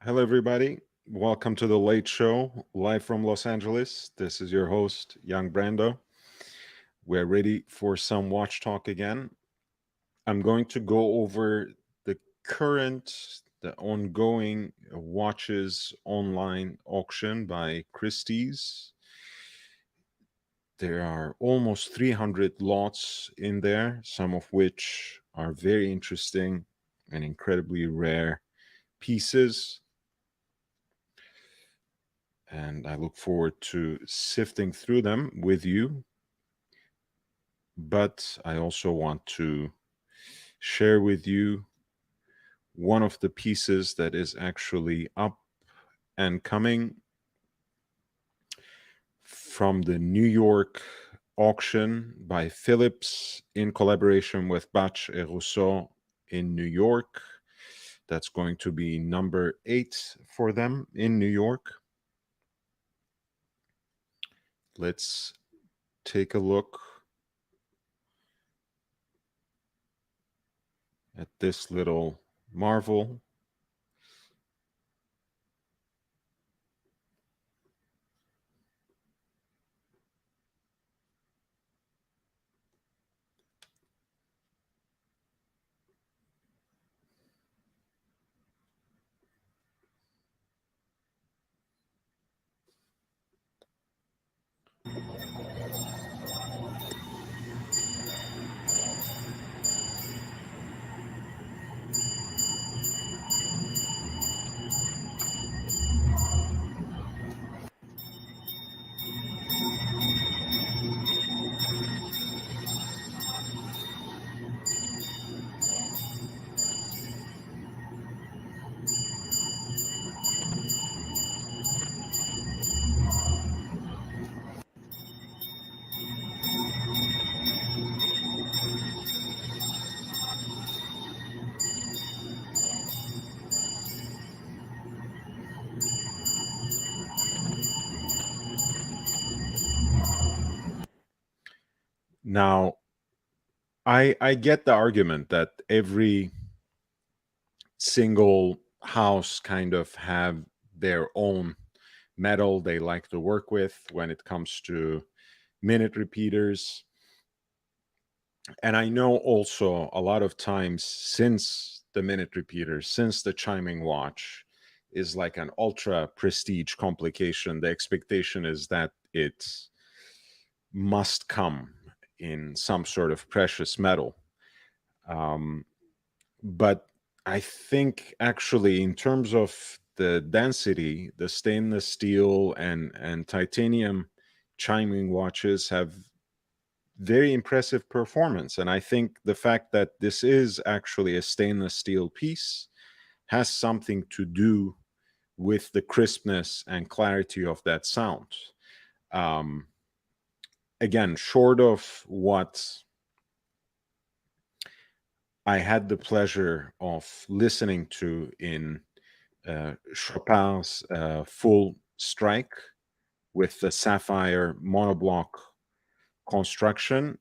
Hello, everybody. Welcome to the Late Show, live from Los Angeles. This is your host, Young Brando. We're ready for some watch talk again. I'm going to go over the the ongoing watches online auction by Christie's. There are almost 300 lots in there, some of which are very interesting and incredibly rare pieces. And I look forward to sifting through them with you. But I also want to share with you one of the pieces that is actually up and coming from the New York auction by Phillips in collaboration with Bach et Rousseau in New York. That's going to be number 8 for them in New York. Let's take a look at this little marvel. Now, I get the argument that every single house kind of have their own metal they like to work with when it comes to minute repeaters. And I know also a lot of times since the minute repeater, since the chiming watch is like an ultra prestige complication, the expectation is that it must come in some sort of precious metal. Um, but I think actually, in terms of the density, the stainless steel and titanium chiming watches have very impressive performance. And I think the fact that this is actually a stainless steel piece has something to do with the crispness and clarity of that sound. Um, Again, short of what I had the pleasure of listening to in Chopin's Full Strike with the sapphire monoblock construction.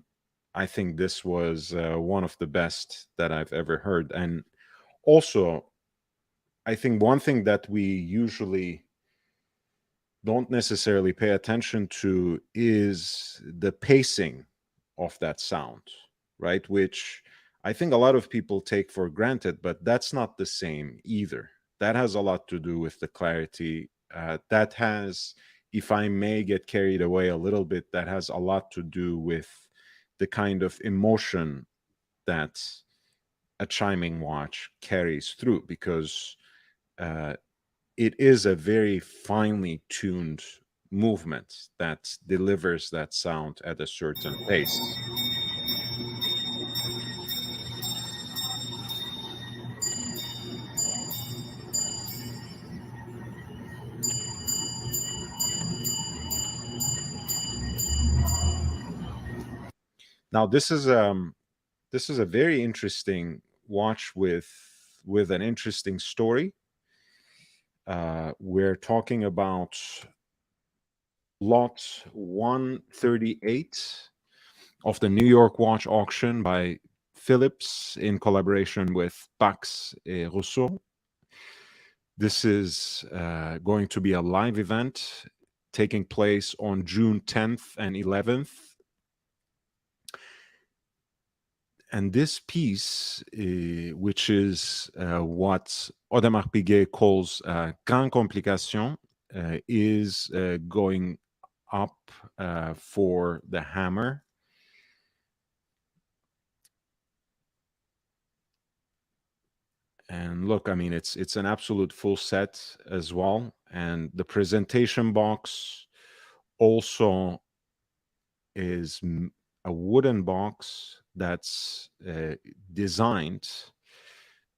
I think this was one of the best that I've ever heard. And also, I think one thing that we usually don't necessarily pay attention to is the pacing of that sound, right? Which I think a lot of people take for granted, but that's not the same either. That has a lot to do with the clarity. That has, if I may get carried away a little bit, that has a lot to do with the kind of emotion that a chiming watch carries through, because uh, it is a very finely tuned movement that delivers that sound at a certain pace. Now, this is a very interesting watch with an interesting story. We're talking about lot 138 of the New York watch auction by Phillips in collaboration with Pax et Rousseau. This is going to be a live event taking place on June 10th and 11th. And this piece, which is what Audemars Piguet calls Grande Complication, is going up for the hammer. And look, I mean, it's an absolute full set as well. And the presentation box also is a wooden box that's designed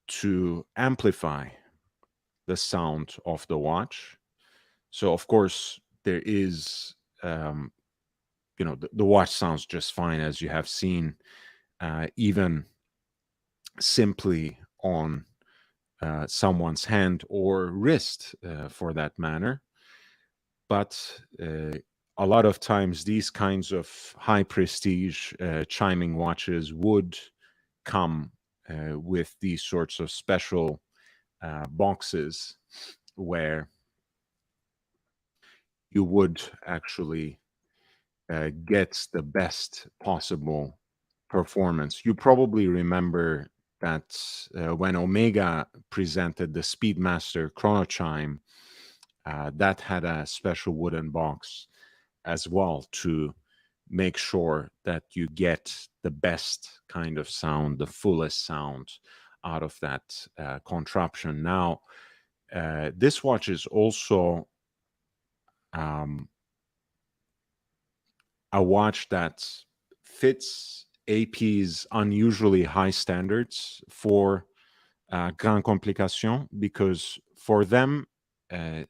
to amplify the sound of the watch. So, of course, there is, the watch sounds just fine, as you have seen, even simply on someone's hand or wrist, for that matter. But a lot of times, these kinds of high prestige chiming watches would come with these sorts of special boxes where you would actually get the best possible performance. You probably remember that when Omega presented the Speedmaster Chrono Chime, that had a special wooden box as well to make sure that you get the best kind of sound, the fullest sound out of that contraption. Now, this watch is also a watch that fits AP's unusually high standards for Grande Complication, because for them, a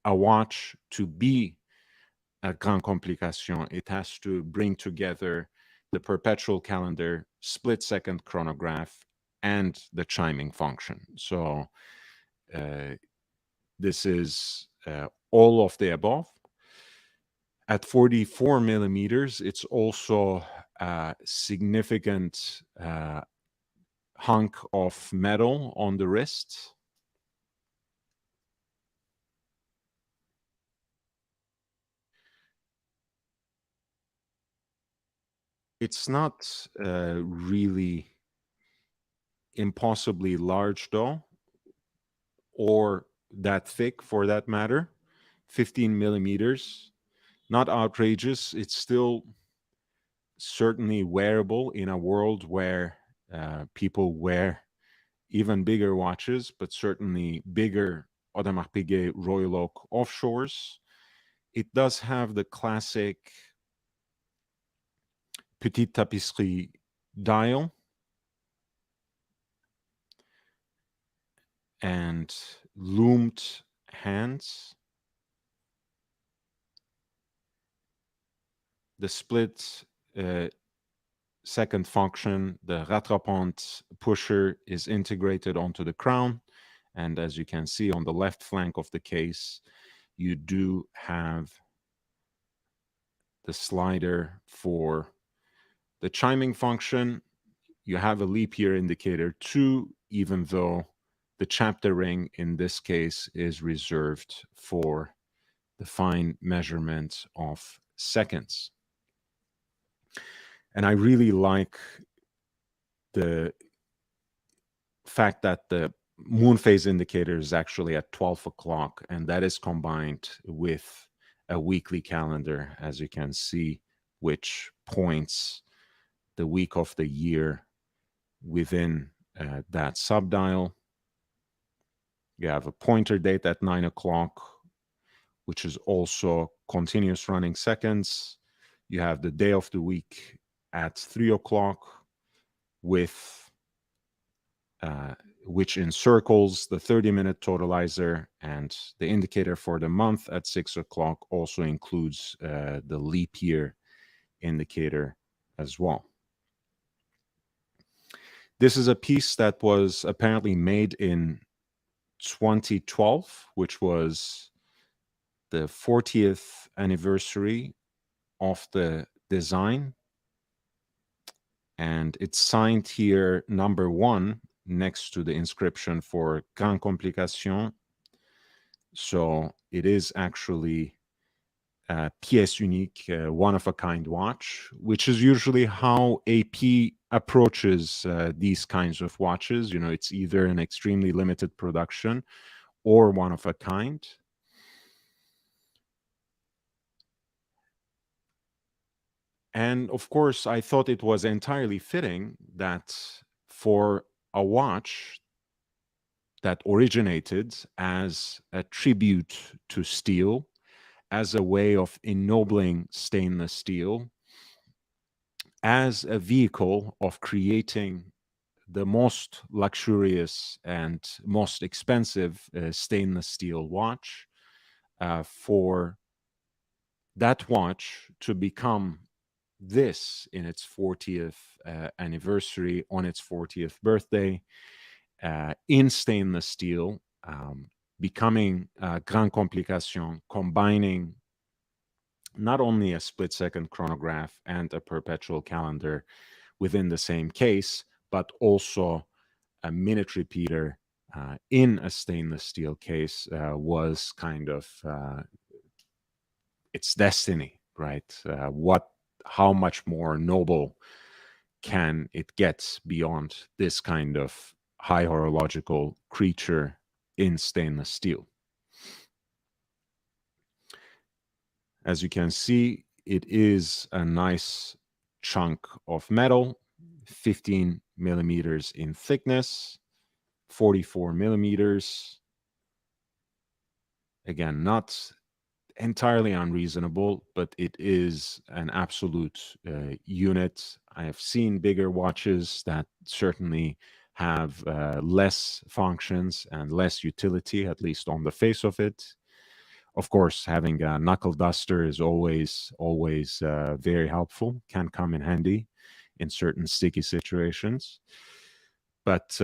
watch to be a Grande Complication, it has to bring together the perpetual calendar, split-second chronograph, and the chiming function. So this is all of the above. At 44 millimeters, it's also a significant hunk of metal on the wrist. It's not really impossibly large, though, or that thick for that matter. 15 millimeters, not outrageous. It's still certainly wearable in a world where people wear even bigger watches, but certainly bigger Audemars Piguet Royal Oak offshores. It does have the classic Petite Tapisserie dial and loomed hands. The split second function, the rattrapante pusher, is integrated onto the crown. And as you can see on the left flank of the case, you do have the slider for the chiming function. You have a leap year indicator too, even though the chapter ring in this case is reserved for the fine measurement of seconds. And I really like the fact that the moon phase indicator is actually at 12 o'clock, and that is combined with a weekly calendar, as you can see, which points the week of the year within that subdial. You have a pointer date at 9 o'clock, which is also continuous running seconds. You have the day of the week at 3 o'clock, with which encircles the 30-minute totalizer, and the indicator for the month at 6 o'clock also includes the leap year indicator as well. This is a piece that was apparently made in 2012, which was the 40th anniversary of the design. And it's signed here number 1 next to the inscription for Grande Complication So it is actually a pièce unique, one of a kind watch, which is usually how AP approaches these kinds of watches. You know, it's either an extremely limited production or one of a kind. And of course, I thought it was entirely fitting that for a watch that originated as a tribute to steel, as a way of ennobling stainless steel, as a vehicle of creating the most luxurious and most expensive stainless steel watch, for that watch to become this in its 40th anniversary, on its 40th birthday, in stainless steel, becoming Grand Complication, combining not only a split second chronograph and a perpetual calendar within the same case, but also a minute repeater in a stainless steel case, was kind of its destiny, right? How much more noble can it get beyond this kind of high horological creature in stainless steel? As you can see, it is a nice chunk of metal, 15 millimeters in thickness, 44 millimeters. Again, not entirely unreasonable, but it is an absolute unit. I have seen bigger watches that certainly have less functions and less utility, at least on the face of it. Of course, having a knuckle duster is always very helpful, can come in handy in certain sticky situations. But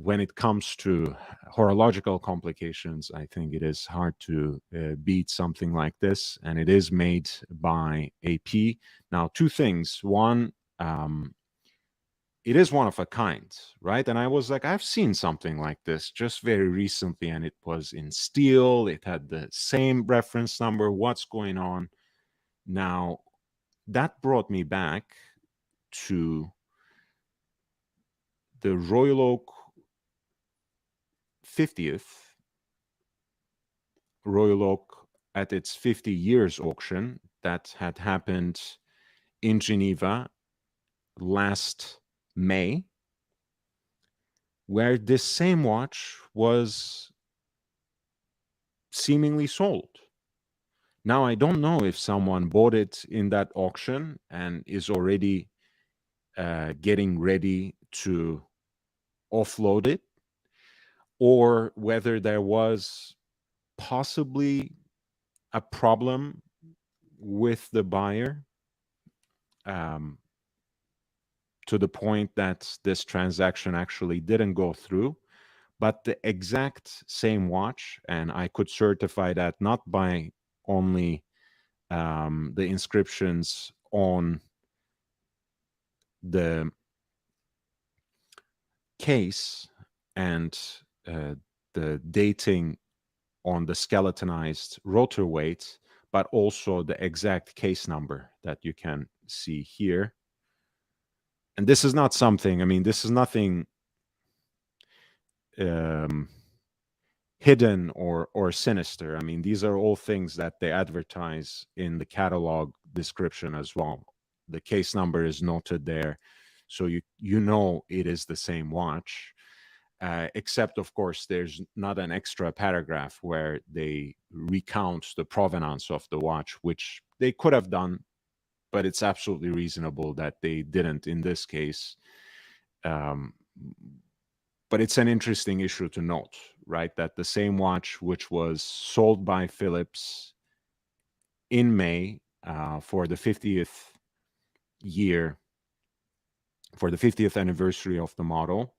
when it comes to horological complications, I think it is hard to beat something like this. And it is made by AP. Now, two things. One, it is one of a kind, right? And I was like, I've seen something like this just very recently, and it was in steel. It had the same reference number. What's going on? Now, that brought me back to the Royal Oak 50th, Royal Oak at its 50 years auction that had happened in Geneva last May, where this same watch was seemingly sold. Now, I don't know if someone bought it in that auction and is already getting ready to offload it, or whether there was possibly a problem with the buyer, um, to the point that this transaction actually didn't go through. But the exact same watch, and I could certify that not by only the inscriptions on the case and the dating on the skeletonized rotor weight, but also the exact case number that you can see here. And this is not something, I mean, this is nothing um, hidden or sinister. I mean, these are all things that they advertise in the catalog description as well. The case number is noted there, so you know it is the same watch. Except, of course, there's not an extra paragraph where they recount the provenance of the watch, which they could have done, but it's absolutely reasonable that they didn't in this case. Um, but it's an interesting issue to note, right? That the same watch, which was sold by Philips in May for the 50th year, for the 50th anniversary of the model,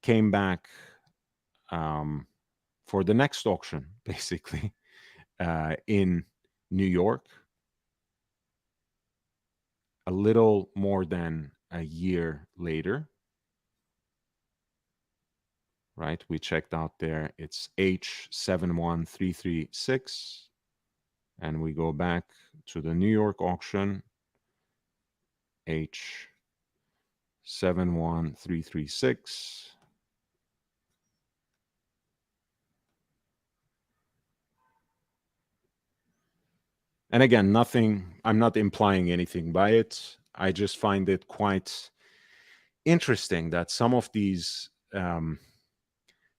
came back for the next auction, basically, in New York, a little more than a year later. right? We checked out there. It's H71336. And we go back to the New York auction, H71336. And again, I'm not implying anything by it. I just find it quite interesting that some of these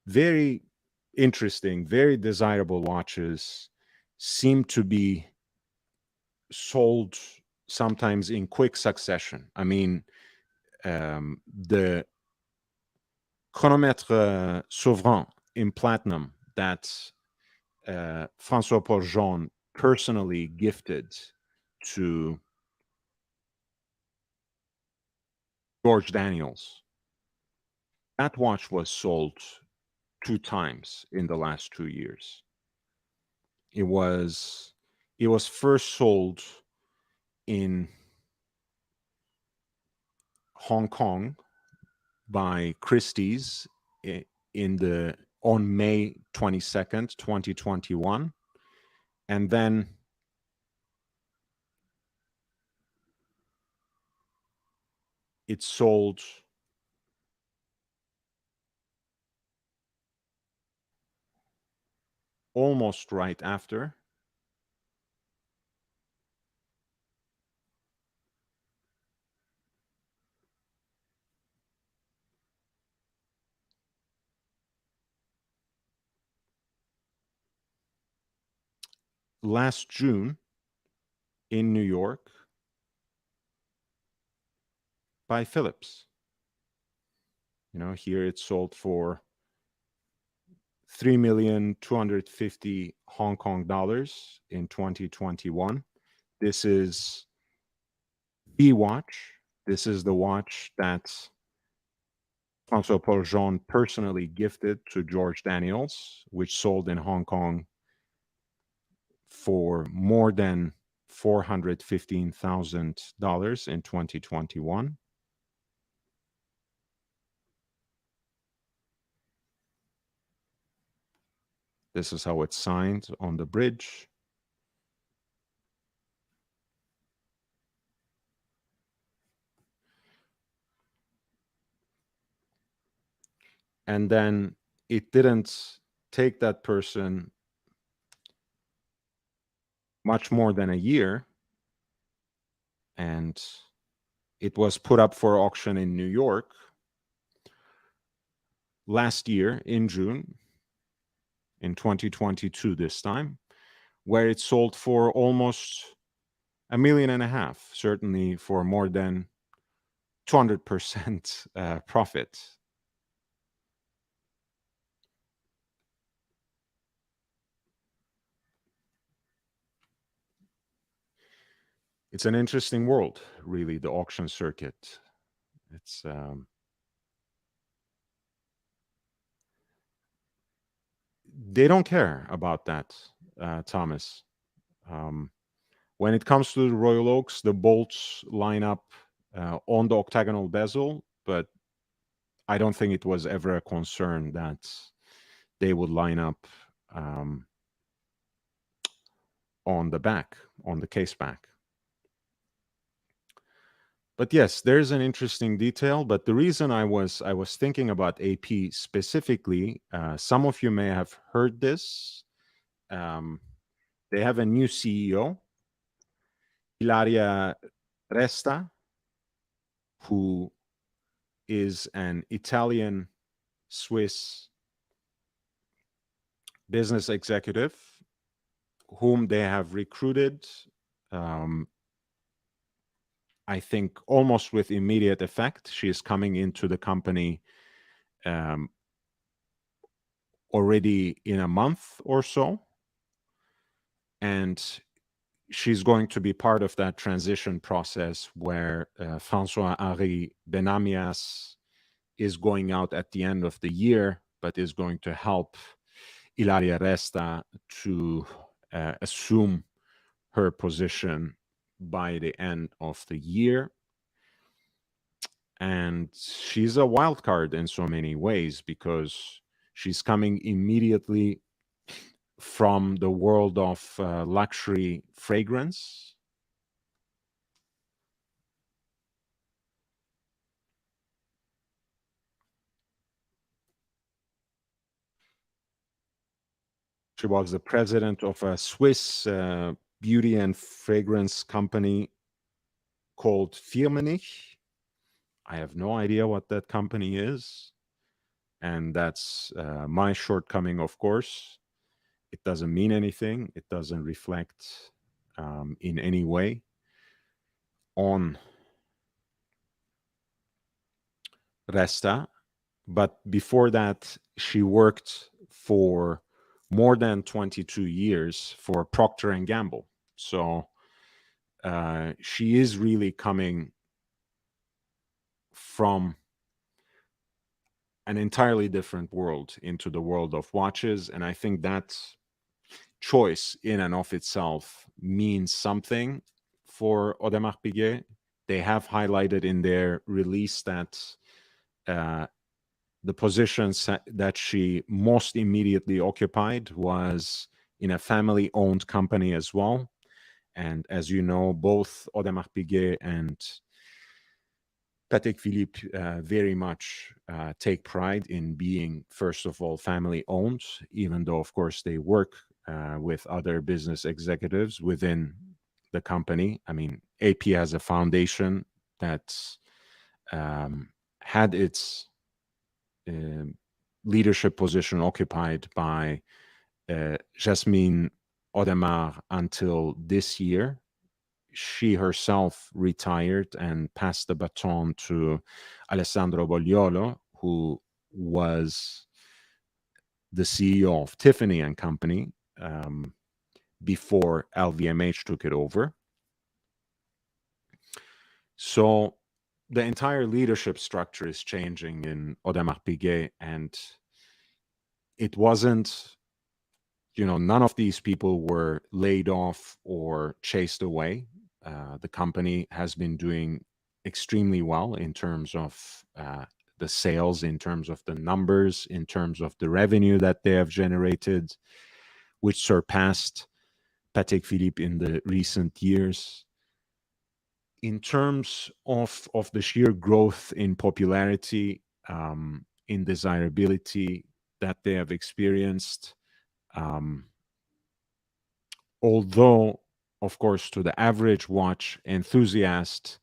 very interesting, very desirable watches seem to be sold sometimes in quick succession. I mean, the chronomètre Souverain in platinum that Francois Paul Jean personally gifted to George Daniels. That watch was sold 2 times in the last 2 years. It was first sold in Hong Kong by Christie's on May 22nd, 2021, and then it sold almost right after. Last June in New York by Philips. Here it sold for 3,250,000 Hong Kong dollars in 2021. This is the watch. This is the watch that Francois Paul Jean personally gifted to George Daniels, which sold in Hong Kong for more than $415,000 in 2021. This is how it's signed on the bridge. And then it didn't take that person much more than a year, and it was put up for auction in New York last year in June, in 2022 this time, where it sold for almost $1.5 million, certainly for more than 200% profit. It's an interesting world, really, the auction circuit. It's they don't care about that, Thomas. When it comes to the Royal Oaks, the bolts line up on the octagonal bezel, but I don't think it was ever a concern that they would line up on the back, on the case back. But yes, there's an interesting detail. But the reason I was thinking about AP specifically, some of you may have heard this. They have a new CEO, Ilaria Resta, who is an Italian Swiss business executive whom they have recruited, I think, almost with immediate effect. She is coming into the company already in a month or so. And she's going to be part of that transition process where François-Henri Benamias is going out at the end of the year, but is going to help Ilaria Resta to assume her position by the end of the year. And she's a wild card in so many ways, because She's coming immediately from the world of luxury fragrance. She was the president of a Swiss beauty and fragrance company called Firmenich. I have no idea what that company is. And that's my shortcoming, of course. It doesn't mean anything. It doesn't reflect in any way on Resta. But before that, she worked for more than 22 years for Procter and Gamble. So she is really coming from an entirely different world into the world of watches. And I think that choice in and of itself means something for Audemars Piguet. They have highlighted in their release that the positions that she most immediately occupied was in a family-owned company as well. And as you know, both Audemars Piguet and Patek Philippe very much take pride in being, first of all, family-owned, even though, of course, they work with other business executives within the company. I mean, AP has a foundation that had its leadership position occupied by Jasmine Audemars until this year. She herself retired and passed the baton to Alessandro Bogliolo, who was the CEO of Tiffany and Company before LVMH took it over. So the entire leadership structure is changing in Audemars Piguet, and it wasn't, none of these people were laid off or chased away. The company has been doing extremely well in terms of the sales, in terms of the numbers, in terms of the revenue that they have generated, which surpassed Patek Philippe in the recent years. In terms of the sheer growth in popularity, in desirability that they have experienced, although, of course, to the average watch enthusiast,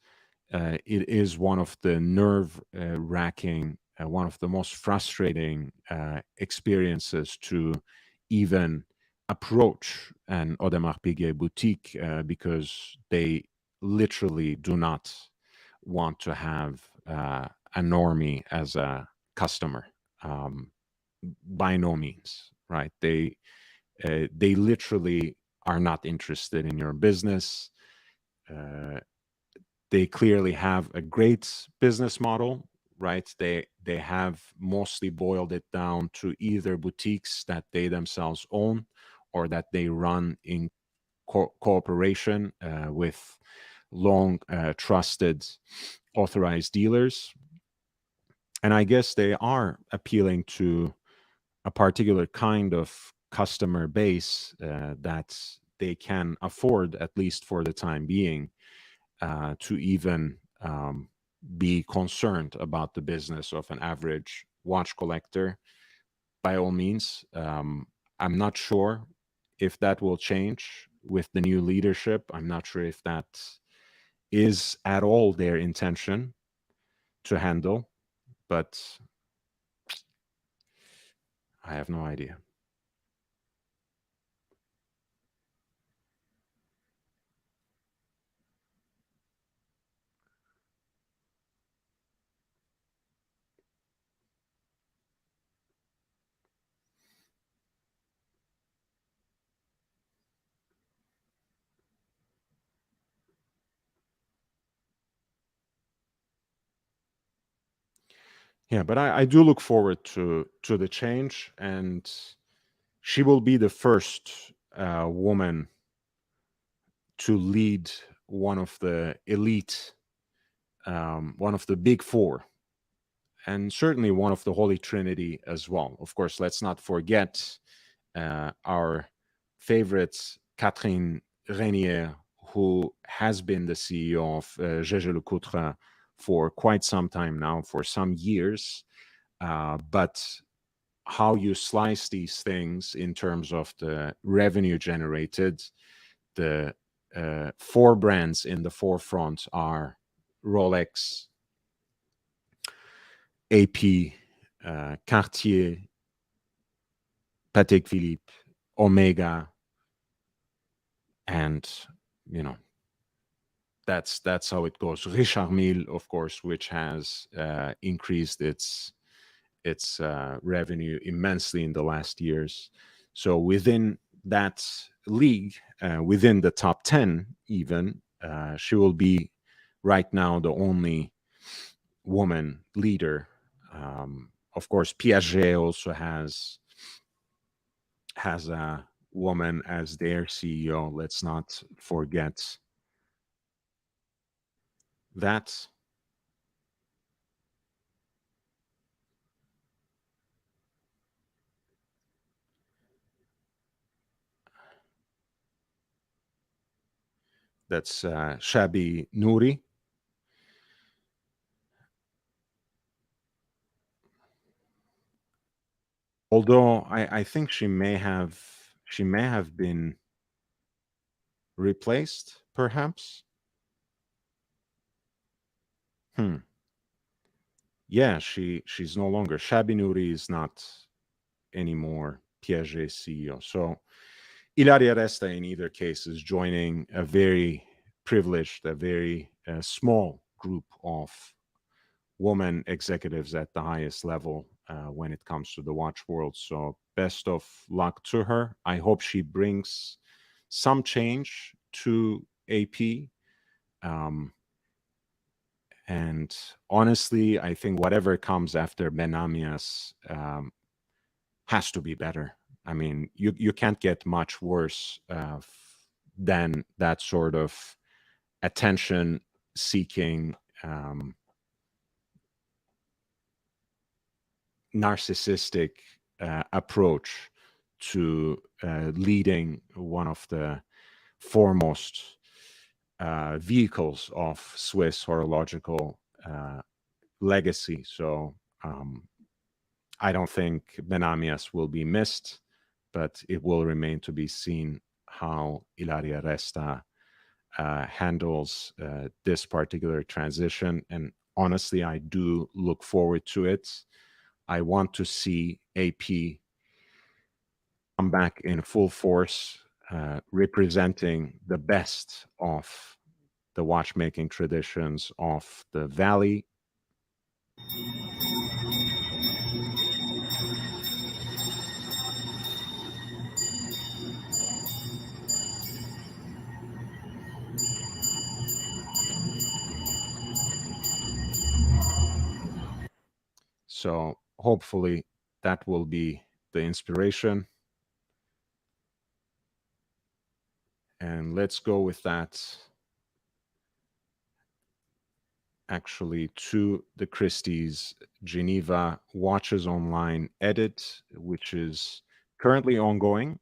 it is one of the nerve-wracking, one of the most frustrating experiences to even approach an Audemars Piguet boutique because they literally do not want to have a normie as a customer. By no means, right? They literally are not interested in your business. They clearly have a great business model, right? They have mostly boiled it down to either boutiques that they themselves own or that they run in cooperation with long trusted authorized dealers. And I guess they are appealing to a particular kind of customer base that they can afford, at least for the time being, to even be concerned about the business of an average watch collector. By all means, I'm not sure if that will change with the new leadership. I'm not sure if that is at all their intention to handle, but I have no idea. Yeah, but I do look forward to the change, and she will be the first woman to lead one of the elite, one of the big four, and certainly one of the Holy Trinity as well. Of course, let's not forget our favorite Catherine Renier, who has been the CEO of Gégé Lecoutre for quite some time now, for some years. But how you slice these things in terms of the revenue generated, the four brands in the forefront are Rolex, AP, Cartier, Patek Philippe, Omega, and that's how it goes. Richard Mille, of course, which has increased its revenue immensely in the last years. So within that league, within the top 10 even, she will be right now the only woman leader. Of course, Piaget also has a woman as their CEO. Let's not forget that. That's Shabi Nouri. Although I think she may have been replaced, perhaps. Yeah, she's no longer. Shabi Nouri is not anymore Piaget CEO. So Ilaria Resta, in either case, is joining a very privileged, a very small group of woman executives at the highest level when it comes to the watch world. So best of luck to her. I hope she brings some change to AP. And honestly, I think whatever comes after Benamias has to be better. I mean, you can't get much worse than that sort of attention-seeking, narcissistic approach to leading one of the foremost vehicles of Swiss horological legacy. So I don't think Benamias will be missed, but it will remain to be seen how Ilaria Resta handles this particular transition. And honestly, I do look forward to it. I want to see AP come back in full force, representing the best of the watchmaking traditions of the Valley. So hopefully that will be the inspiration. And let's go with that actually to the Christie's Geneva Watches Online edit, which is currently ongoing.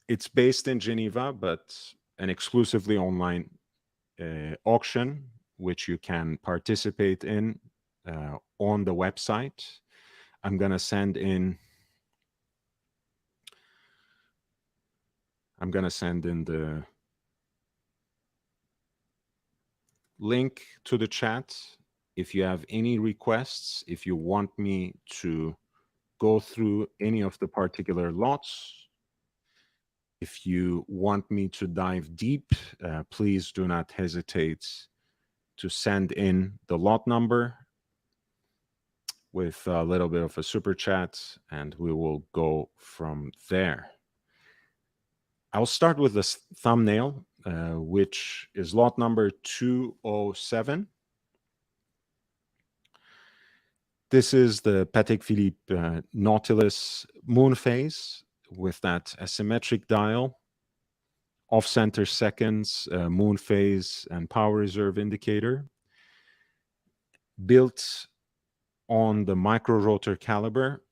It's based in Geneva, but an exclusively online auction, which you can participate in on the website. I'm going to send in the link to the chat. If you have any requests, if you want me to go through any of the particular lots, if you want me to dive deep, please do not hesitate to send in the lot number with a little bit of a super chat, and we will go from there. I'll start with this thumbnail, which is lot number 207. This is the Patek Philippe Nautilus moon phase with that asymmetric dial, off-center seconds, moon phase, and power reserve indicator. built on the micro rotor caliber.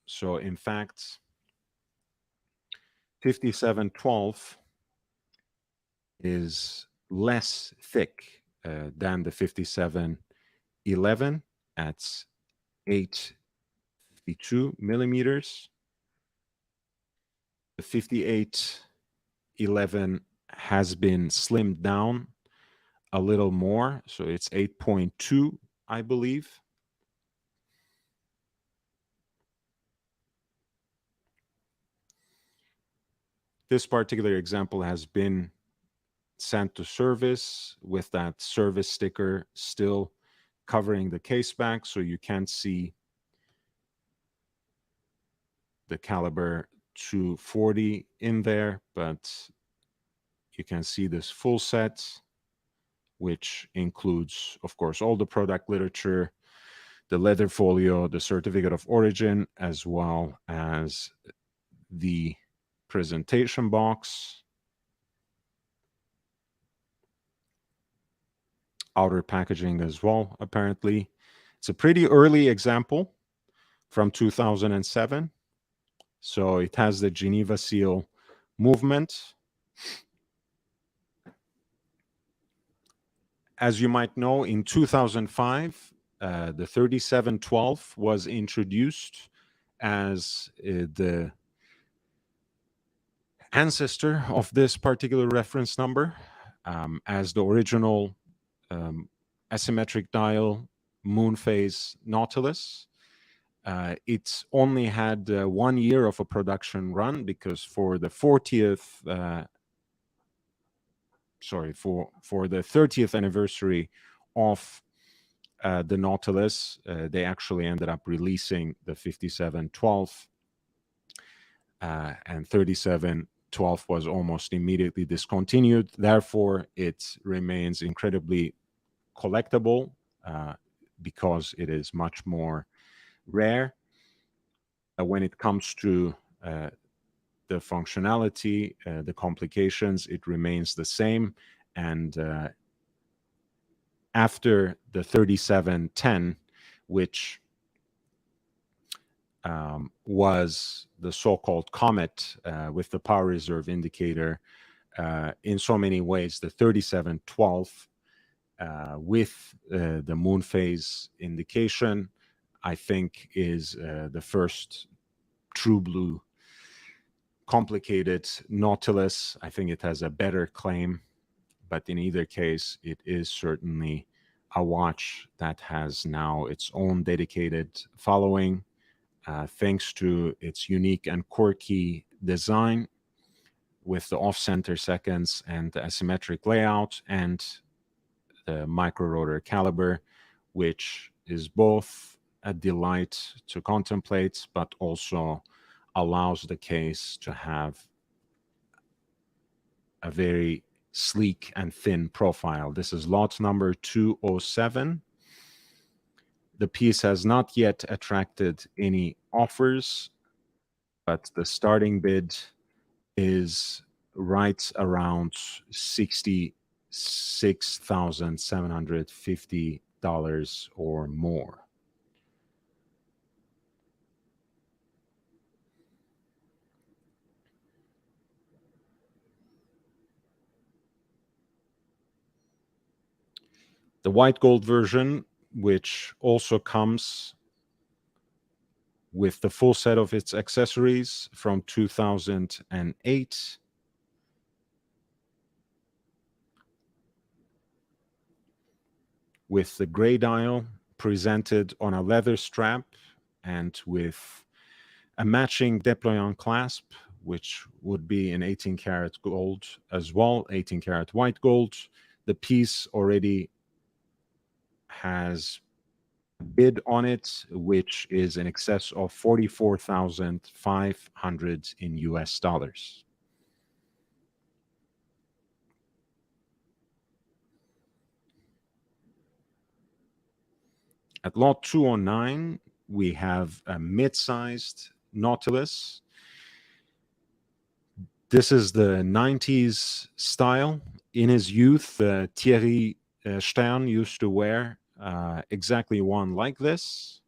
So in fact, 5712 is less thick than the 5711 at 852 millimeters. The 5811 has been slimmed down a little more, so it's 8.2, I believe. This particular example has been sent to service with that service sticker still covering the case back, so you can't see the caliber 240 in there, but you can see this full set, which includes, of course, all the product literature, the leather folio, the certificate of origin, as well as the presentation box, outer packaging as well, apparently. It's a pretty early example from 2007. So it has the Geneva seal movement. As you might know, in 2005, the 3712 was introduced as the ancestor of this particular reference number, as the original asymmetric dial moon phase Nautilus. It's only had 1 year of a production run, because for the 40th, for the 30th anniversary of the Nautilus, they actually ended up releasing the 5712, and 3712 was almost immediately discontinued. Therefore, it remains incredibly collectible because it is much more rare. When it comes to the functionality, the complications, it remains the same. And after the 3710, which was the so-called Comet with the power reserve indicator, in so many ways, the 3712 with the moon phase indication, I think, is the first true blue complicated Nautilus. I think it has a better claim, but in either case, it is certainly a watch that has now its own dedicated following, thanks to its unique and quirky design with the off-center seconds and the asymmetric layout, and the micro rotor caliber, which is both a delight to contemplate, but also allows the case to have a very sleek and thin profile. This is lot number 207. The piece has not yet attracted any offers, but the starting bid is right around $66,750 or more. The white gold version, which also comes with the full set of its accessories from 2008, with the gray dial presented on a leather strap and with a matching déployant clasp, which would be in 18 karat gold as well, 18 karat white gold. The piece already has a bid on it, which is in excess of 44,500 in US dollars. At lot 209, we have a mid-sized Nautilus. This is the 90s style. In his youth, Thierry Stern used to wear exactly one like this,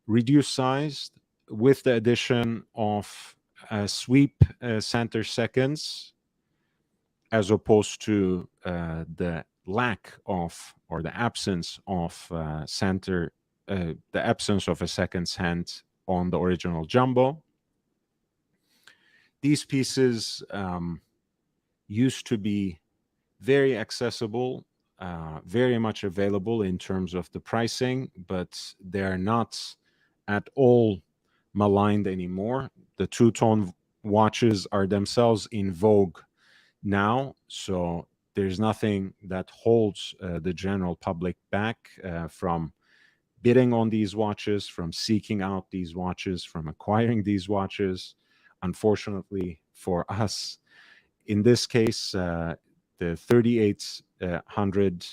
reduced size with the addition of sweep center seconds, as opposed to the lack of, or the absence of the absence of a seconds hand on the original jumbo. These pieces used to be very accessible, very much available in terms of the pricing, but they're not at all maligned anymore. The two-tone watches are themselves in vogue now, so there's nothing that holds the general public back from bidding on these watches, from seeking out these watches, from acquiring these watches. Unfortunately for us, in this case, the 3800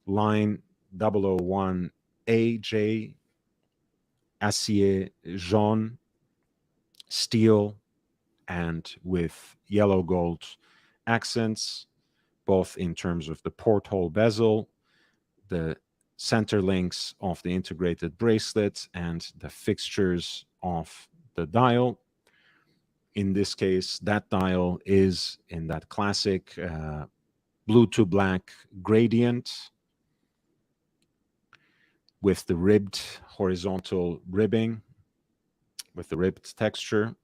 line 001 AJ Acier Jaune steel and with yellow gold accents, both in terms of the porthole bezel, the center links of the integrated bracelet, and the fixtures of the dial. In this case, that dial is in that classic blue to black gradient with the ribbed horizontal ribbing, with the ribbed texture.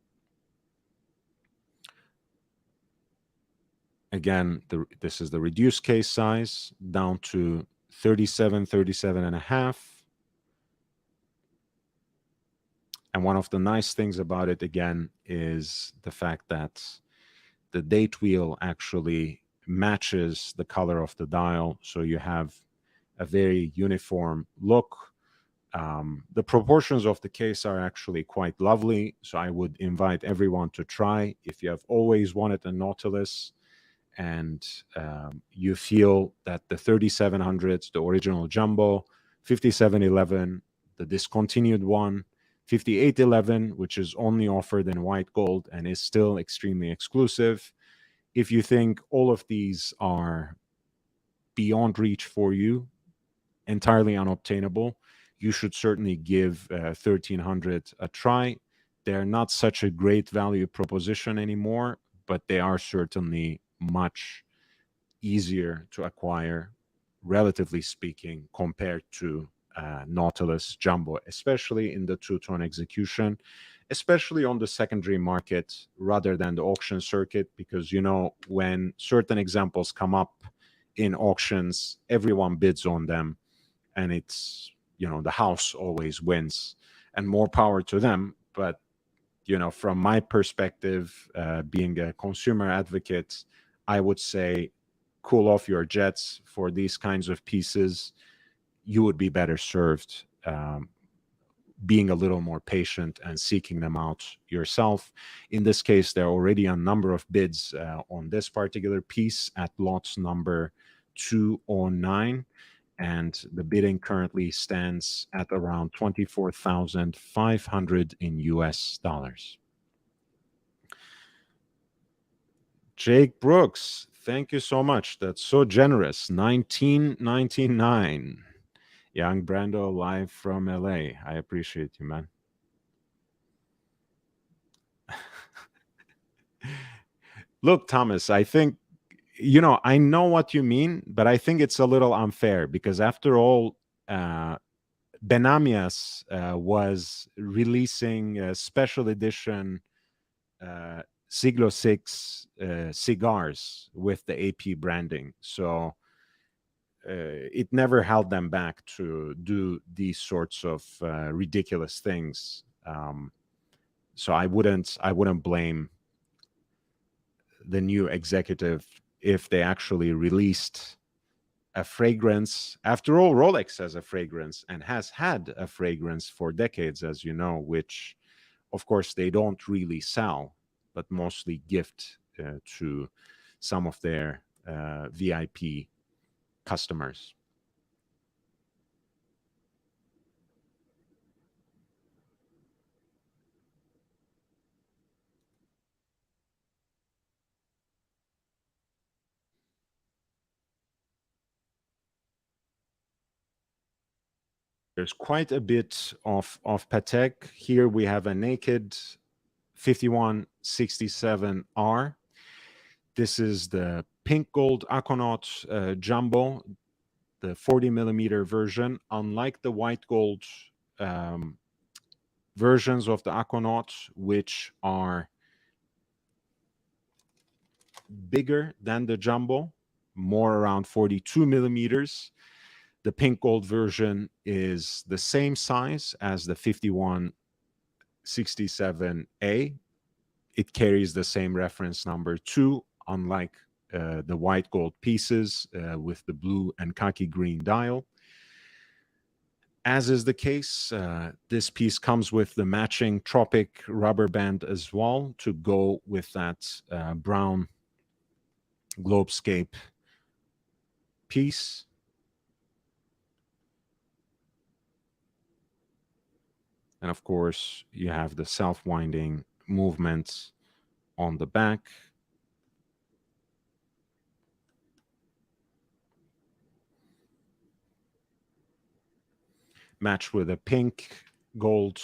Again, this is the reduced case size down to 37, 37 and a half. And one of the nice things about it, again, is the fact that the date wheel actually matches the color of the dial. So you have a very uniform look. The proportions of the case are actually quite lovely. So I would invite everyone to try. If you have always wanted a Nautilus and you feel that the 3700s, the original jumbo, 5711, the discontinued one, 5811, which is only offered in white gold and is still extremely exclusive. If you think all of these are beyond reach for you, entirely unobtainable, you should certainly give 1300 a try. They're not such a great value proposition anymore, but they are certainly much easier to acquire, relatively speaking, compared to Nautilus Jumbo, especially in the two-tone execution, especially on the secondary market rather than the auction circuit, because, you know, when certain examples come up in auctions, everyone bids on them, and it's, you know, the house always wins, and more power to them. But, you know, from my perspective, being a consumer advocate, I would say cool off your jets for these kinds of pieces. You would be better served being a little more patient and seeking them out yourself. In this case, there are already a number of bids on this particular piece at lots number 209, and the bidding currently stands at around 24,500 in US dollars. Jake Brooks, thank you so much. That's so generous. 1999. Young Brando live from LA. I appreciate you, man. Look, Thomas, I think, you know, I know what you mean, but I think it's a little unfair because after all, Benamias was releasing a special edition Siglo 6 cigars with the AP branding. So it never held them back to do these sorts of ridiculous things. So I wouldn't blame the new executive if they actually released a fragrance. After all, Rolex has a fragrance and has had a fragrance for decades, as you know, which of course they don't really sell, but mostly gift to some of their VIP customers. There's quite a bit of Patek. Here we have a naked 5167R. This is the pink gold Aquanaut Jumbo, the 40 millimeter version. Unlike the white gold um, versions of the Aquanaut, which are bigger than the Jumbo, more around 42 millimeters, the pink gold version is the same size as the 5167A. It carries the same reference number 2, unlike the white gold pieces with the blue and khaki green dial. As is the case, this piece comes with the matching Tropic rubber band as well to go with that brown Globescape piece. And of course, you have the self-winding movement on the back. Matched with a pink gold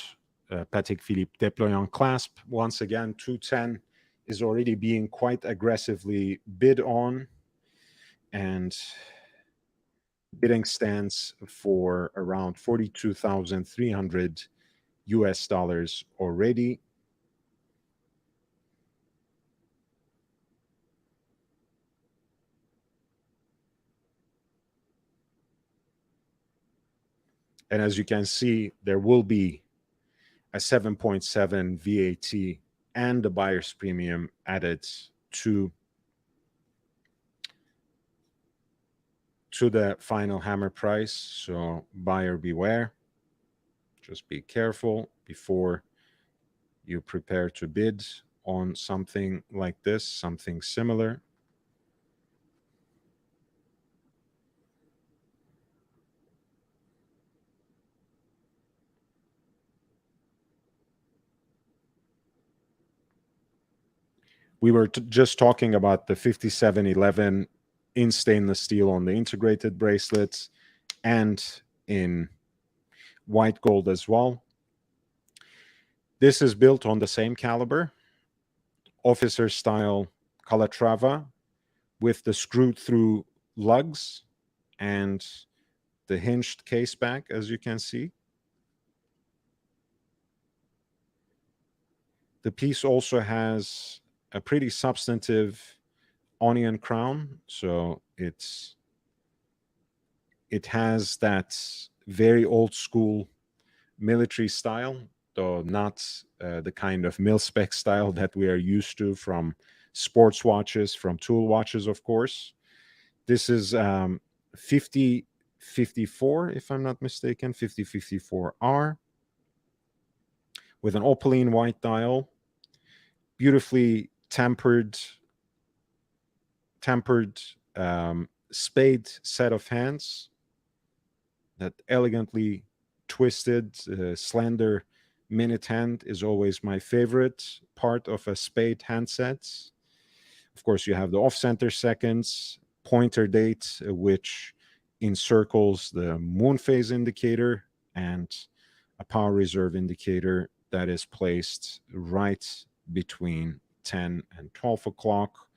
Patek Philippe Déployant clasp. Once again, 210 is already being quite aggressively bid on, and bidding stands for around 42,300 US dollars already. And as you can see, there will be a 7.7 VAT and the buyer's premium added to the final hammer price. So buyer beware. Just be careful before you prepare to bid on something like this, something similar. We were just talking about the 5711 in stainless steel on the integrated bracelets and in white gold as well. This is built on the same caliber, officer style Calatrava with the screwed through lugs and the hinged case back, as you can see. The piece also has a pretty substantive onion crown, so it has that very old school military style, though not the kind of mil-spec style that we are used to from sports watches, from tool watches, of course. This is 5054, if I'm not mistaken, 5054R, with an opaline white dial, beautifully tempered spade set of hands, that elegantly twisted, slender minute hand is always my favorite part of a spade handset. Of course, you have the off-center seconds, pointer date, which encircles the moon phase indicator, and a power reserve indicator that is placed right between 10 and 12 o'clock,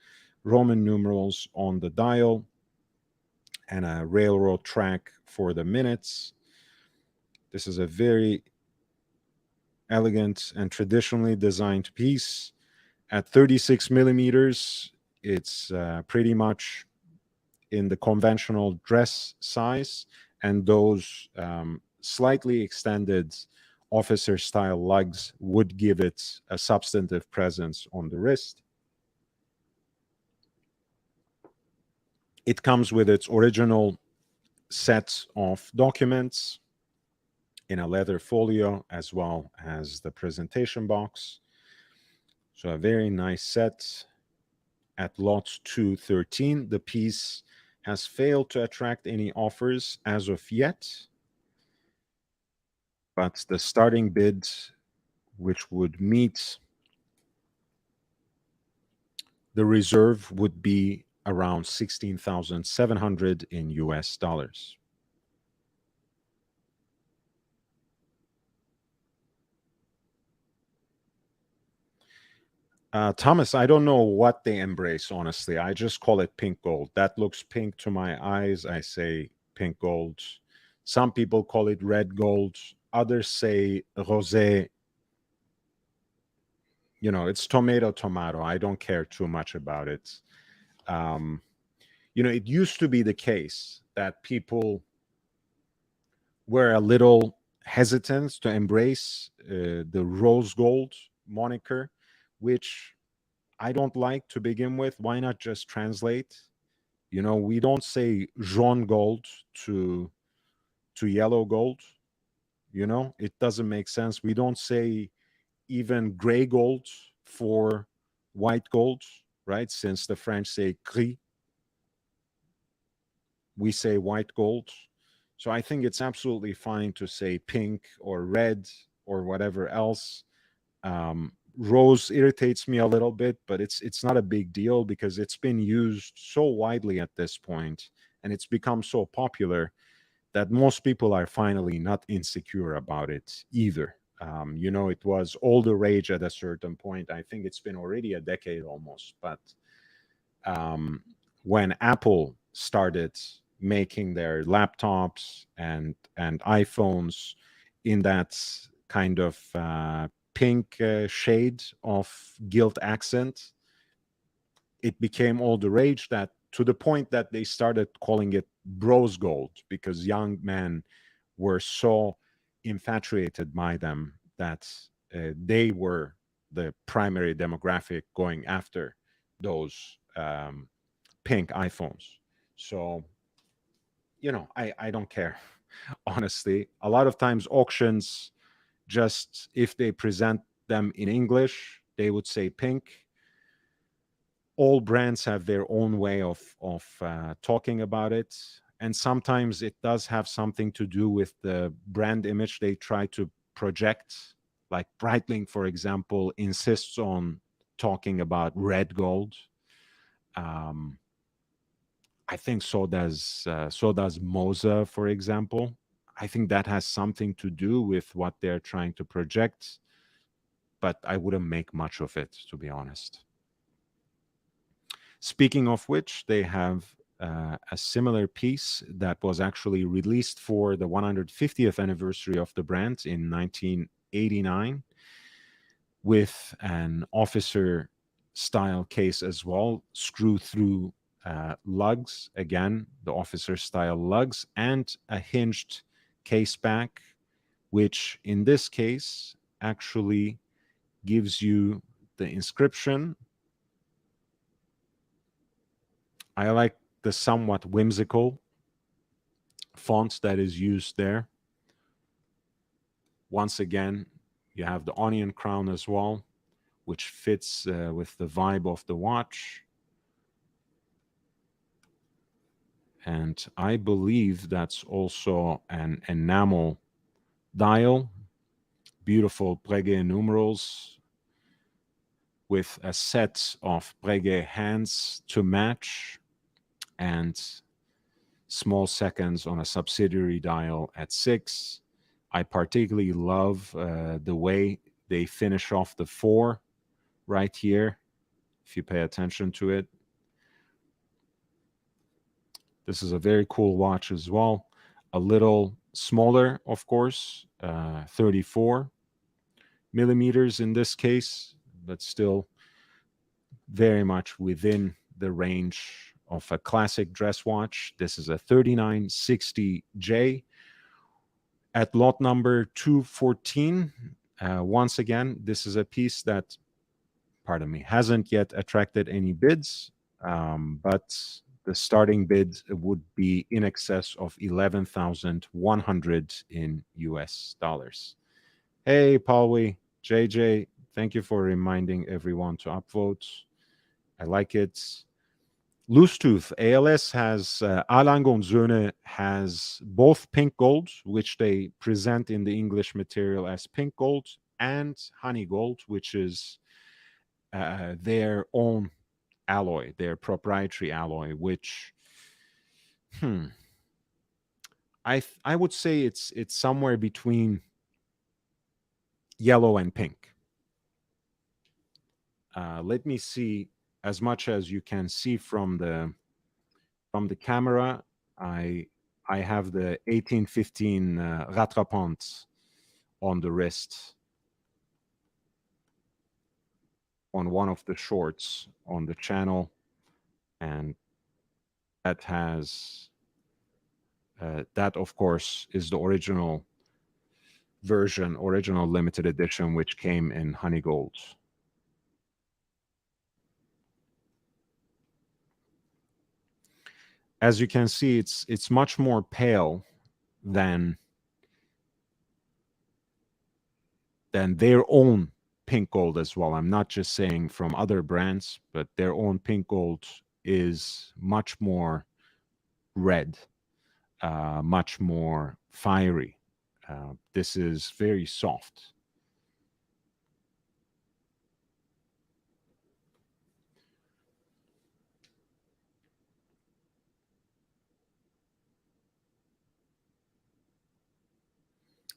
Roman numerals on the dial, and a railroad track for the minutes. This is a very elegant and traditionally designed piece. At 36 millimeters, it's pretty much in the conventional dress size, and those slightly extended officer style lugs would give it a substantive presence on the wrist. It comes with its original set of documents in a leather folio, as well as the presentation box. So a very nice set. At lot 213, the piece has failed to attract any offers as of yet, but the starting bid, which would meet the reserve, would be around 16,700 in US dollars. Thomas, I don't know what they embrace, honestly. I just call it pink gold. That looks pink to my eyes. I say pink gold. Some people call it red gold. Others say rosé. It's tomato, tomato. I don't care too much about it. Um, it used to be the case that people were a little hesitant to embrace the rose gold moniker, which I don't like to begin with. Why not just translate? We don't say jaune gold to yellow gold. It doesn't make sense. We don't say even gray gold for white gold, right? Since the French say gris, we say white gold. So I think it's absolutely fine to say pink or red or whatever else. Rose irritates me a little bit, but it's not a big deal because it's been used so widely at this point, and it's become so popular that most people are finally not insecure about it either. It was all the rage at a certain point. I think it's been already a decade almost, but um, when Apple started making their laptops and iPhones in that kind of pink shade of gilt accent, it became all the rage, that to the point that they started calling it bros gold because young men were so infatuated by them that they were the primary demographic going after those pink iPhones. So, I don't care. Honestly, a lot of times auctions, just if they present them in English, they would say pink. All brands have their own way of talking about it, and sometimes it does have something to do with the brand image they try to project. Like Breitling, for example, insists on talking about red gold. um, I think so does Moza, for example. I think that has something to do with what they're trying to project, but I wouldn't make much of it, to be honest. Speaking of which, they have a similar piece that was actually released for the 150th anniversary of the brand in 1989 with an officer style case as well, screw through lugs, again, the officer style lugs, and a hinged case back, which in this case actually gives you the inscription. I like the somewhat whimsical font that is used there. Once again, you have the onion crown as well, which fits with the vibe of the watch. And I believe that's also an enamel dial. Beautiful Breguet numerals with a set of Breguet hands to match, and small seconds on a subsidiary dial at 6. I particularly love the way they finish off the 4 right here, if you pay attention to it. This is a very cool watch as well. A little smaller, of course, 34 millimeters in this case, but still very much within the range of a classic dress watch. This is a 3960J at lot number 214. Once again, this is a piece that, pardon me, hasn't yet attracted any bids, but the starting bid would be in excess of 11,100 in US dollars. Hey, Paulwy, JJ, thank you for reminding everyone to upvote. I like it. Loose Tooth ALS has Alang und Söhne has both pink gold, which they present in the English material as pink gold, and honey gold, which is their own alloy, their proprietary alloy, which I would say it's somewhere between yellow and pink. Let me see as much as you can see from the camera. I I have the 1815 rattrapante on the wrist on one of the shorts on the channel, and that has that of course is the original version, original limited edition, which came in honey gold. As you can see, it's much more pale than their own pink gold as well. I'm not just saying from other brands, but their own pink gold is much more red, much more fiery. This is very soft.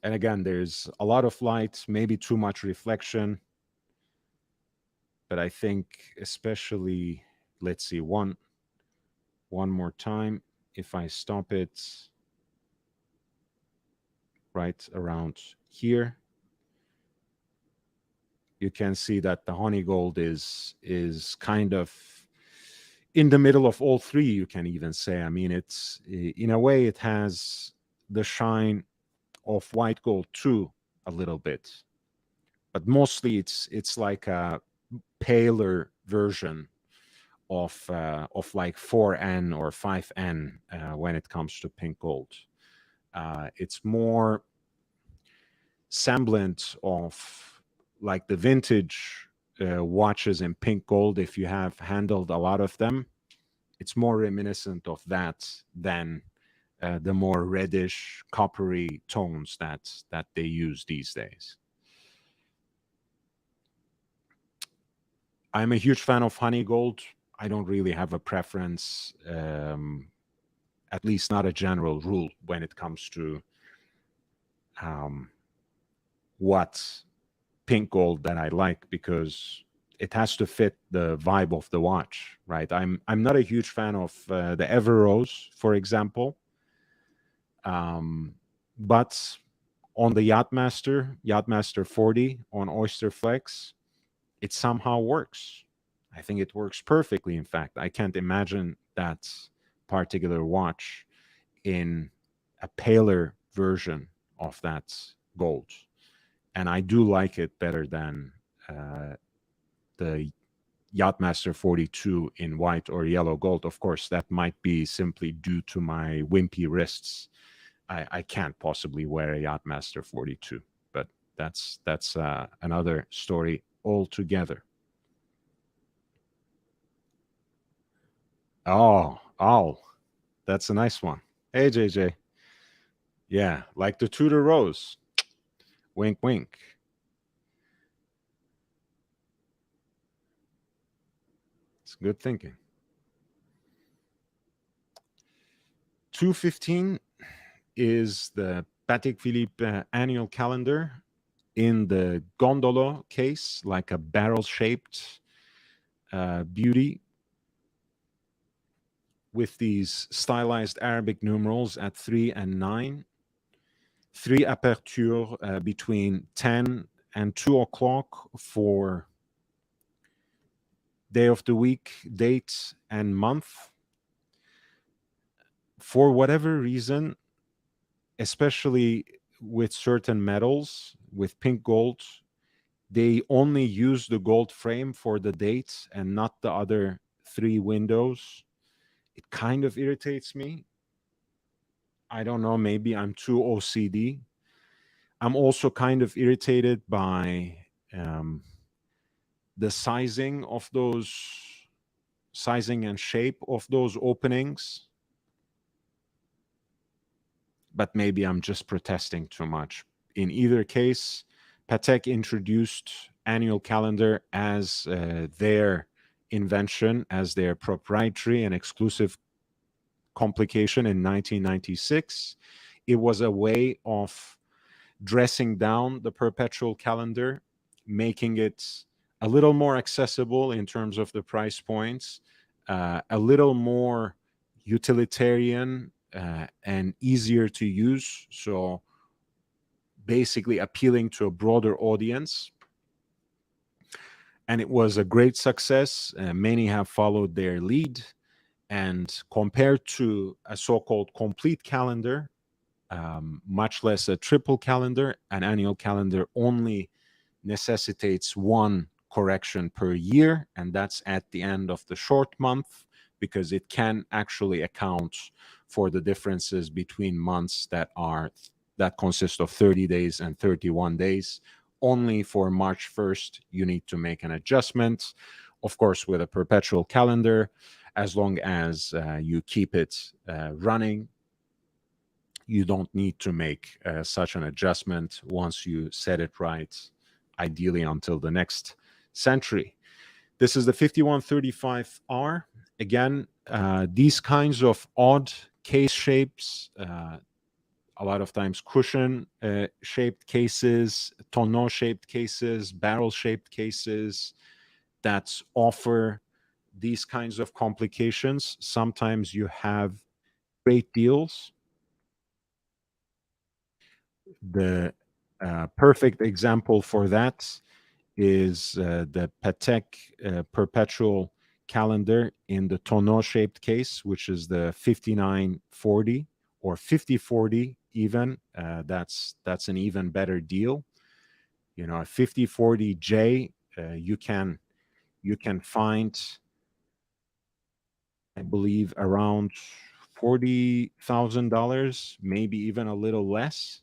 And again, there's a lot of light, maybe too much reflection, but I think especially, let's see, one more time. If I stop it right around here, you can see that the honey gold is kind of in the middle of all three, you can even say. I mean, it's in a way it has the shine of white gold too, a little bit, but mostly it's like a paler version of like 4N or 5N when it comes to pink gold. It's more semblant of like the vintage watches in pink gold. If you have handled a lot of them, it's more reminiscent of that than the more reddish, coppery tones that they use these days. I'm a huge fan of honey gold. I don't really have a preference, at least not a general rule when it comes to what pink gold that I like, because it has to fit the vibe of the watch, right? I'm not a huge fan of the Ever Rose, for example, but on the Yachtmaster 40 on Oyster Flex, it somehow works. I think it works perfectly. In fact, I can't imagine that particular watch in a paler version of that gold. And I do like it better than the Yachtmaster 42 in white or yellow gold. Of course, that might be simply due to my wimpy wrists. I can't possibly wear a Yachtmaster 42, but that's another story altogether. Oh, that's a nice one. Hey, JJ. Yeah, like the Tudor Rose. Wink, wink. It's good thinking. 215 is the Patek Philippe annual calendar in the gondola case, like a barrel-shaped beauty with these stylized Arabic numerals at 3 and 9. 3 aperture between 10 and 2 o'clock for day of the week, date, and month. For whatever reason, especially with certain metals, with pink gold, they only use the gold frame for the dates and not the other 3 windows. It kind of irritates me. I don't know, maybe I'm too OCD. I'm also kind of irritated by the sizing and shape of those openings. But maybe I'm just protesting too much. In either case, Patek introduced annual calendar as their invention, as their proprietary and exclusive complication in 1996. It was a way of dressing down the perpetual calendar, making it a little more accessible in terms of the price points, a little more utilitarian and easier to use. So basically appealing to a broader audience. And it was a great success. Many have followed their lead. And compared to a so-called complete calendar, much less a triple calendar, an annual calendar only necessitates one correction per year, and that's at the end of the short month, because it can actually account for the differences between months that consist of 30 days and 31 days. Only for March 1st, you need to make an adjustment. Of course, with a perpetual calendar, as long as you keep it running, you don't need to make such an adjustment once you set it right, ideally until the next century. This is the 5135R. Again, these kinds of odd case shapes, a lot of times cushion shaped cases, tonneau shaped cases, barrel shaped cases that offer these kinds of complications. Sometimes you have great deals. The perfect example for that is the Patek perpetual calendar in the tonneau shaped case, which is the 5940 or 5040 even. That's an even better deal. You know, a 5040J, you can find, I believe, around $40,000, maybe even a little less.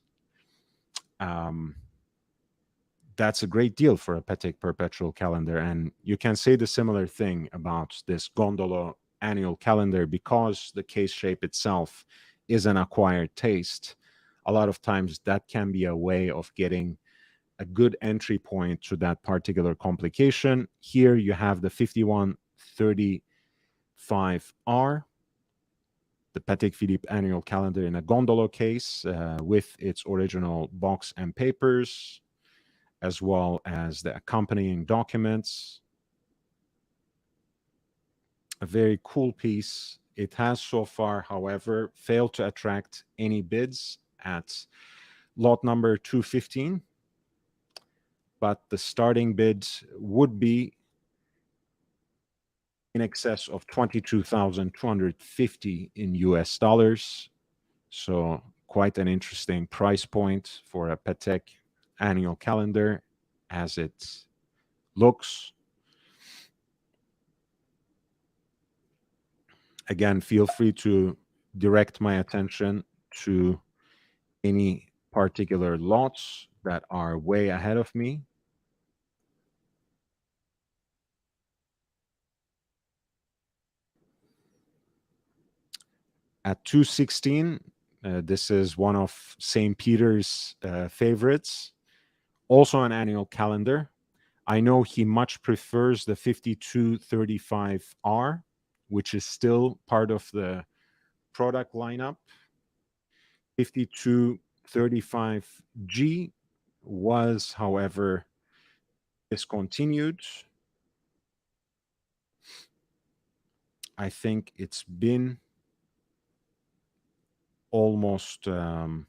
That's a great deal for a Patek perpetual calendar. And you can say the similar thing about this Gondolo annual calendar, because the case shape itself is an acquired taste. A lot of times that can be a way of getting a good entry point to that particular complication. Here you have the 5135R, the Patek Philippe annual calendar in a Gondolo case with its original box and papers, as well as the accompanying documents. A very cool piece. It has so far, however, failed to attract any bids at lot number 215, but the starting bid would be in excess of 22,250 in US dollars. So quite an interesting price point for a Patek annual calendar as it looks. Again, feel free to direct my attention to any particular lots that are way ahead of me. At 216, this is one of St. Peter's favorites, also an annual calendar. I know he much prefers the 5235R, which is still part of the product lineup. 5235G was, however, discontinued. I think it's been almost 3-4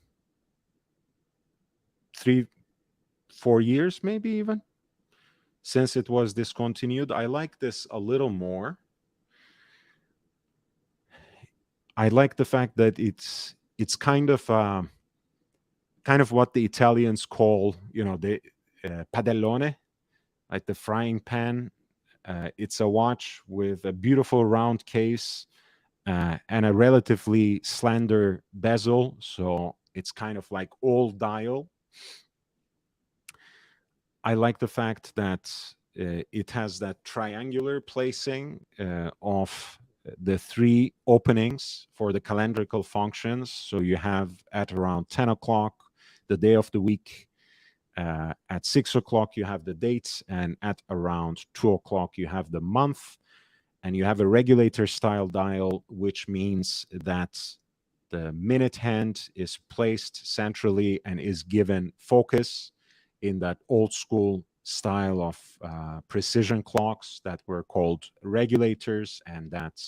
years, maybe even, since it was discontinued. I like this a little more. I like the fact that it's kind of what the Italians call, the padellone, like the frying pan. It's a watch with a beautiful round case and a relatively slender bezel, so it's kind of like all dial. I like the fact that it has that triangular placing of the three openings for the calendrical functions. So you have at around 10 o'clock, the day of the week. At 6 o'clock, you have the dates. And at around 2 o'clock, you have the month. And you have a regulator style dial, which means that the minute hand is placed centrally and is given focus in that old school style of precision clocks that were called regulators, and that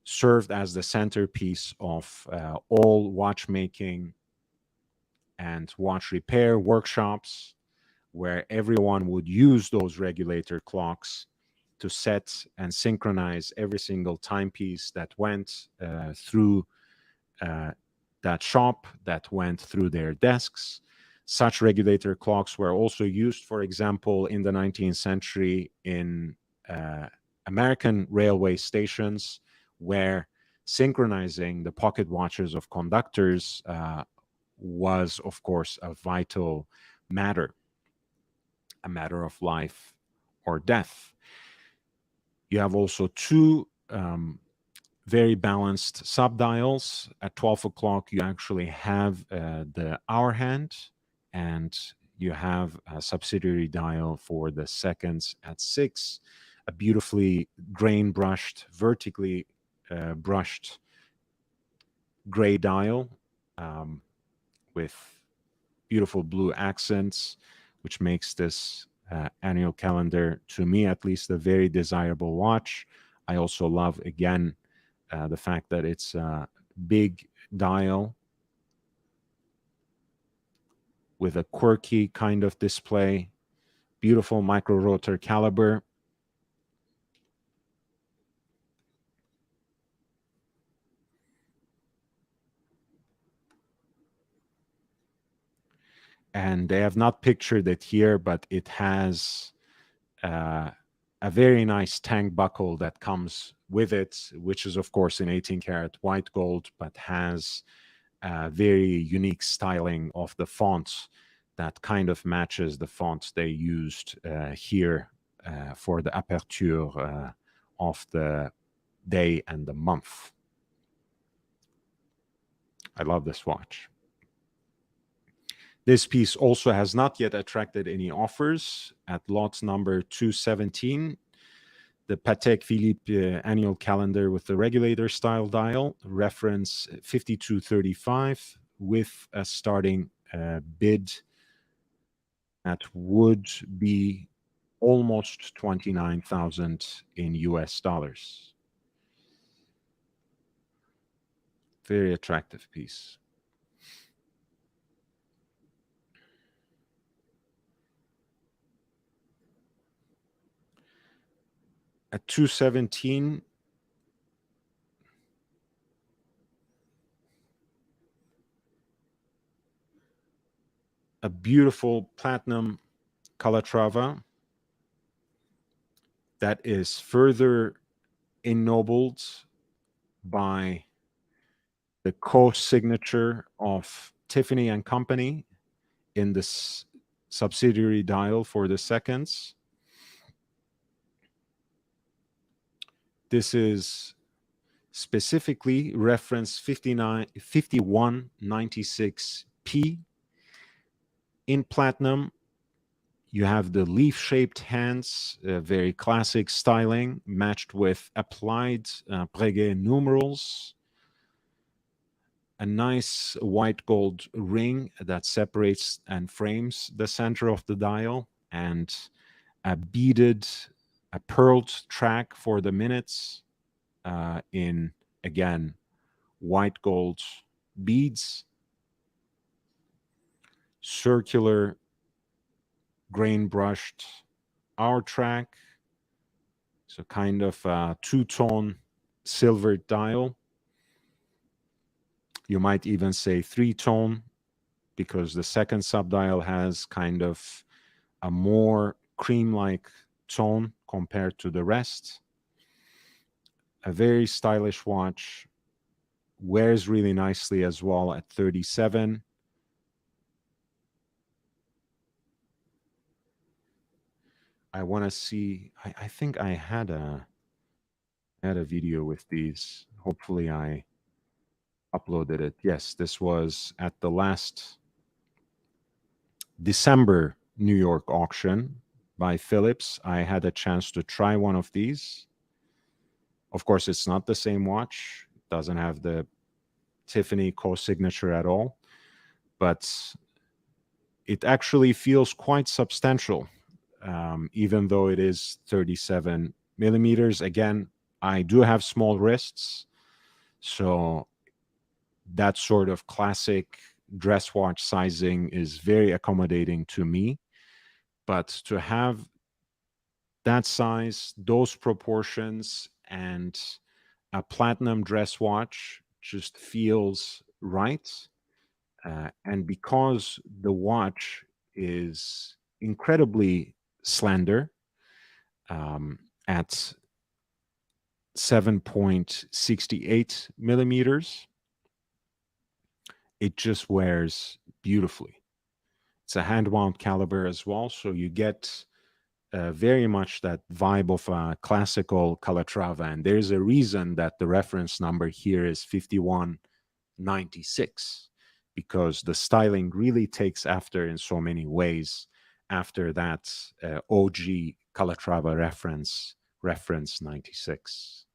served as the centerpiece of all watchmaking and watch repair workshops, where everyone would use those regulator clocks to set and synchronize every single timepiece that went through that shop, that went through their desks. Such regulator clocks were also used, for example, in the 19th century in American railway stations, where synchronizing the pocket watches of conductors was, of course, a vital matter, a matter of life or death. You have also two very balanced subdials. At 12 o'clock, you actually have the hour hand, and you have a subsidiary dial for the seconds at 6, a beautifully grain brushed, vertically brushed gray dial with beautiful blue accents, which makes this annual calendar, to me at least, a very desirable watch. I also love, again, the fact that it's a big dial with a quirky kind of display, beautiful micro rotor caliber. And they have not pictured it here, but it has a very nice tank buckle that comes with it, which is, of course, in 18 karat white gold, but has a very unique styling of the fonts that kind of matches the fonts they used here for the aperture of the day and the month. I love this watch. This piece also has not yet attracted any offers. At lot number 217, the Patek Philippe annual calendar with the regulator style dial, reference 5235, with a starting bid that would be almost 29,000 in US dollars. Very attractive piece. At 217, a beautiful platinum Calatrava that is further ennobled by the co-signature of Tiffany and Company in this subsidiary dial for the seconds. This is specifically reference 5196P in platinum. You have the leaf-shaped hands, very classic styling, matched with applied Breguet numerals, a nice white gold ring that separates and frames the center of the dial, and a pearled track for the minutes in, again, white gold beads, circular grain brushed hour track, so kind of a two-tone silvered dial. You might even say three-tone, because the second subdial has kind of a more cream-like tone compared to the rest. A very stylish watch, wears really nicely as well at 37. I want to see, I think I had a video with these. Hopefully I uploaded it. Yes, this was at the last December New York auction by Philips. I had a chance to try one of these. Of course, it's not the same watch. It doesn't have the Tiffany co-signature at all. But it actually feels quite substantial, even though it is 37 millimeters. Again, I do have small wrists, so that sort of classic dress watch sizing is very accommodating to me. But to have that size, those proportions, and a platinum dress watch just feels right. And because the watch is incredibly slender, at 7.68 millimeters, it just wears beautifully. It's a hand wound caliber as well, so you get very much that vibe of a classical Calatrava. And there's a reason that the reference number here is 5196, because the styling really takes after in so many ways after that OG Calatrava reference 96.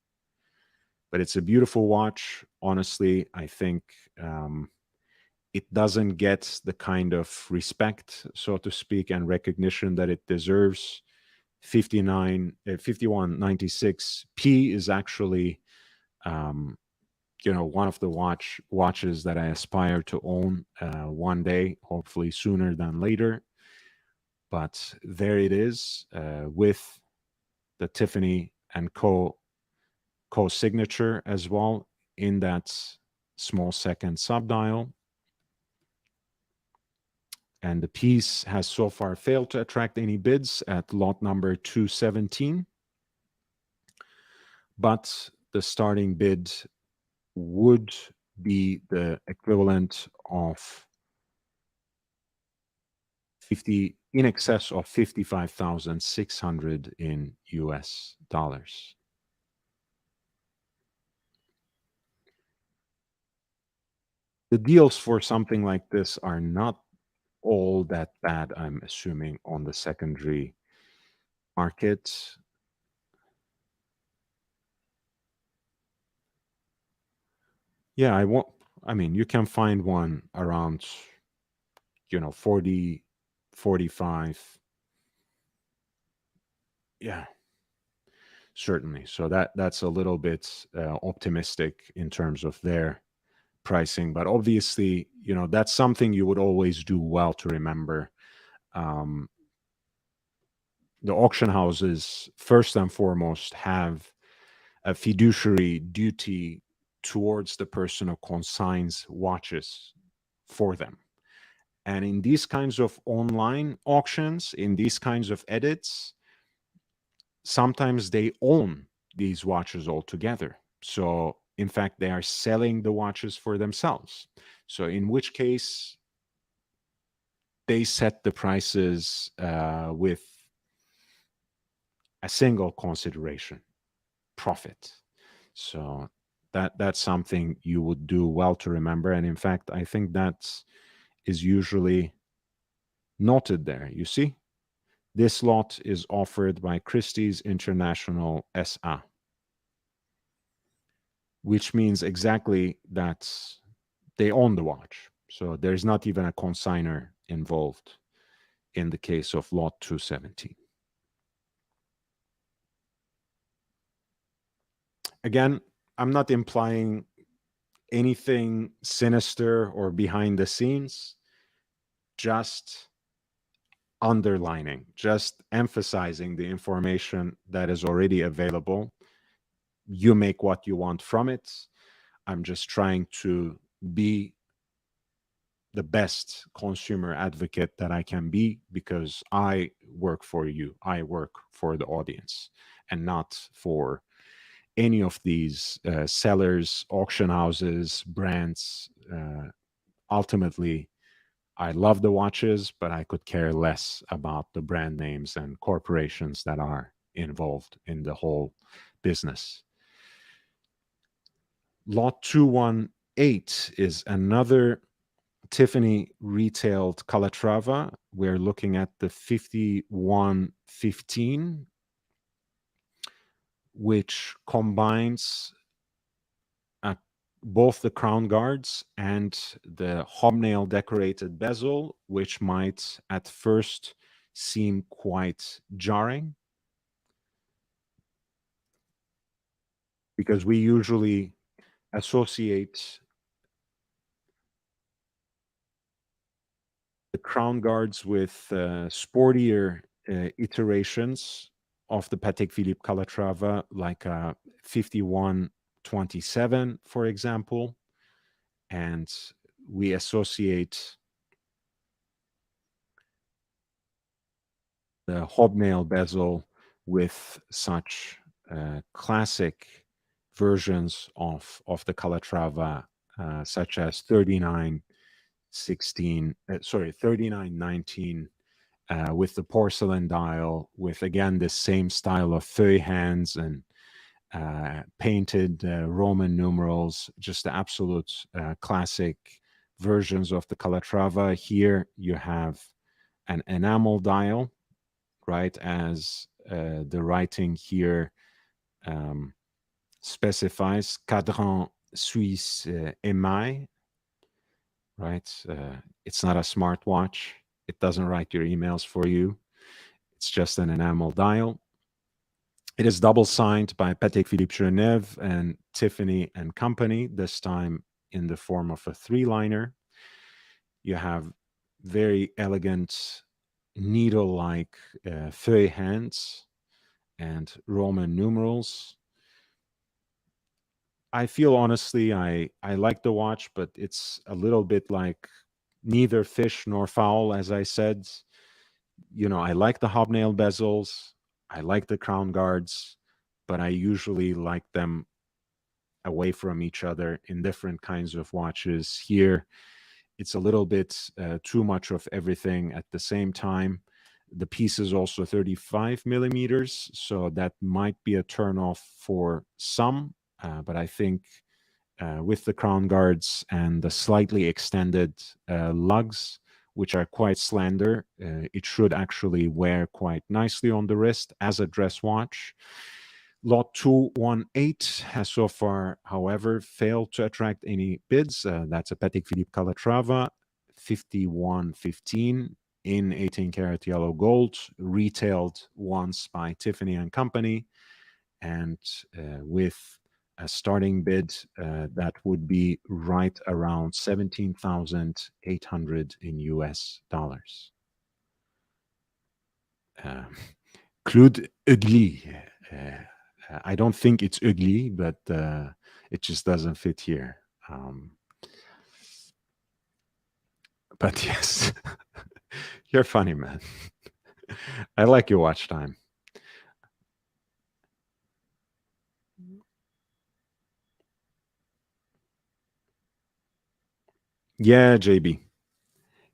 But it's a beautiful watch. Honestly, I think it doesn't get the kind of respect, so to speak, and recognition that it deserves. 5196 P is actually, one of the watches that I aspire to own one day, hopefully sooner than later. But there it is, with the Tiffany and Co signature as well in that small second subdial. And the piece has so far failed to attract any bids at lot number 217. But the starting bid would be the equivalent of 50, in excess of 55,600 in US dollars. The deals for something like this are not all that bad, I'm assuming, on the secondary market. Yeah, I mean, you can find one around, 40, 45. Yeah, certainly. So that's a little bit optimistic in terms of their pricing, but obviously, that's something you would always do well to remember. Um, the auction houses, first and foremost, have a fiduciary duty towards the person who consigns watches for them. And in these kinds of online auctions, in these kinds of edits, sometimes they own these watches altogether. So, in fact, they are selling the watches for themselves. So, in which case, they set the prices with a single consideration: profit. So, that's something you would do well to remember. And in fact, I think that is usually noted there. You see, this lot is offered by Christie's International SA, which means exactly that they own the watch. So there's not even a consigner involved in the case of lot 217. Again, I'm not implying anything sinister or behind the scenes, just underlining, just emphasizing the information that is already available. You make what you want from it. I'm just trying to be the best consumer advocate that I can be, because I work for you. I work for the audience and not for any of these sellers, auction houses, brands. Ultimately, I love the watches, but I could care less about the brand names and corporations that are involved in the whole business. Lot 218 is another Tiffany retailed Calatrava. We're looking at the 5115, which combines a both the crown guards and the hobnail decorated bezel, which might at first seem quite jarring because we usually associate the crown guards with sportier iterations of the Patek Philippe Calatrava, like a 5127, for example. And we associate the hobnail bezel with such classic versions of the Calatrava, such as 3916, 3919, with the porcelain dial, with again the same style of feuille hands and painted Roman numerals, just the absolute classic versions of the Calatrava. Here you have an enamel dial, right, as the writing here specifies, cadran suisse émail, right? It's not a smartwatch. It doesn't write your emails for you. It's just an enamel dial. It is double signed by Patek Philippe Genève and Tiffany and Company, this time in the form of a three-liner. You have very elegant needle-like feuille hands and Roman numerals. I feel honestly, I like the watch, but it's a little bit like neither fish nor fowl, as I said. You know, I like the hobnail bezels, I like the crown guards, but I usually like them away from each other in different kinds of watches. Here, it's a little bit too much of everything at the same time. The piece is also 35 millimeters, so that might be a turnoff for some, but I think with the crown guards and the slightly extended lugs, which are quite slender, it should actually wear quite nicely on the wrist as a dress watch. Lot 218 has so far, however, failed to attract any bids. That's a Patek Philippe Calatrava 5115 in 18 karat yellow gold, retailed once by Tiffany and Company, and with a starting bid that would be right around 17,800 in US dollars. Claude Ugly. I don't think it's ugly, but it just doesn't fit here. But yes, you're funny, man. I like your watch time. Yeah, JB.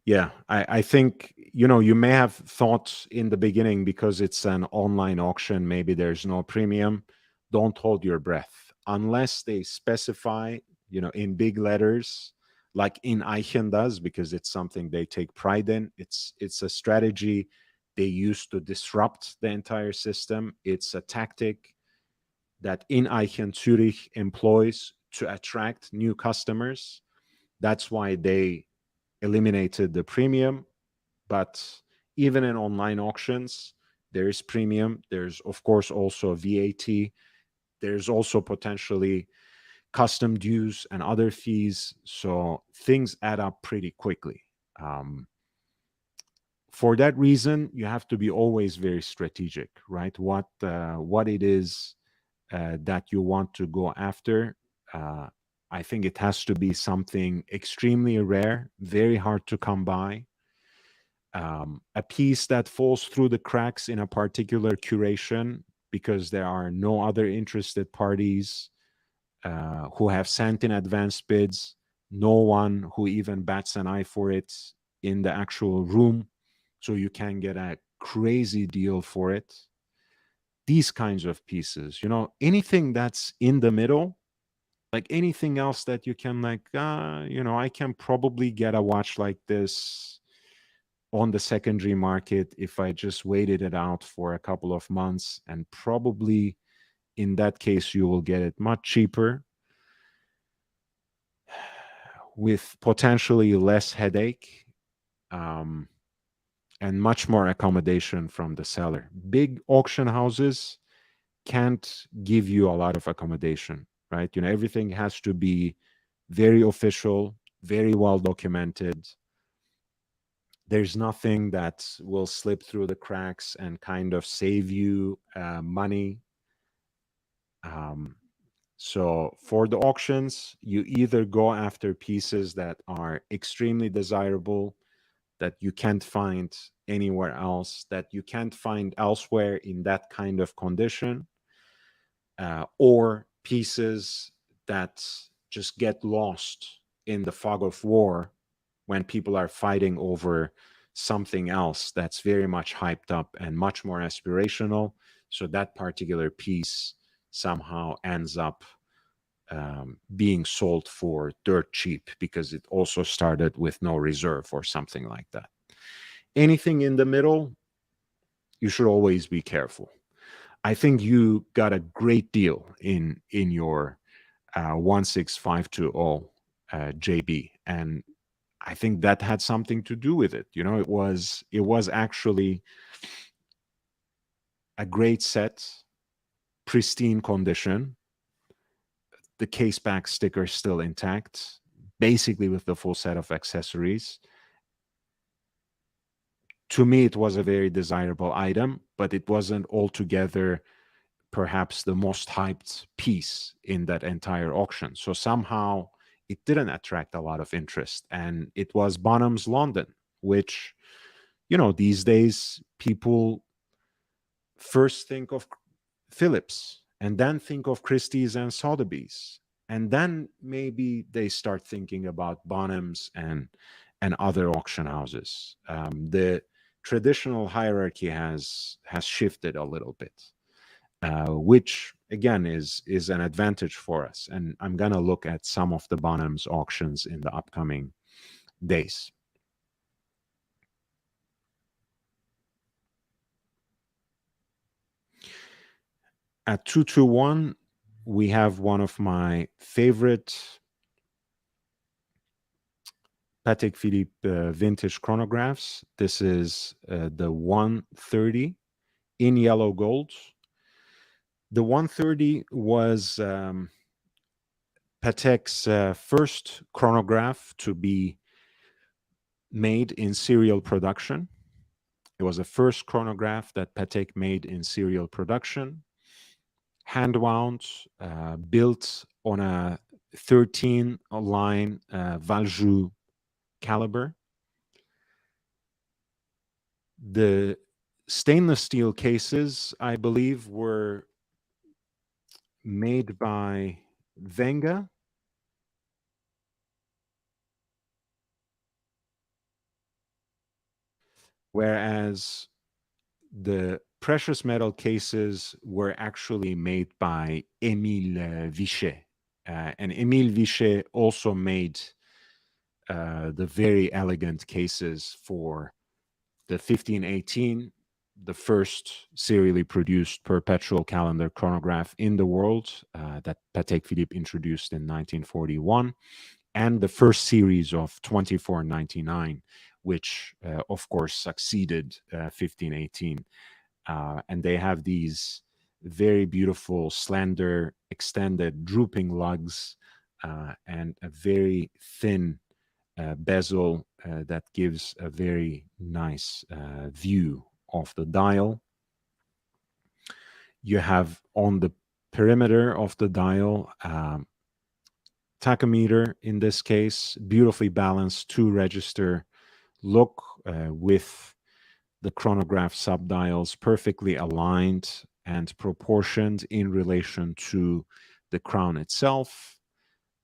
Yeah, I think, you know, you may have thought in the beginning because it's an online auction, maybe there's no premium. Don't hold your breath unless they specify, you know, in big letters, like in Eichen does, because it's something they take pride in. It's a strategy they use to disrupt the entire system. It's a tactic that in Eichen Zurich employs to attract new customers. That's why they eliminated the premium. But even in online auctions, there is premium. There's, of course, also VAT. There's also potentially custom dues and other fees. So things add up pretty quickly. For that reason, you have to be always very strategic, right? What it is that you want to go after. I think it has to be something extremely rare, very hard to come by, a piece that falls through the cracks in a particular curation because there are no other interested parties who have sent in advance bids, no one who even bats an eye for it in the actual room, so you can get a crazy deal for it. These kinds of pieces, you know, anything that's in the middle, like anything else that you can like, you know, I can probably get a watch like this on the secondary market if I just waited it out for a couple of months, and probably in that case you will get it much cheaper. with potentially less headache, um, and much more accommodation from the seller. Big auction houses can't give you a lot of accommodation, right? Everything has to be very official, very well documented. There's nothing that will slip through the cracks and kind of save you money. Um, so for the auctions, you either go after pieces that are extremely desirable, that you can't find anywhere else, that you can't find elsewhere in that kind of condition, or pieces that just get lost in the fog of war when people are fighting over something else that's very much hyped up and much more aspirational. So that particular piece somehow ends up being sold for dirt cheap because it also started with no reserve or something like that. Anything in the middle, you should always be careful. I think you got a great deal in your 16520 JB, and I think that had something to do with it. It was actually a great set, pristine condition, the case back sticker still intact, basically with the full set of accessories. To me, it was a very desirable item, but it wasn't altogether perhaps the most hyped piece in that entire auction. So somehow it didn't attract a lot of interest. And it was Bonham's London, which, these days people first think of Phillips and then think of Christie's and Sotheby's. And then maybe they start thinking about Bonham's and other auction houses. The traditional hierarchy has shifted a little bit, which again is an advantage for us. And I'm gonna look at some of the Bonham's auctions in the upcoming days. At 221, we have one of my favorite Patek Philippe vintage chronographs. This is the 130 in yellow gold. The 130 was Patek's first chronograph to be made in serial production. It was the first chronograph that Patek made in serial production, hand wound, built on a 13 line Valjoux caliber. The stainless steel cases, I believe, were made by Venga. Whereas the precious metal cases were actually made by Émile Vichet. And Émile Vichet also made the very elegant cases for the 1518, the first serially produced perpetual calendar chronograph in the world that Patek Philippe introduced in 1941, and the first series of 2499, which of course succeeded 1518. And they have these very beautiful, slender, extended, drooping lugs, and a very thin bezel that gives a very nice view of the dial. You have on the perimeter of the dial tachometer, in this case, beautifully balanced two-register look with the chronograph subdials perfectly aligned and proportioned in relation to the crown itself.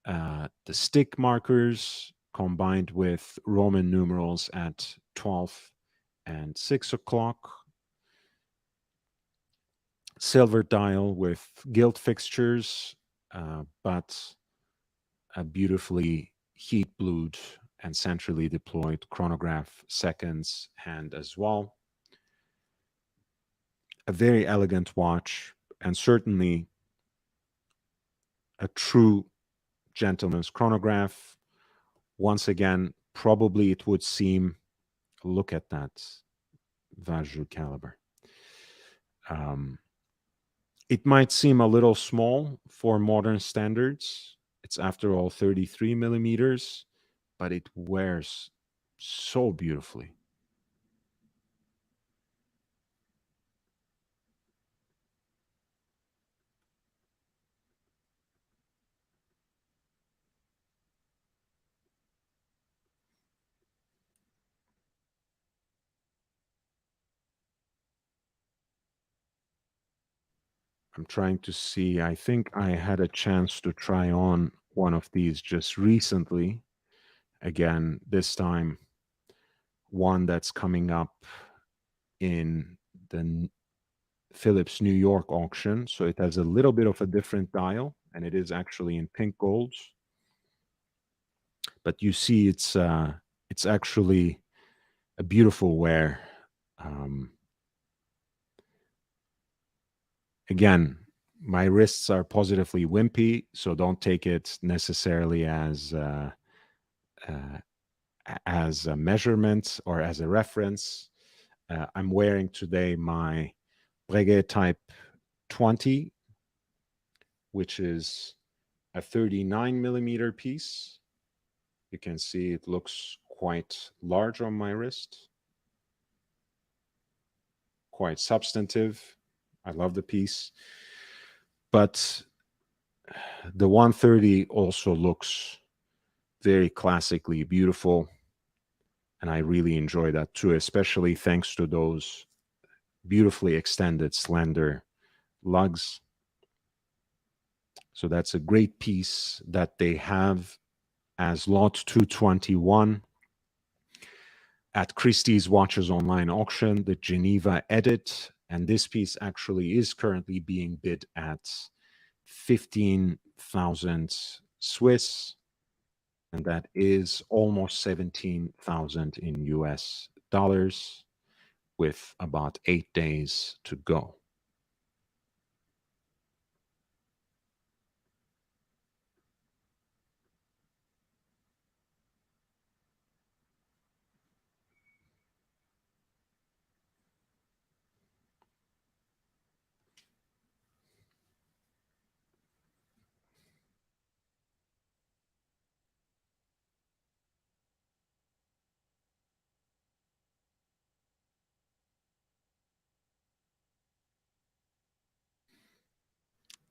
The stick markers combined with Roman numerals at 12 and 6 o'clock. Silver dial with gilt fixtures, but a beautifully heat blued and centrally deployed chronograph seconds hand as well. A very elegant watch, and certainly a true gentleman's chronograph. Once again, probably it would seem, look at that Vajou caliber. It might seem a little small for modern standards. It's after all 33 millimeters, but it wears so beautifully. I'm trying to see. I think I had a chance to try on one of these just recently. Again, this time, one that's coming up in the Philips New York auction. So it has a little bit of a different dial, and it is actually in pink gold. But you see, it's actually a beautiful wear. Again, my wrists are positively wimpy, so don't take it necessarily as a measurement or as a reference. I'm wearing today my Breguet Type 20, which is a 39 millimeter piece. You can see it looks quite large on my wrist, quite substantive. I love the piece. But the 130 also looks very classically beautiful. And I really enjoy that too, especially thanks to those beautifully extended, slender lugs. So that's a great piece that they have as lot 221 at Christie's Watches Online auction, the Geneva edit. And this piece actually is currently being bid at 15,000 Swiss, and that is almost 17,000 in US dollars, with about 8 days to go.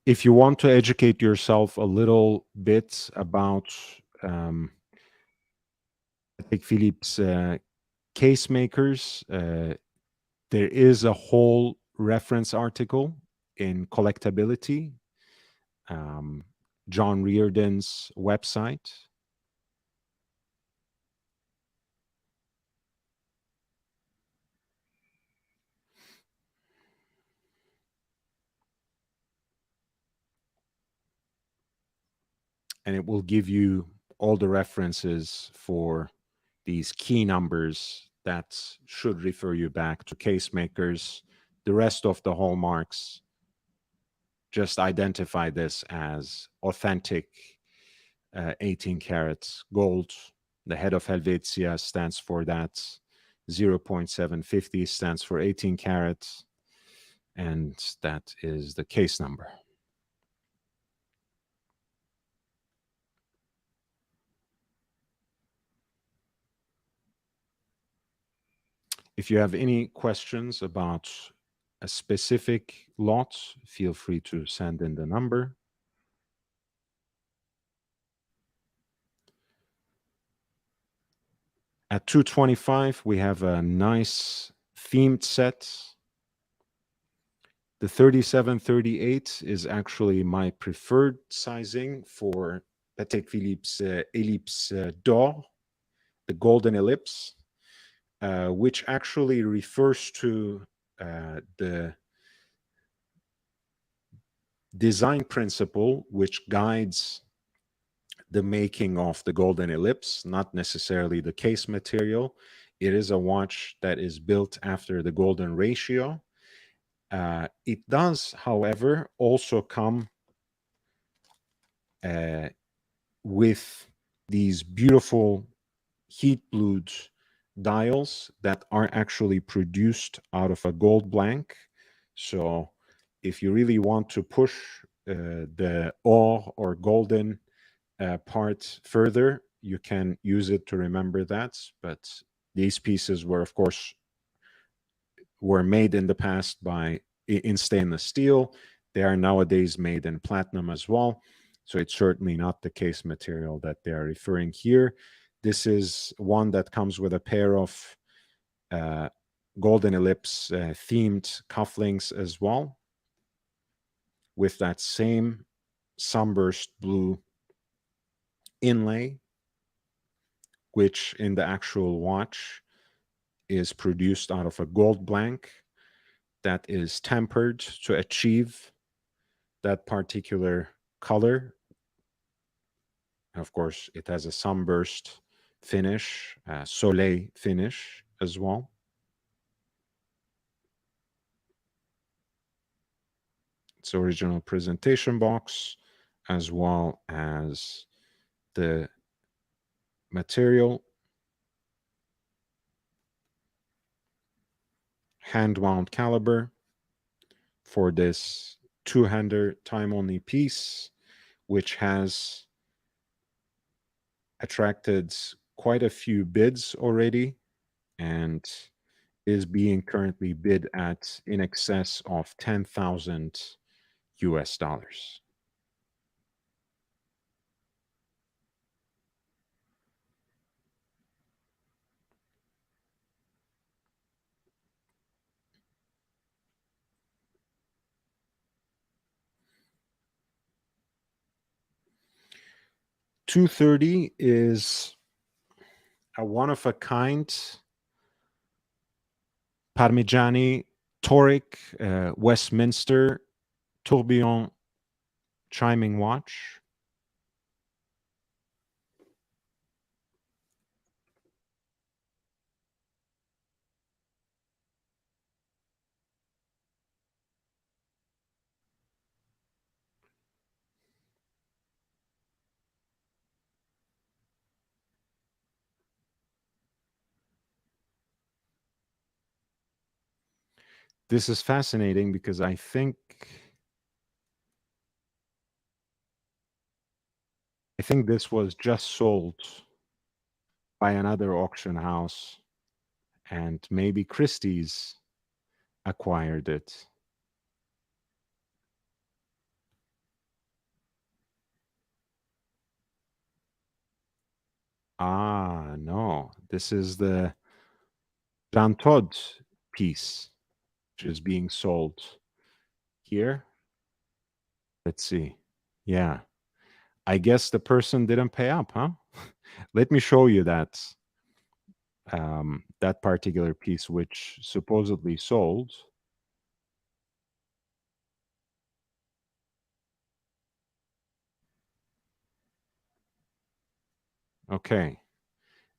If you want to educate yourself a little bit about Patek Philippe's case makers, there is a whole reference article in Collectability, John Reardon's website. And it will give you all the references for these key numbers that should refer you back to case makers. The rest of the hallmarks just identify this as authentic 18 karat gold. The head of Helvetia stands for that. 0.750 stands for 18 karat. And that is the case number. If you have any questions about a specific lot, feel free to send in the number. At 225, we have a nice themed set. The 3738 is actually my preferred sizing for Patek Philippe's Ellipse d'Or, the golden ellipse, which actually refers to the design principle which guides the making of the golden ellipse, not necessarily the case material. It is a watch that is built after the golden ratio. It does, however, also come with these beautiful heat blued dials that are actually produced out of a gold blank. So if you really want to push the or golden part further, you can use it to remember that. But these pieces were, of course, were made in the past by in stainless steel. They are nowadays made in platinum as well. So it's certainly not the case material that they are referring here. This is one that comes with a pair of uh, golden ellipse themed cufflinks as well, with that same sunburst blue inlay, which in the actual watch is produced out of a gold blank that is tempered to achieve that particular color. Of course, it has a sunburst finish, soleil finish as well. Its original presentation box, as well as the material, hand wound caliber for this two-hander time-only piece, which has attracted quite a few bids already and is being currently bid at in excess of 10,000 US dollars. $230 is a one-of-a-kind Parmigiani Toric Westminster tourbillon chiming watch. This is fascinating because I think this was just sold by another auction house, and maybe Christie's acquired it. Ah, no. This is the Jean Todt piece, which is being sold here. Let's see. Yeah. I guess the person didn't pay up, huh? Let me show you that particular piece, which supposedly sold. Okay.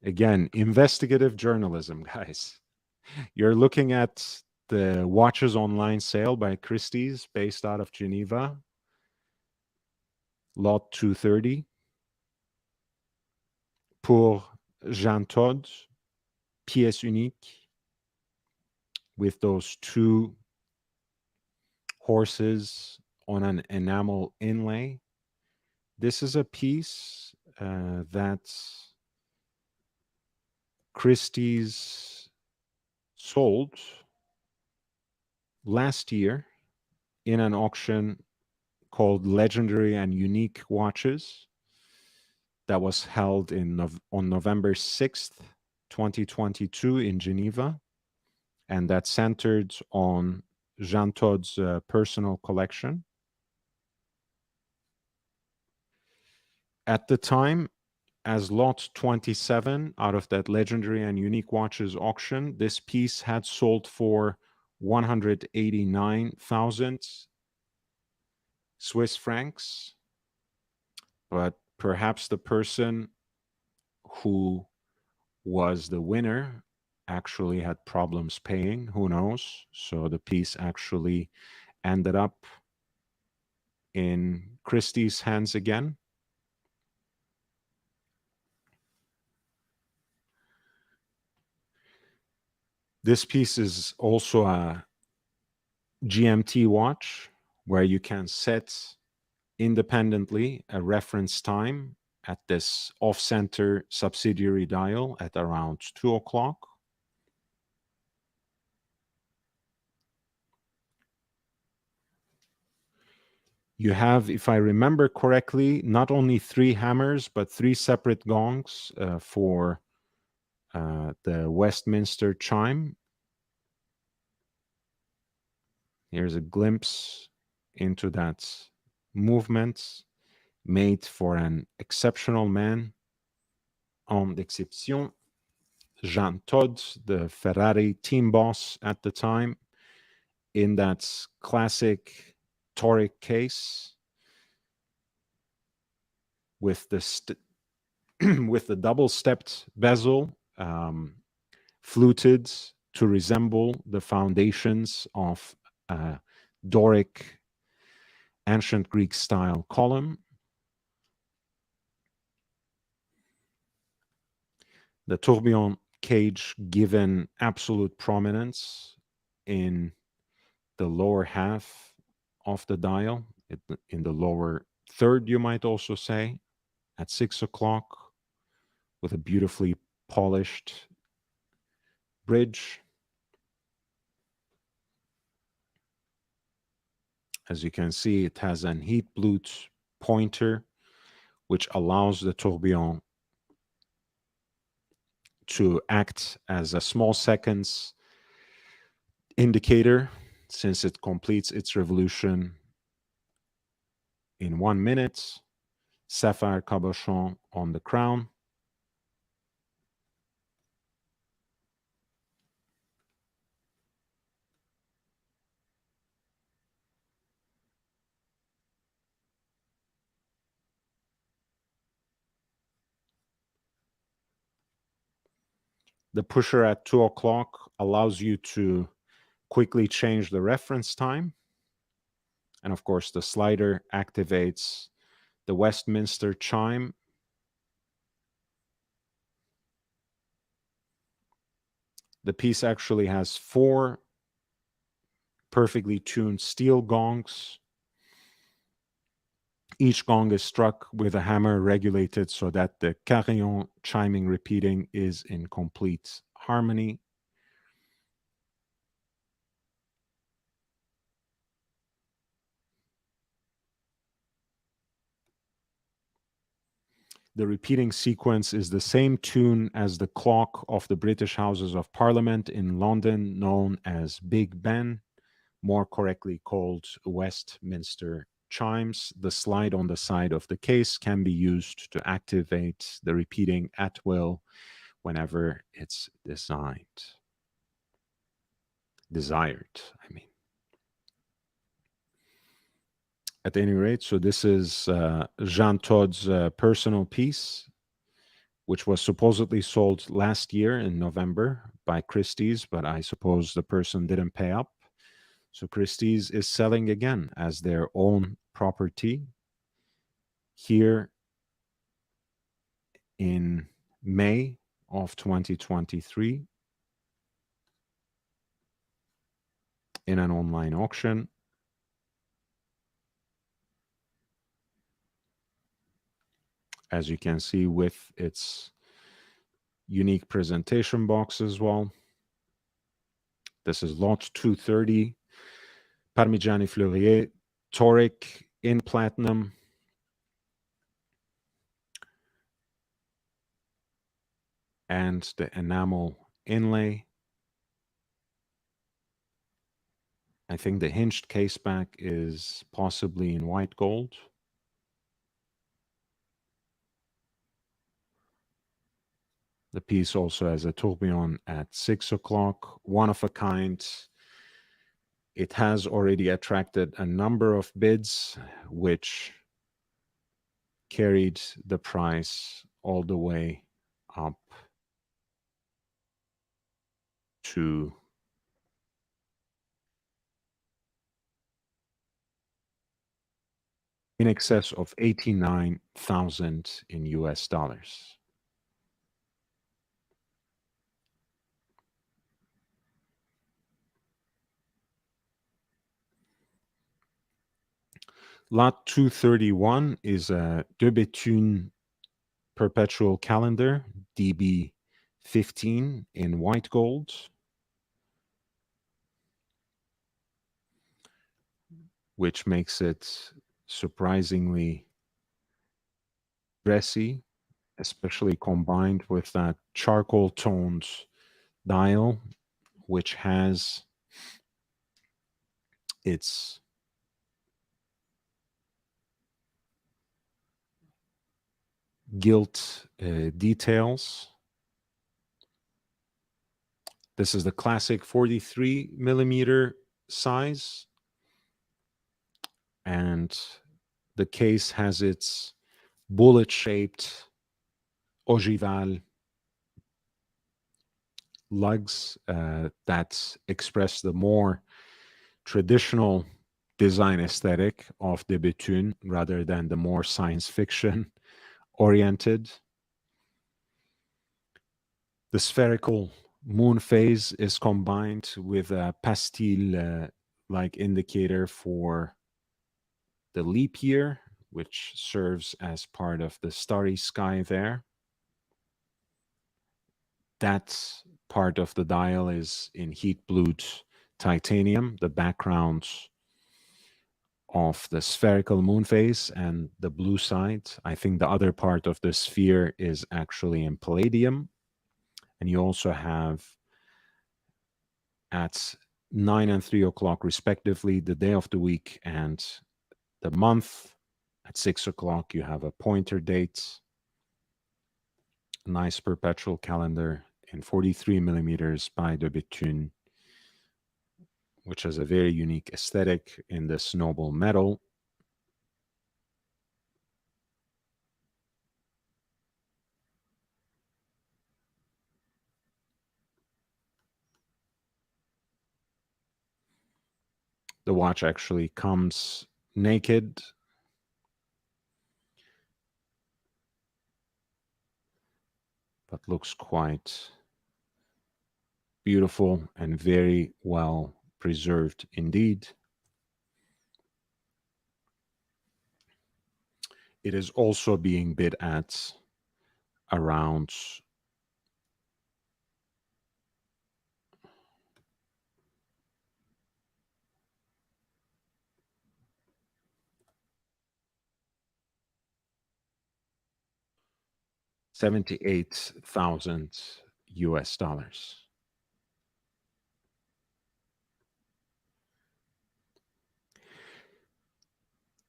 Again, investigative journalism, guys. You're looking at the Watches Online sale by Christie's, based out of Geneva, lot 230, pour Jean Todt, pièce unique, with those two horses on an enamel inlay. This is a piece that Christie's sold last year in an auction called Legendary and Unique Watches that was held on November 6th, 2022 in Geneva, and that centered on Jean Todt's personal collection. At the time, as lot 27 out of that Legendary and Unique Watches auction, this piece had sold for 189,000 Swiss francs. But perhaps the person who was the winner actually had problems paying. Who knows? So the piece actually ended up in Christie's hands again. This piece is also a GMT watch where you can set independently a reference time at this off-center subsidiary dial at around 2 o'clock. You have, if I remember correctly, not only 3 hammers, but 3 separate gongs for the Westminster chime. Here's a glimpse into that movement made for an exceptional man, homme d'exception, Jean Todt, the Ferrari team boss at the time, in that classic toric case with the with the double-stepped bezel, fluted to resemble the foundations of a Doric ancient Greek style column. The tourbillon cage given absolute prominence in the lower half of the dial, in the lower third, you might also say, at 6 o'clock, with a beautifully polished bridge. As you can see, it has an heat blut pointer, which allows the tourbillon to act as a small seconds indicator, since it completes its revolution in 1 minute. Sapphire cabochon on the crown. The pusher at 2 o'clock allows you to quickly change the reference time. And of course, the slider activates the Westminster chime. The piece actually has 4 perfectly tuned steel gongs. Each gong is struck with a hammer regulated so that the carillon chiming repeating is in complete harmony. The repeating sequence is the same tune as the clock of the British Houses of Parliament in London, known as Big Ben, more correctly called Westminster chimes. The slide on the side of the case can be used to activate the repeating at will whenever it's desired. At any rate, so this is Jean Todt's personal piece, which was supposedly sold last year in November by Christie's, but I suppose the person didn't pay up. So Christie's is selling again as their own property here in May of 2023 in an online auction. As you can see, with its unique presentation box as well. This is lot 230, Parmigiani Fleurier, toric in platinum. And the enamel inlay. I think the hinged caseback is possibly in white gold. The piece also has a tourbillon at 6 o'clock, one of a kind. It has already attracted a number of bids, which carried the price all the way up to in excess of 89,000 in US dollars. Lot 231 is a De Bethune perpetual calendar, DB 15 in white gold. Which makes it surprisingly dressy, especially combined with that charcoal toned dial, which has its gilt details. This is the classic 43 millimeter size, and the case has its bullet shaped ogival lugs that express the more traditional design aesthetic of de Bethune rather than the more science fiction oriented. The spherical moon phase is combined with a pastille like indicator for the leap year, which serves as part of the starry sky there. That part of the dial is in heat blued titanium, the background of the spherical moon phase and the blue side. I think the other part of the sphere is actually in palladium. And you also have at 9 and 3 o'clock, respectively, the day of the week and the month. At 6 o'clock, you have a pointer date. Nice perpetual calendar in 43 millimeters by de Bethune, which has a very unique aesthetic in this noble metal. The watch actually comes naked, but looks quite beautiful and very well preserved indeed. It is also being bid at around $78,000 US.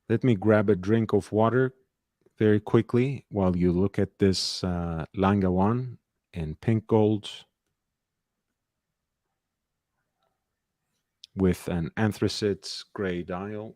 Let me grab a drink of water very quickly while you look at this Langa one in pink gold with an anthracite gray dial.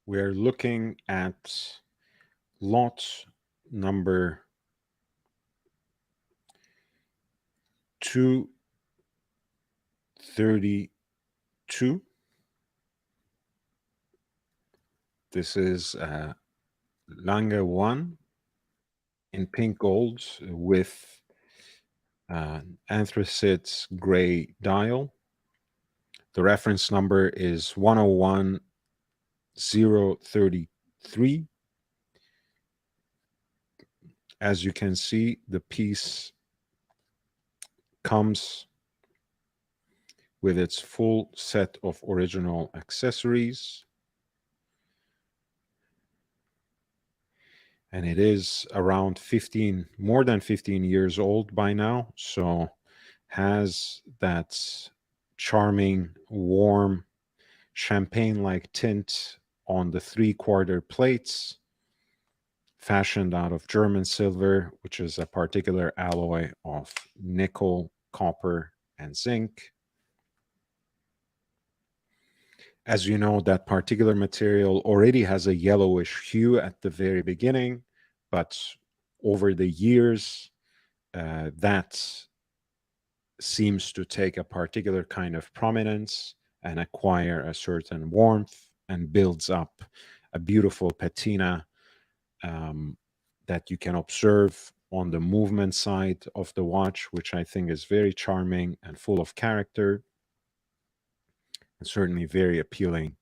We're looking at lot number 2 32. This is Lange 1 in pink gold with anthracite gray dial. The reference number is 101033. As you can see, the piece comes with its full set of original accessories. And it is around more than 15 years old by now. So has that charming, warm, champagne-like tint on the 3/4 plates, fashioned out of German silver, which is a particular alloy of nickel, copper, and zinc. As you know, that particular material already has a yellowish hue at the very beginning, but over the years, that seems to take a particular kind of prominence and acquire a certain warmth and builds up a beautiful patina that you can observe on the movement side of the watch, which I think is very charming and full of character, and certainly very appealing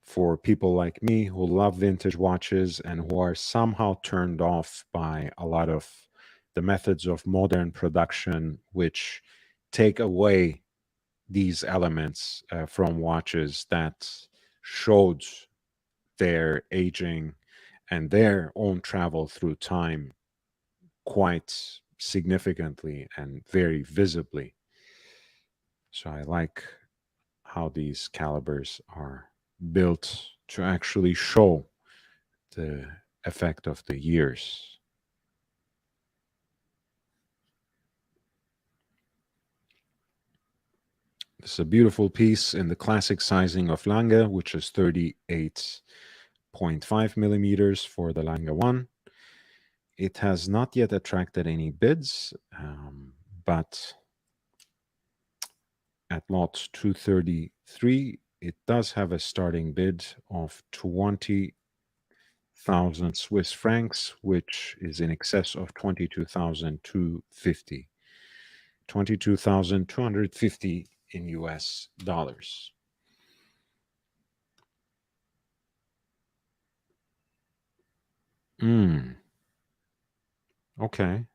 for people like me who love vintage watches and who are somehow turned off by a lot of the methods of modern production, which take away these elements from watches that showed their aging and their own travel through time quite significantly and very visibly. So I like how these calibers are built to actually show the effect of the years. This is a beautiful piece in the classic sizing of Lange, which is 38.5 millimeters for the Lange 1. It has not yet attracted any bids, but at lot 233, it does have a starting bid of 20,000 Swiss francs, which is in excess of 22,250. 22,250 in US dollars. Okay.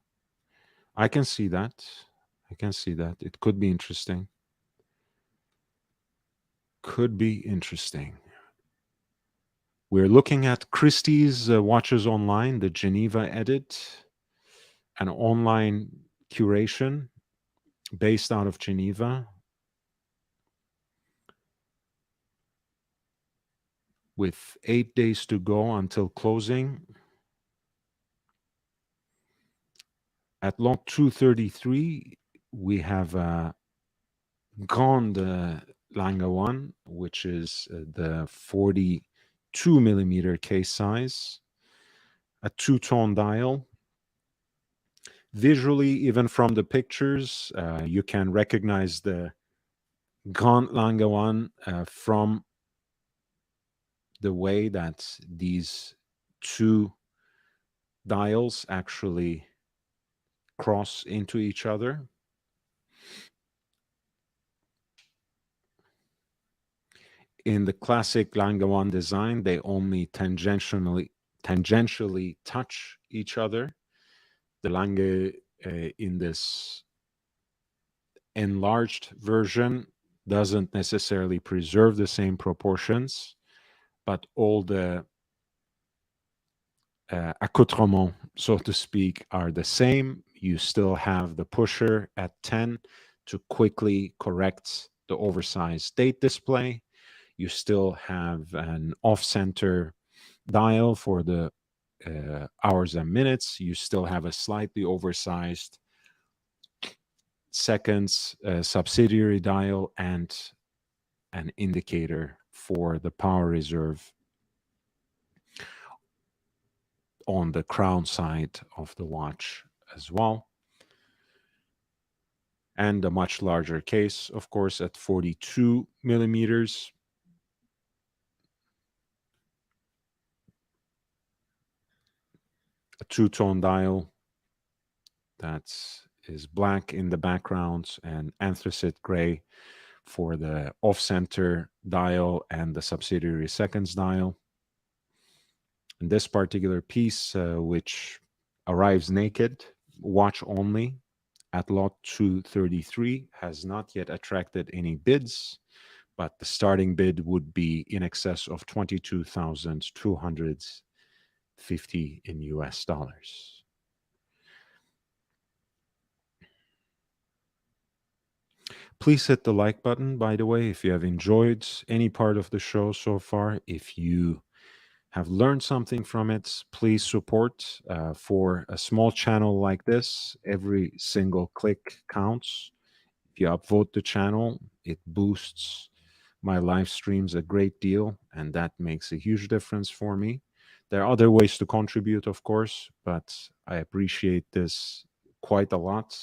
I can see that. I can see that. It could be interesting. Could be interesting. We're looking at Christie's Watches Online, the Geneva edit, an online curation based out of Geneva with 8 days to go until closing. At lot 233, we have Grande Lange 1, which is the 42 millimeter case size, a two-tone dial. Visually, even from the pictures, you can recognize the Grande Lange 1 from the way that these two dials actually cross into each other. In the classic Lange 1 design, they only tangentially touch each other. The Lange in this enlarged version doesn't necessarily preserve the same proportions, but all the accoutrements, so to speak, are the same. You still have the pusher at 10 to quickly correct the oversized date display. You still have an off-center dial for the hours and minutes. You still have a slightly oversized seconds subsidiary dial and an indicator for the power reserve on the crown side of the watch as well. and a much larger case, of course, at 42 millimeters. A two-tone dial that is black in the background and anthracite gray for the off-center dial and the subsidiary seconds dial. And this particular piece, which arrives naked, watch only, at lot 233, has not yet attracted any bids, but the starting bid would be in excess of 22,250 in US dollars. Please hit the like button, by the way, if you have enjoyed any part of the show so far. If you have learned something from it, please support. For a small channel like this, every single click counts. If you upvote the channel, it boosts my live streams a great deal, and that makes a huge difference for me. There are other ways to contribute, of course, but I appreciate this quite a lot,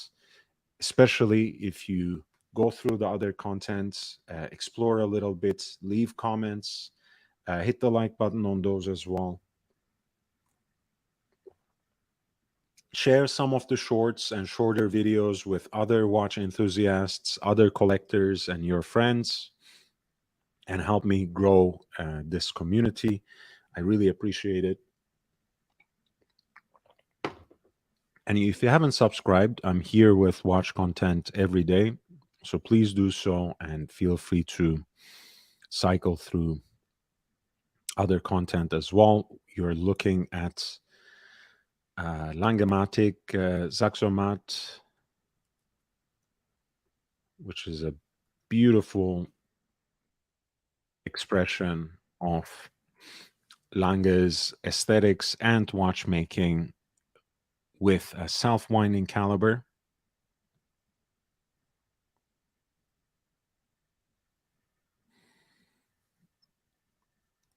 especially if you go through the other contents, explore a little bit, leave comments, hit the like button on those as well. Share some of the shorts and shorter videos with other watch enthusiasts, other collectors, and your friends, and help me grow this community. I really appreciate it. And if you haven't subscribed, I'm here with watch content every day. So please do so and feel free to cycle through other content as well. You're looking at Langematic Saxomat, which is a beautiful expression of Lange's aesthetics and watchmaking with a self-winding caliber.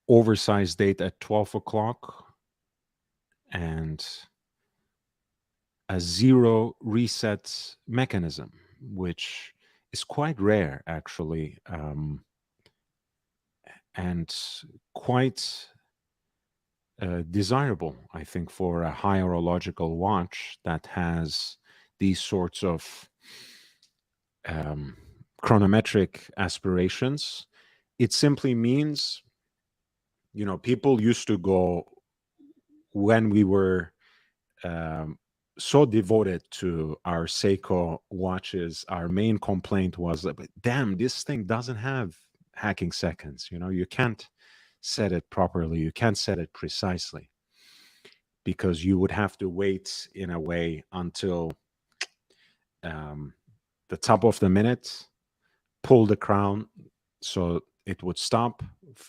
Oversized date at 12 o'clock and a zero reset mechanism, which is quite rare actually, and quite desirable, I think, for a high horological watch that has these sorts of chronometric aspirations. It simply means, people used to go, when we were so devoted to our Seiko watches, our main complaint was that, damn, this thing doesn't have hacking seconds. You can't set it properly. You can't set it precisely, because you would have to wait in a way until the top of the minute, pull the crown so it would stop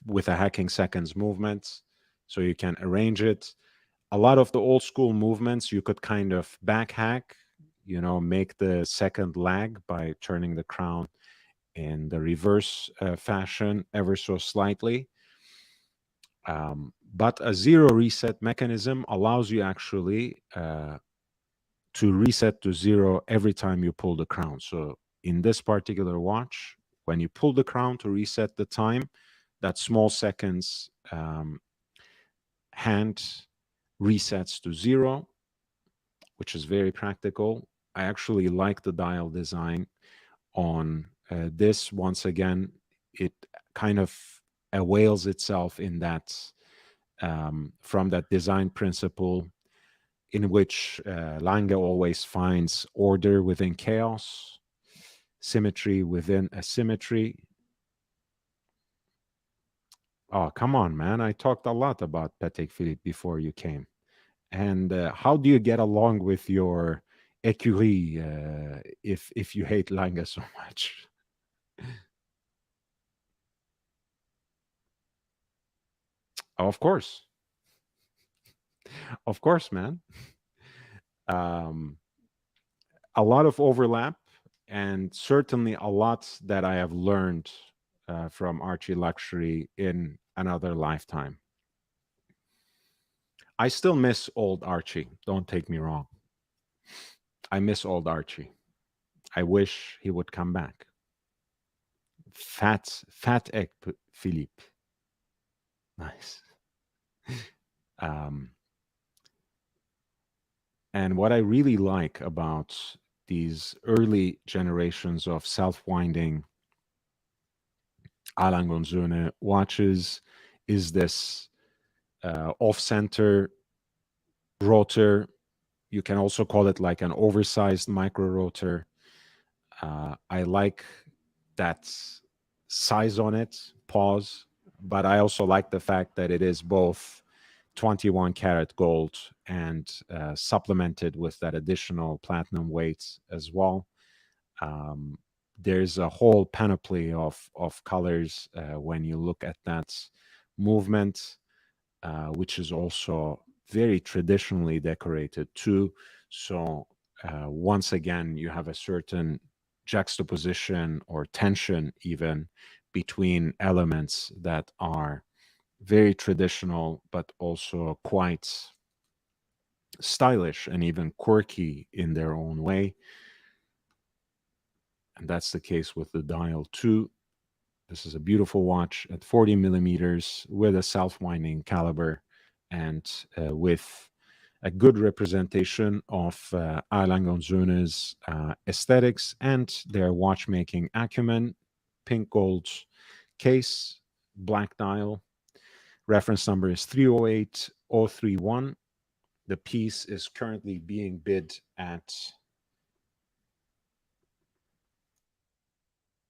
with a hacking seconds movement, so you can arrange it. A lot of the old school movements you could kind of back hack, make the second lag by turning the crown in the reverse fashion ever so slightly. But a zero reset mechanism allows you actually to reset to zero every time you pull the crown. So in this particular watch, when you pull the crown to reset the time, that small seconds hand resets to zero, which is very practical. I actually like the dial design on this. Once again, it kind of avails itself in that from that design principle in which Lange always finds order within chaos, symmetry within asymmetry. Oh, come on, man. I talked a lot about Patek Philippe before you came. And how do you get along with your écurie if you hate Lange so much? Oh, of course. Of course, man. Um, a lot of overlap, and certainly a lot that I have learned from Archie Luxury in another lifetime. I still miss old Archie. Don't take me wrong. I miss old Archie. I wish he would come back. Fat egg Philippe. Nice. Um, and what I really like about these early generations of self-winding Alan Gonzone watches is this off-center rotor. You can also call it like an oversized micro rotor. I like that size on it, pause, but I also like the fact that it is both 21 karat gold and supplemented with that additional platinum weight as well. Um, there's a whole panoply of colors when you look at that movement, which is also very traditionally decorated too. So once again, you have a certain juxtaposition or tension even between elements that are very traditional, but also quite stylish and even quirky in their own way. And that's the case with the dial too. This is a beautiful watch at 40 millimeters with a self-winding caliber and with a good representation of Alain Gonzone's aesthetics and their watchmaking acumen. Pink gold case, black dial. Reference number is 308031. The piece is currently being bid at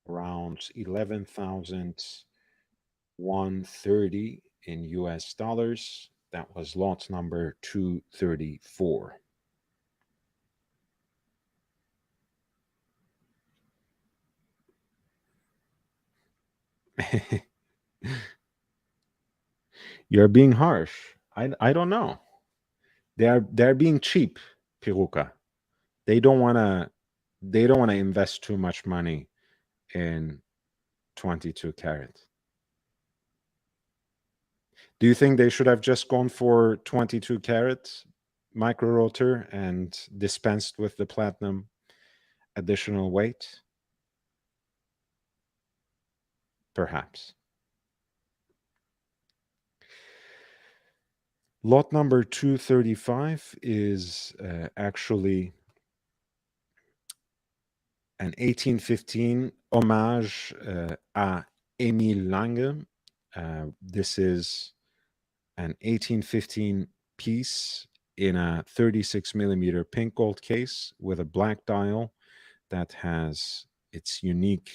around 11,130 in US dollars. That was lot number 234. You're being harsh. I don't know. They're being cheap, Piruka. They don't wanna they don't wanna invest too much money in 22 carat. Do you think they should have just gone for 22 carat micro rotor and dispensed with the platinum additional weight? Perhaps. Lot number 235 is actually an 1815 homage à Émile Lange. This is an 1815 piece in a 36 millimeter pink gold case with a black dial that has its unique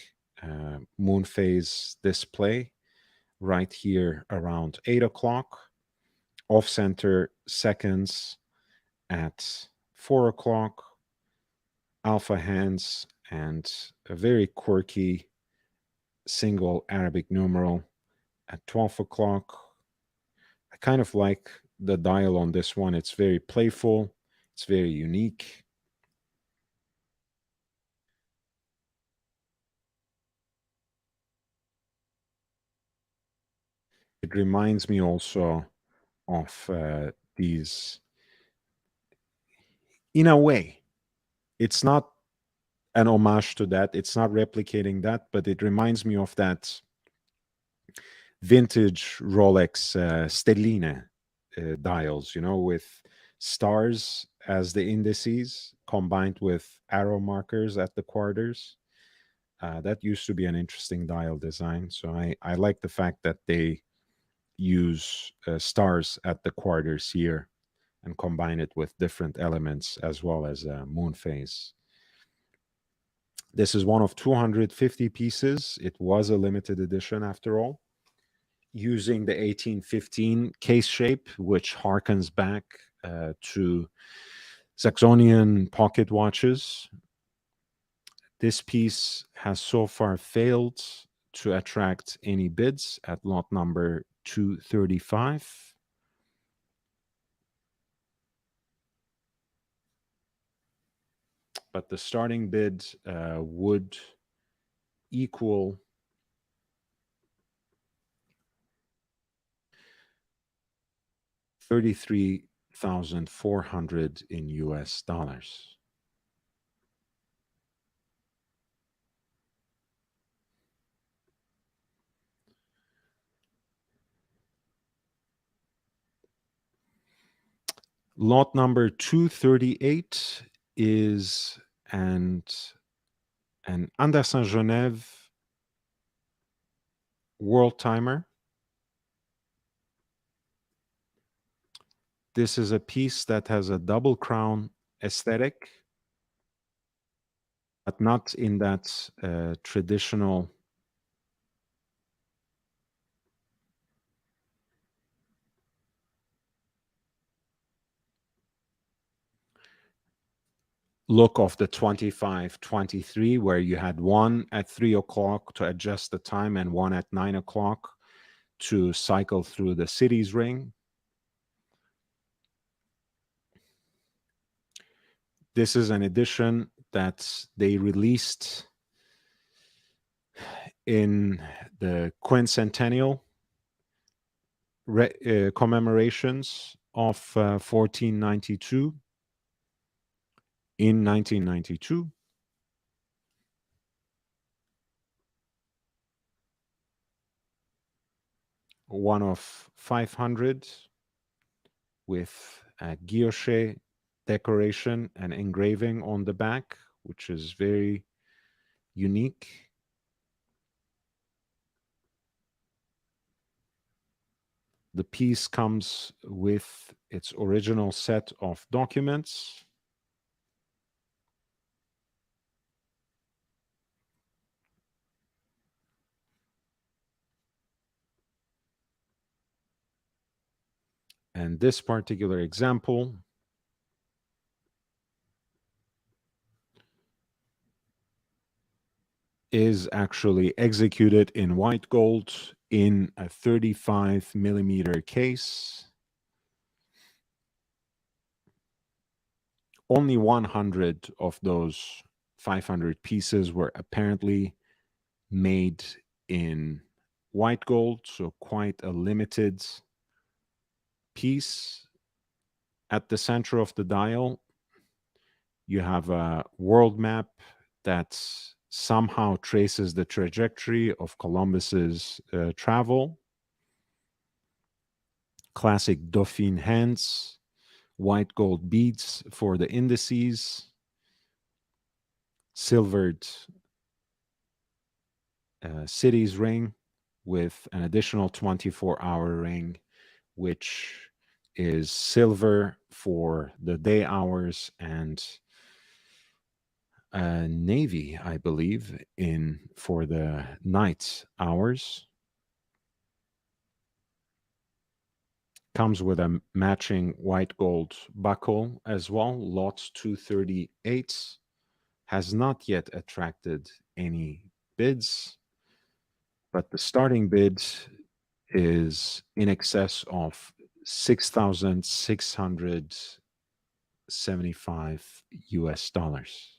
moon phase display right here around 8 o'clock, off center seconds at 4 o'clock, alpha hands, and a very quirky single Arabic numeral at 12 o'clock. I kind of like the dial on this one. It's very playful, it's very unique. It reminds me also of these, in a way, it's not an homage to that, it's not replicating that, but it reminds me of that vintage Rolex Stelline dials, you know, with stars as the indices combined with arrow markers at the quarters. That used to be an interesting dial design. So I like the fact that they use stars at the quarters here and combine it with different elements as well as a moon phase. This is one of 250 pieces. It was a limited edition after all, using the 1815 case shape, which harkens back to Saxonian pocket watches. This piece has so far failed to attract any bids at lot number 235. But the starting bid would equal 33,400 in US dollars. Lot number 238 is an Anderson Genève world timer. This is a piece that has a double crown aesthetic, but not in that traditional look of the 25-23, where you had one at 3 o'clock to adjust the time and one at 9 o'clock to cycle through the city's ring. This is an edition that they released in the quincentennial commemorations of 1492 in 1992. One of 500 with a guilloche decoration and engraving on the back, which is very unique. The piece comes with its original set of documents. And this particular example is actually executed in white gold in a 35 millimeter case. Only 100 of those 500 pieces were apparently made in white gold, so quite a limited piece. At the center of the dial, you have a world map that somehow traces the trajectory of Columbus's travel. Classic Dauphine hands, white gold beads for the indices, silvered cities ring with an additional 24-hour ring, which is silver for the day hours and navy, I believe, in for the night hours. Comes with a matching white gold buckle as well. Lot 238 has not yet attracted any bids, but the starting bid is in excess of 6,675 US dollars.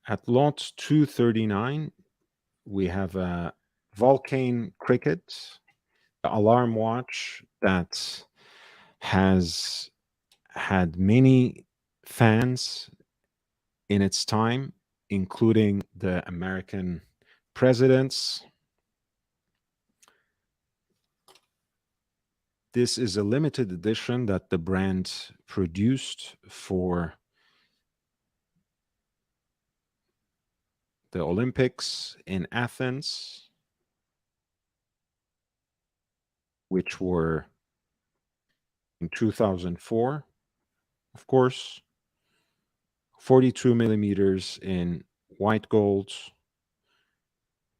At lot 239, we have a Vulcane Cricket, the alarm watch that has had many fans in its time, including the American presidents. This is a limited edition that the brand produced for the Olympics in Athens, which were in 2004, of course. 42 millimeters in white gold.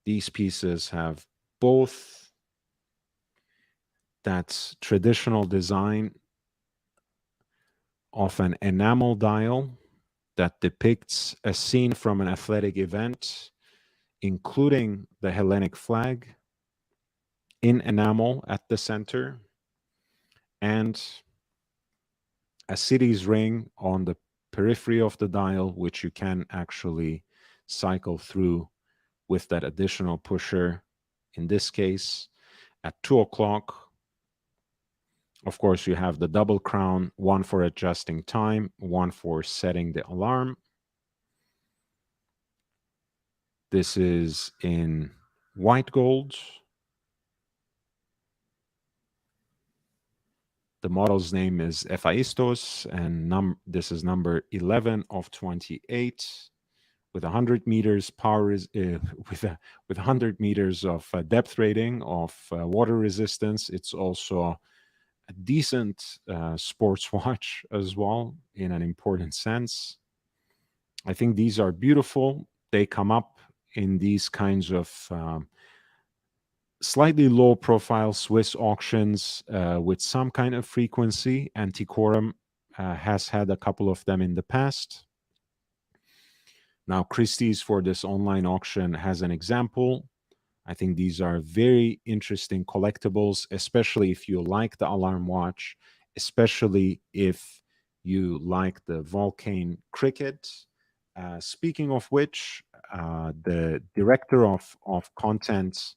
These pieces have both that traditional design of an enamel dial that depicts a scene from an athletic event, including the Hellenic flag in enamel at the center, and a city's ring on the periphery of the dial, which you can actually cycle through with that additional pusher, in this case, at 2 o'clock. Of course, you have the double crown, one for adjusting time, one for setting the alarm. This is in white gold. The model's name is Ephaistos, and this is number 11 of 28, with 100 meters power with 100 meters of depth rating of water resistance. It's also a decent sports watch as well, in an important sense. I think these are beautiful. They come up in these kinds of slightly low profile Swiss auctions with some kind of frequency. Antiquorum has had a couple of them in the past. Now, Christie's, for this online auction, has an example. I think these are very interesting collectibles, especially if you like the alarm watch, especially if you like the Vulcane cricket. Speaking of which, the director of content,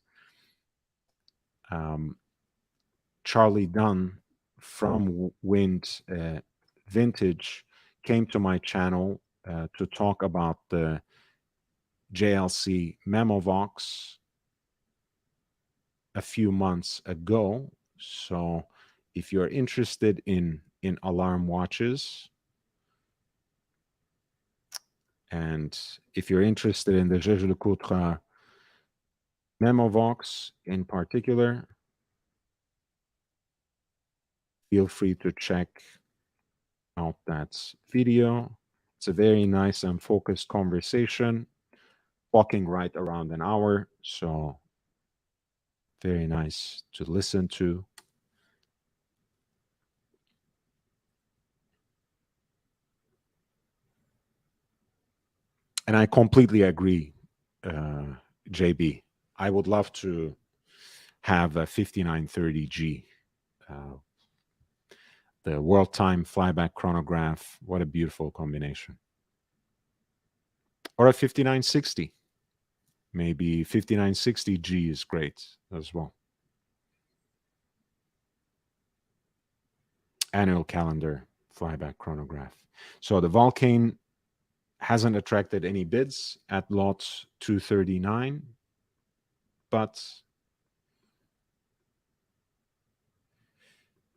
Charlie Dunn from Wind Vintage, came to my channel to talk about the JLC Memovox a few months ago. So if you're interested in alarm watches, and if you're interested in the Jaeger-LeCoultre Memovox in particular, feel free to check out that video. It's a very nice and focused conversation, walking right around an hour. So very nice to listen to. And I completely agree, JB. I would love to have a 5930G, the world time flyback chronograph. What a beautiful combination. Or a 5960. Maybe 5960G is great as well. Annual calendar flyback chronograph. So the Vulcane hasn't attracted any bids at lot 239, but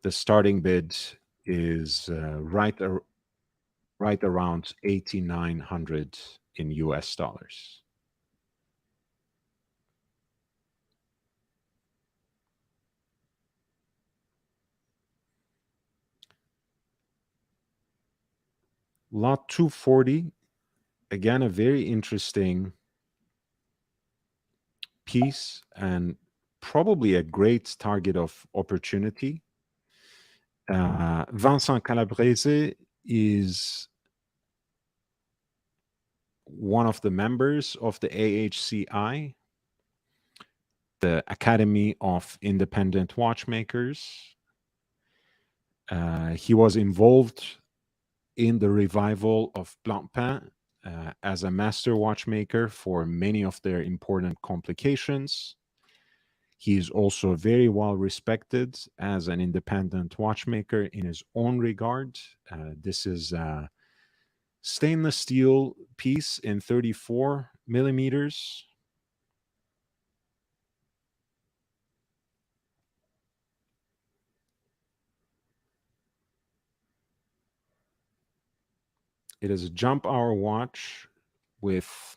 the starting bid is right around 8,900 in US dollars. Lot 240, again, a very interesting piece and probably a great target of opportunity. Vincent Calabrese is one of the members of the AHCI, the Academy of Independent Watchmakers. He was involved in the revival of Blancpain as a master watchmaker for many of their important complications. He is also very well respected as an independent watchmaker in his own regard. This is a stainless steel piece in 34 millimeters. It is a jump hour watch with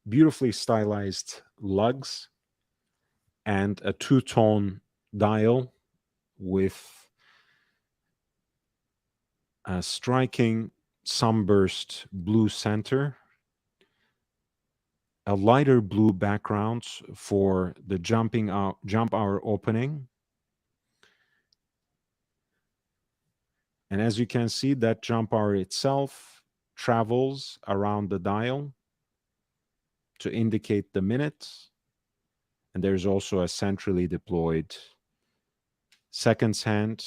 beautifully stylized lugs and a two-tone dial with a striking sunburst blue center, a lighter blue background for the jump hour opening. And as you can see, that jump hour itself travels around the dial to indicate the minutes. And there's also a centrally deployed seconds hand.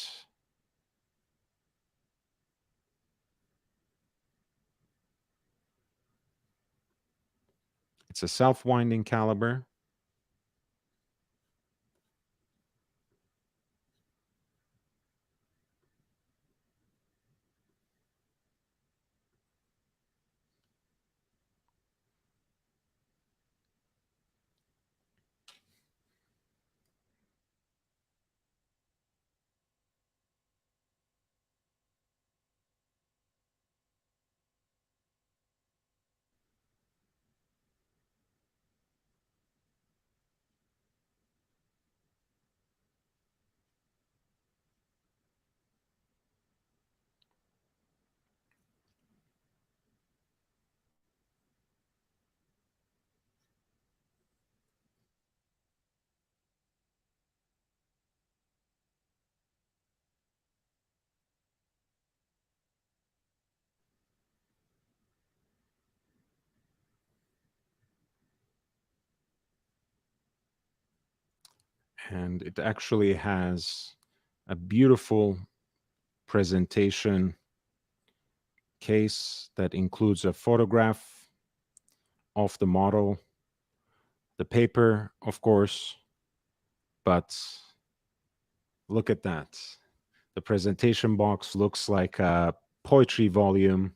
It's a self-winding caliber. And it actually has a beautiful presentation case that includes a photograph of the model, the paper, of course, but look at that. The presentation box looks like a poetry volume,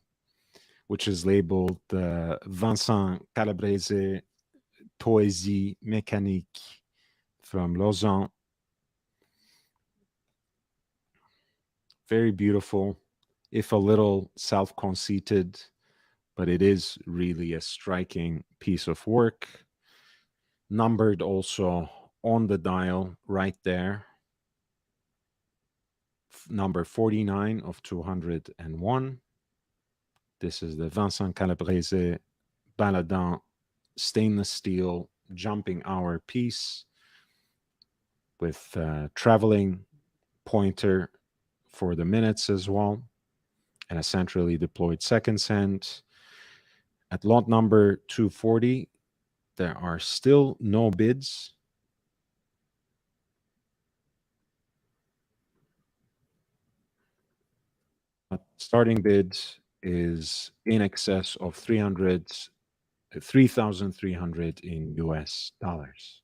which is labeled Vincent Calabrese Poésie Mécanique from Lausanne. Very beautiful, if a little self-conceited, but it is really a striking piece of work. Numbered also on the dial right there. Number 49 of 201. This is the Vincent Calabrese Baladin stainless steel jumping hour piece with traveling pointer for the minutes as well, and a centrally deployed seconds hand. At lot number 240, there are still no bids. Starting bid is in excess of 3,300 in US dollars.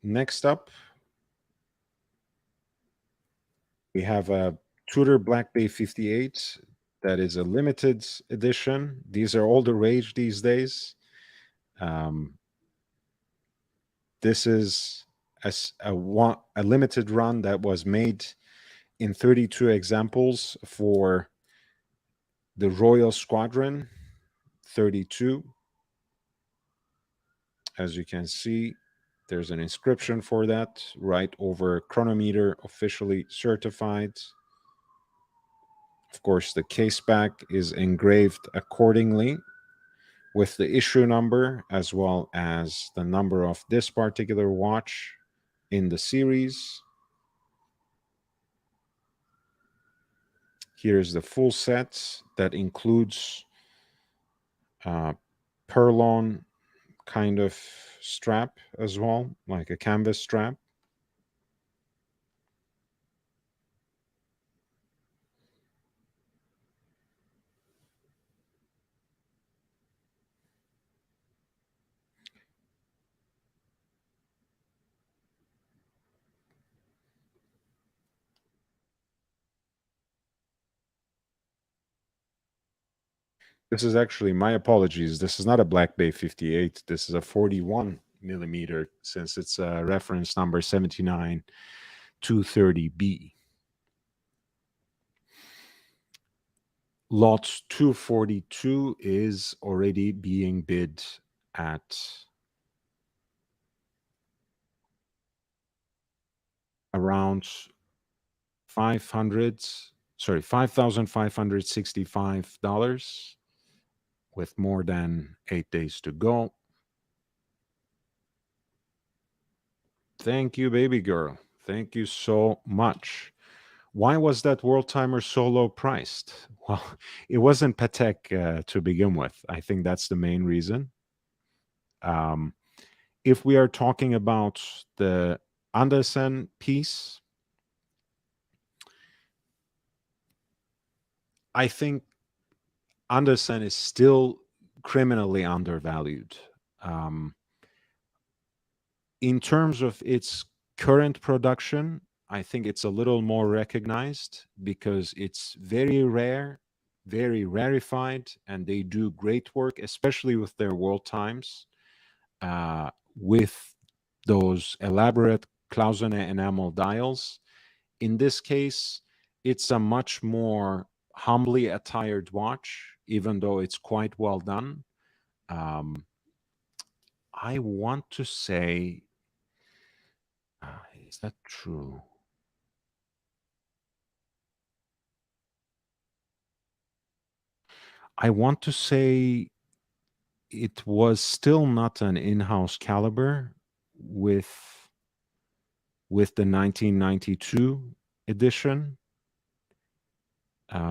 Next up, we have a Tudor Black Bay 58 that is a limited edition. These are all the rage these days. This is a limited run that was made in 32 examples for the Royal Squadron 32. As you can see, there's an inscription for that right over chronometer, officially certified. Of course, the case back is engraved accordingly with the issue number as well as the number of this particular watch in the series. Here's the full set that includes uh, Perlon kind of strap as well, like a canvas strap. This is actually, my apologies. This is not a Black Bay 58. This is a 41 millimeter, since it's reference number 79230B. Lot 242 is already being bid at around 5,565 with more than 8 days to go. Thank you, baby girl. Thank you so much. Why was that world timer so low priced? Well, it wasn't Patek to begin with. I think that's the main reason. Um, if we are talking about the Andersen piece, I think Andersen is still criminally undervalued. Um, in terms of its current production, I think it's a little more recognized because it's very rare, very rarefied, and they do great work, especially with their world times, with those elaborate Clausenet enamel dials. In this case, it's a much more humbly attired watch, even though it's quite well done. Um, I want to say, is that true? I want to say it was still not an in-house caliber with the 1992 edition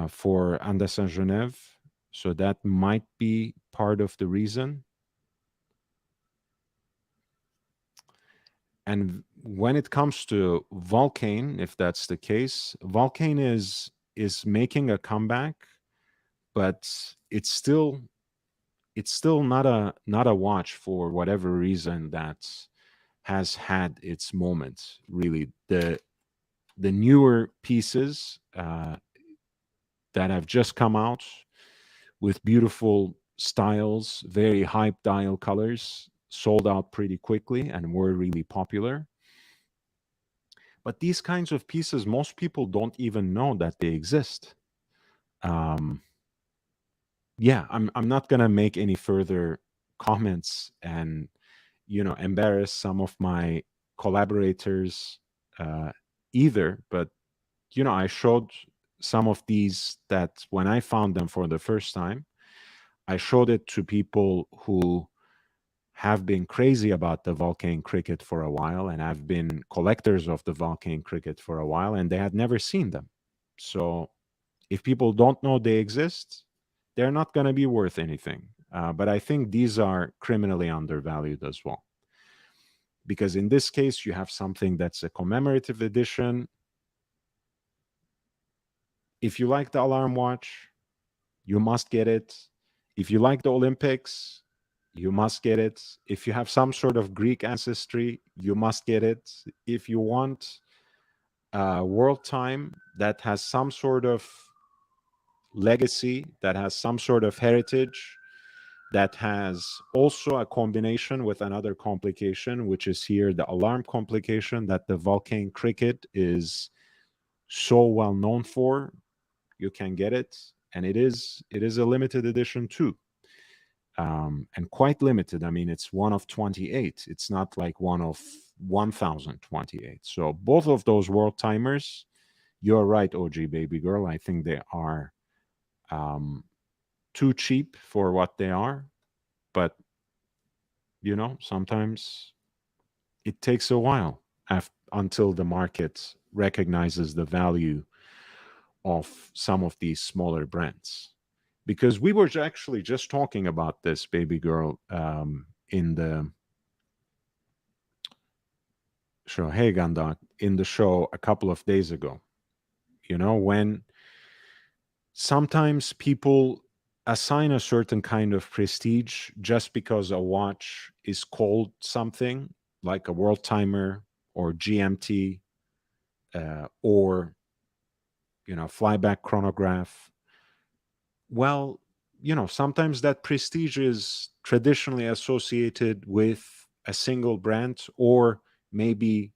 for Anderson Genève. So that might be part of the reason. And when it comes to Vulcain, if that's the case, Vulcain is making a comeback, but it's still not a watch for whatever reason that has had its moments. Really, the newer pieces that have just come out with beautiful styles, very hype dial colors, sold out pretty quickly and were really popular. But these kinds of pieces, most people don't even know that they exist. Um, yeah, I'm not gonna make any further comments and embarrass some of my collaborators either. But I showed some of these that when I found them for the first time, I showed it to people who have been crazy about the Vulcan cricket for a while and have been collectors of the Vulcan cricket for a while, and they had never seen them. So if people don't know they exist, they're not going to be worth anything. But I think these are criminally undervalued as well. Because in this case, you have something that's a commemorative edition. If you like the alarm watch, you must get it. If you like the Olympics, you must get it. If you have some sort of Greek ancestry, you must get it. If you want world time that has some sort of legacy, that has some sort of heritage, that has also a combination with another complication, which is here the alarm complication that the Vulcan cricket is so well known for. You can get it, and it is a limited edition too, and quite limited. I mean, it's one of 28. It's not like one of 1028. So both of those world timers, you're right, OG baby girl. I think they are um, too cheap for what they are, but sometimes it takes a while until the market recognizes the value of some of these smaller brands. because we were actually just talking about this, baby girl, in the show. Hey, Ganda, in the show a couple of days ago. When sometimes people assign a certain kind of prestige just because a watch is called something like a world timer or GMT, or flyback chronograph. Well, sometimes that prestige is traditionally associated with a single brand, or maybe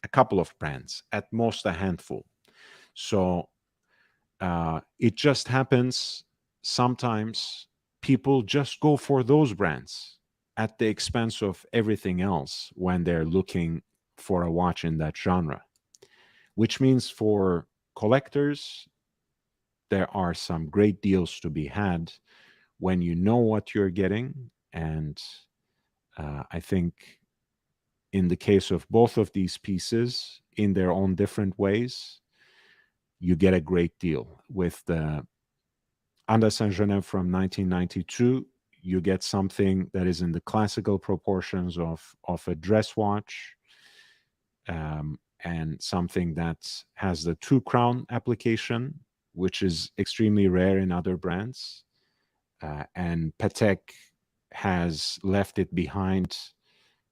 a couple of brands, at most a handful. So it just happens sometimes people just go for those brands at the expense of everything else when they're looking for a watch in that genre, which means for collectors, there are some great deals to be had when you know what you're getting. And I think in the case of both of these pieces, in their own different ways, you get a great deal. With the Anda Saint Genève from 1992, you get something that is in the classical proportions of a dress watch, and something that has the two crown application, which is extremely rare in other brands. And Patek has left it behind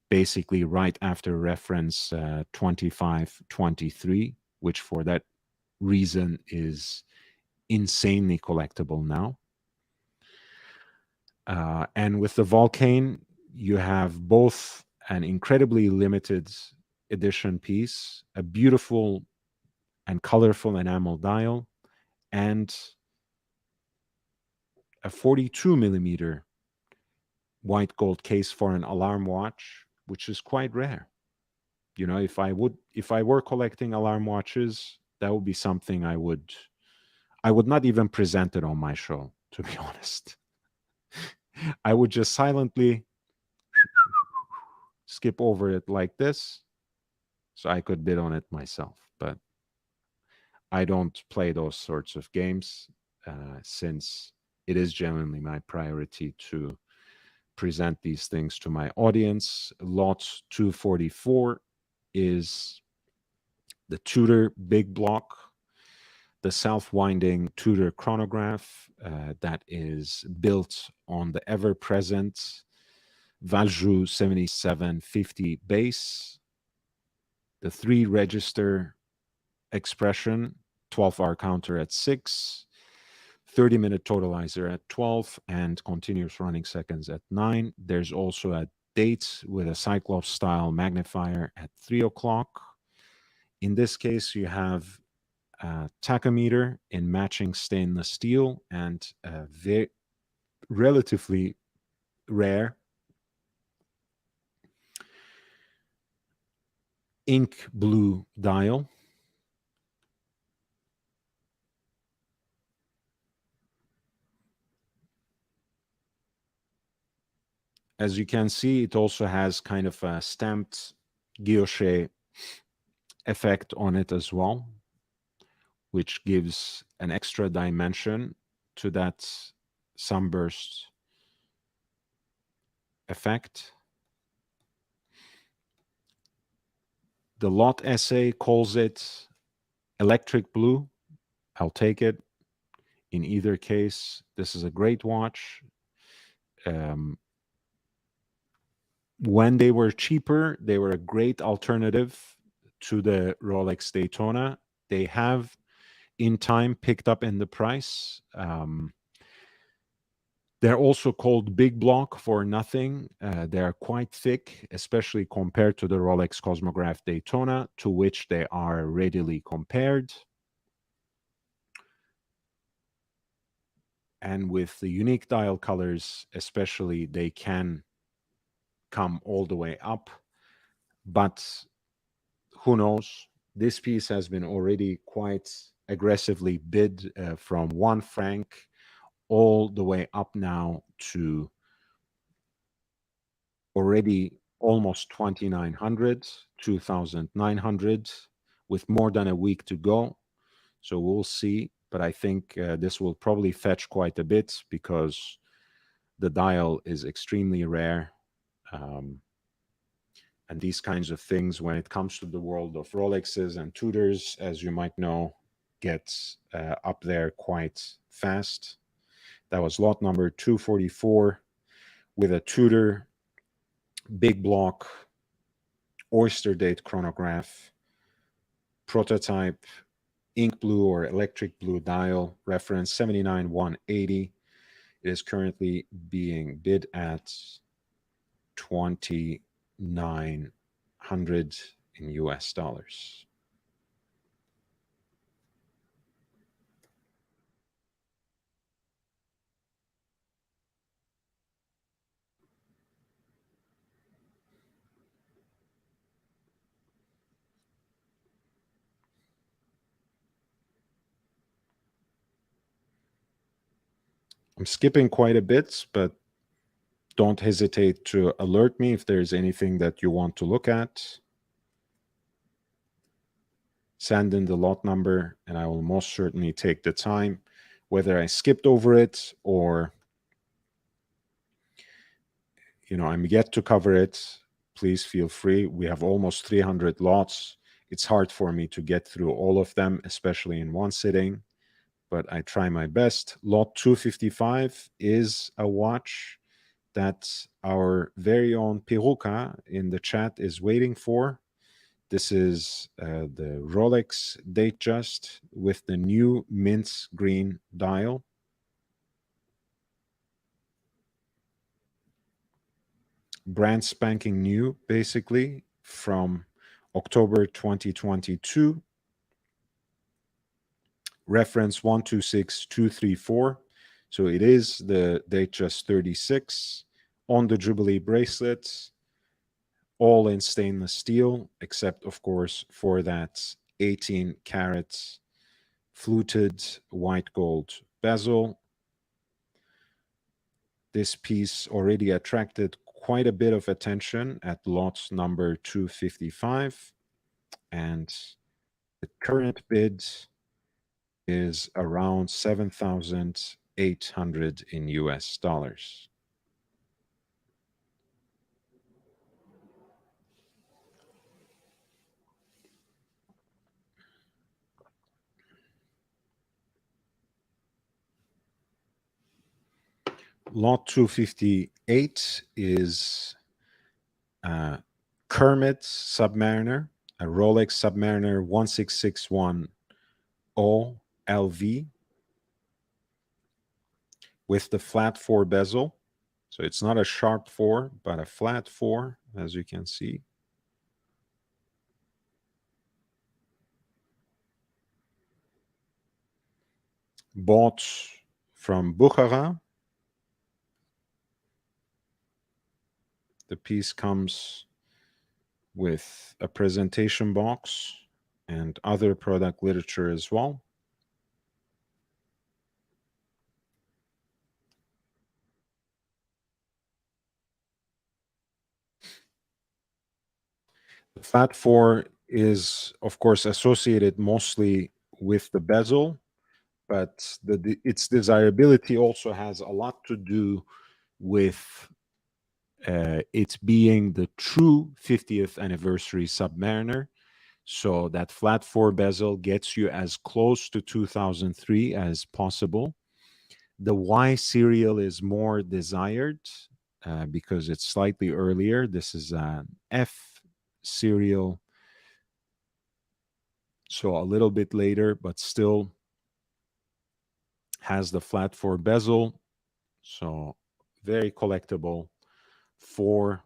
basically right after reference 2523, which for that reason is insanely collectible now. And with the Vulcane, you have both an incredibly limited edition piece, a beautiful and colorful enamel dial, and a 42 millimeter white gold case for an alarm watch, which is quite rare. If I were collecting alarm watches, that would be something I would not even present it on my show, to be honest. I would just silently skip over it like this so I could bid on it myself. But I don't play those sorts of games, since it is genuinely my priority to present these things to my audience. Lot 244 is the Tudor Big Block, the self-winding Tudor chronograph that is built on the ever-present Valjoux 7750 base, the 3-register expression, 12-hour counter at 6, 30-minute totalizer at 12, and continuous running seconds at 9. There's also a date with a Cyclops-style magnifier at 3 o'clock. In this case, you have a tachometer in matching stainless steel and a relatively rare ink blue dial. As you can see, it also has kind of a stamped guilloche effect on it as well, which gives an extra dimension to that sunburst effect. The lot essay calls it electric blue. I'll take it. In either case, this is a great watch. When they were cheaper, they were a great alternative to the Rolex Daytona. They have, in time, picked up in the price. They're also called big block for nothing. They're quite thick, especially compared to the Rolex Cosmograph Daytona, to which they are readily compared. And with the unique dial colors, especially, they can come all the way up. But who knows? This piece has been already quite aggressively bid, from 1 franc all the way up now to already almost 2,900, 2,900, with more than a week to go. So we'll see. but I think this will probably fetch quite a bit because the dial is extremely rare. Um, and these kinds of things, when it comes to the world of Rolexes and Tudors, as you might know, gets up there quite fast. That was lot number 244 with a Tudor big block oyster date chronograph, prototype ink blue or electric blue dial, reference 79180. It is currently being bid at 2,900 in US dollars. I'm skipping quite a bit, but don't hesitate to alert me if there's anything that you want to look at. Send in the lot number, and I will most certainly take the time, whether I skipped over it or I'm yet to cover it. Please feel free. We have almost 300 lots. It's hard for me to get through all of them, especially in one sitting, but I try my best. Lot 255 is a watch that our very own Piruka in the chat is waiting for. This is the Rolex Datejust with the new mint green dial. Brand spanking new, basically, from October 2022. Reference 126234. So it is the Datejust 36 on the Jubilee bracelets, all in stainless steel, except, of course, for that 18 karat fluted white gold bezel. This piece already attracted quite a bit of attention at lot number 255, and the current bid is around 7,800 in US dollars. Lot 258 is Kermit Submariner, a Rolex Submariner 1661 OLV with the flat 4 bezel. So it's not a sharp 4, but a flat 4, as you can see. Bought from Bukhara. The piece comes with a presentation box and other product literature as well. The flat 4 is, of course, associated mostly with the bezel, but its desirability also has a lot to do with it being the true 50th anniversary Submariner. So that flat 4 bezel gets you as close to 2003 as possible. The Y serial is more desired because it's slightly earlier. This is an F serial, so a little bit later, but still has the flat 4 bezel. So very collectible for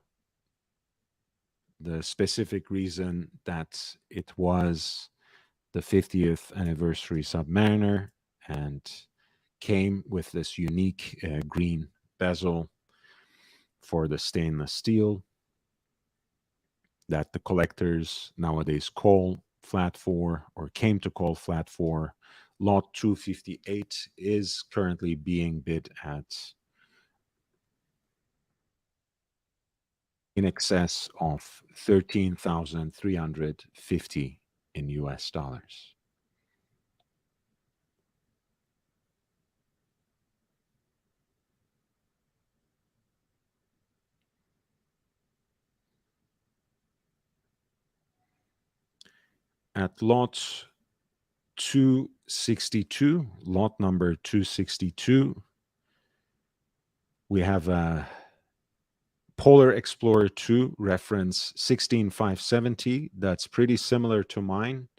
the specific reason that it was the 50th anniversary Submariner and came with this unique green bezel for the stainless steel that the collectors nowadays call flat 4 or came to call flat 4. Lot 258 is currently being bid at in excess of 13,350 in US dollars. At lot 262, lot number 262, we have a Polar Explorer 2 reference 16570. That's pretty similar to mine.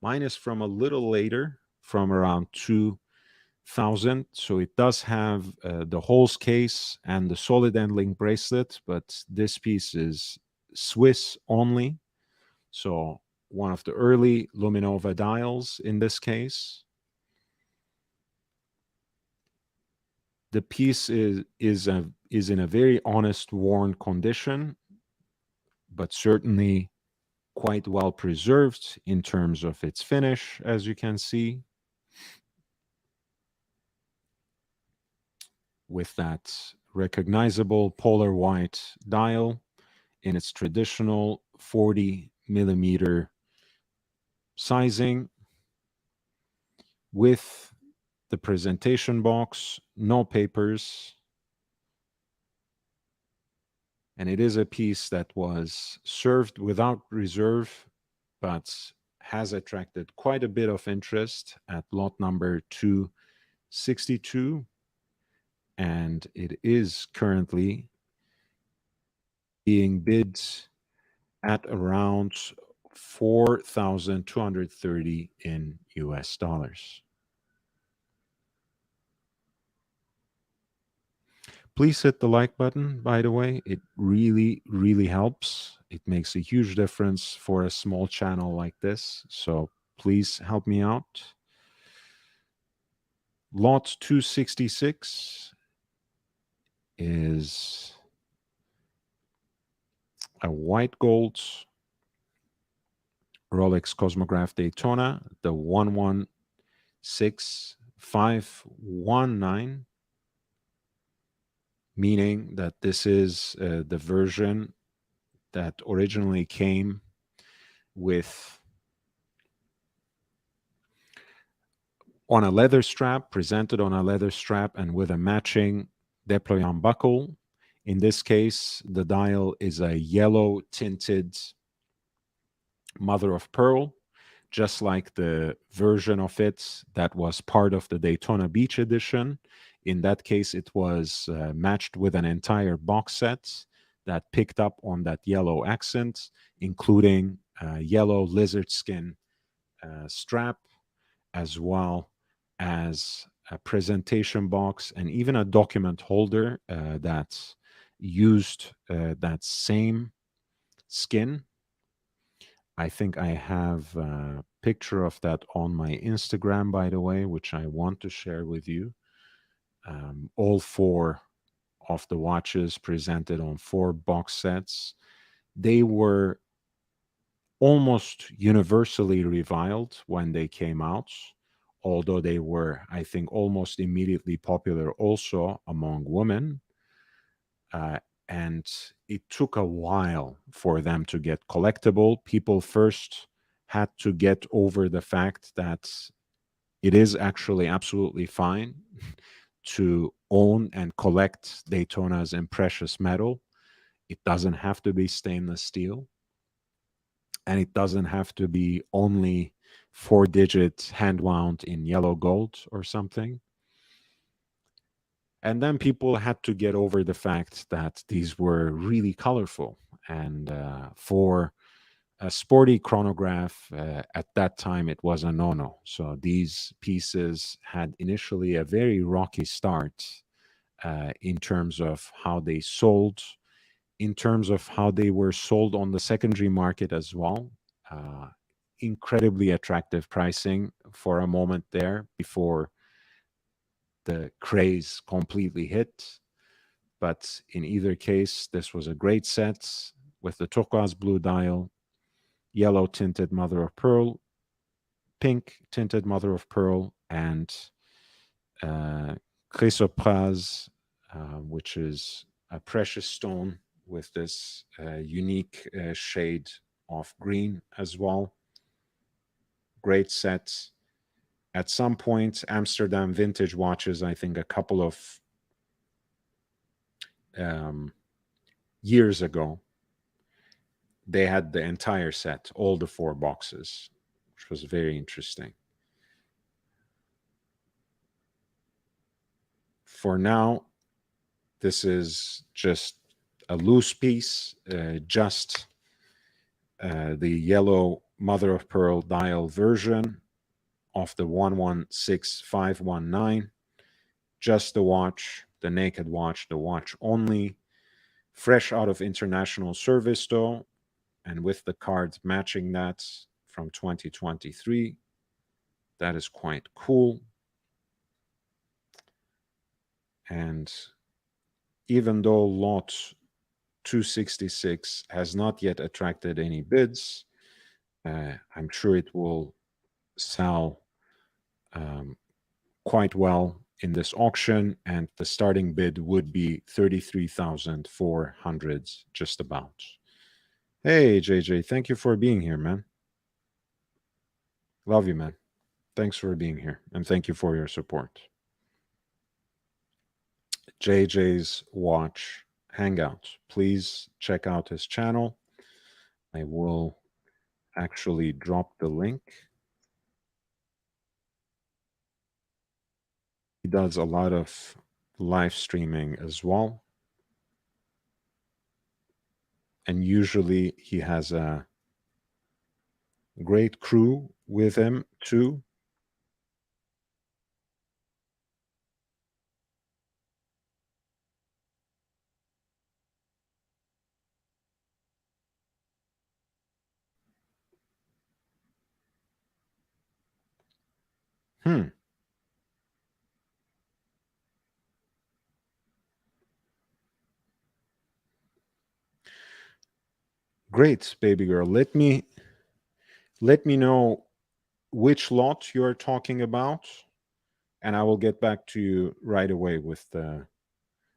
Mine is from a little later, from around 2000. So it does have the Holes case and the solid end link bracelet, but this piece is Swiss only. So one of the early Luminova dials in this case. The piece is in a very honest, worn condition, but certainly quite well preserved in terms of its finish, as you can see, with that recognizable polar white dial in its traditional 40 millimeter sizing, with the presentation box, no papers. And it is a piece that was served without reserve, but has attracted quite a bit of interest at lot number 262. And it is currently being bid at around 4,230 in US dollars. Please hit the like button, by the way. It really, really helps. It makes a huge difference for a small channel like this. So please help me out. Lot 266 is a white gold Rolex Cosmograph Daytona, the 116519, meaning that this is the version that originally came with on a leather strap, presented on a leather strap, and with a matching déployant buckle. In this case, the dial is a yellow tinted mother of pearl, just like the version of it that was part of the Daytona Beach edition. In that case, it was matched with an entire box set that picked up on that yellow accent, including yellow lizard skin strap, as well as a presentation box and even a document holder that used that same skin. I think I have a picture of that on my Instagram, by the way, which I want to share with you. All four of the watches presented on 4 box sets. They were almost universally reviled when they came out, although they were, I think, almost immediately popular also among women. And it took a while for them to get collectible. People first had to get over the fact that it is actually absolutely fine to own and collect Daytonas in precious metal. It doesn't have to be stainless steel. And it doesn't have to be only 4-digit hand wound in yellow gold or something. And then people had to get over the fact that these were really colorful. And for a sporty chronograph, at that time, it was a no-no. So these pieces had initially a very rocky start in terms of how they sold, in terms of how they were sold on the secondary market as well. Incredibly attractive pricing for a moment there before the craze completely hit. But in either case, this was a great set with the turquoise blue dial, yellow tinted mother of pearl, pink tinted mother of pearl, and chrysoprase, which is a precious stone with this unique shade of green as well. Great sets. At some point, Amsterdam Vintage Watches, I think a couple of years ago, they had the entire set, all the 4 boxes, which was very interesting. For now, this is just a loose piece, just the yellow mother of pearl dial version of the 116519. Just the watch, the naked watch, the watch only. Fresh out of international service, though, and with the cards matching that from 2023. That is quite cool. And even though lot 266 has not yet attracted any bids, I'm sure it will sell quite well in this auction, and the starting bid would be 33,400 just about. Hey, JJ, thank you for being here, man. Love you, man. Thanks for being here, and thank you for your support. JJ's Watch Hangout. Please check out his channel. I will actually drop the link. He does a lot of live streaming as well. And usually he has a great crew with him too. Great, baby girl. Let me know which lot you're talking about, and I will get back to you right away with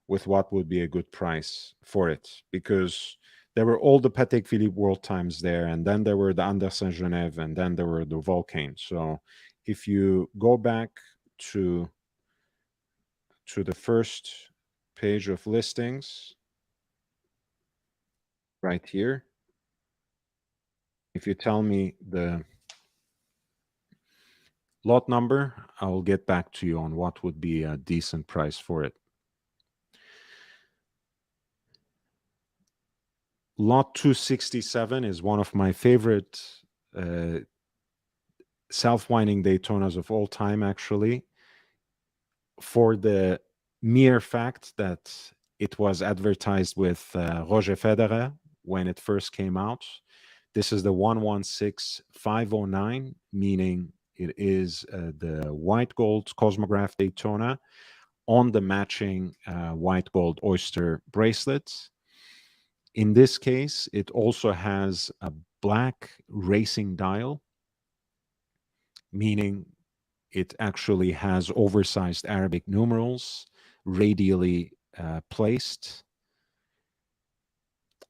what would be a good price for it, because there were all the Patek Philippe World Times there, and then there were the Anderson Genève, and then there were the Vulcain. So if you go back to the first page of listings right here, if you tell me the lot number, I will get back to you on what would be a decent price for it. Lot 267 is one of my favorite self-winding Daytonas of all time, actually, for the mere fact that it was advertised with Roger Federer when it first came out. This is the 116509, meaning it is the white gold Cosmograph Daytona on the matching white gold oyster bracelets. In this case, it also has a black racing dial, meaning it actually has oversized Arabic numerals radially placed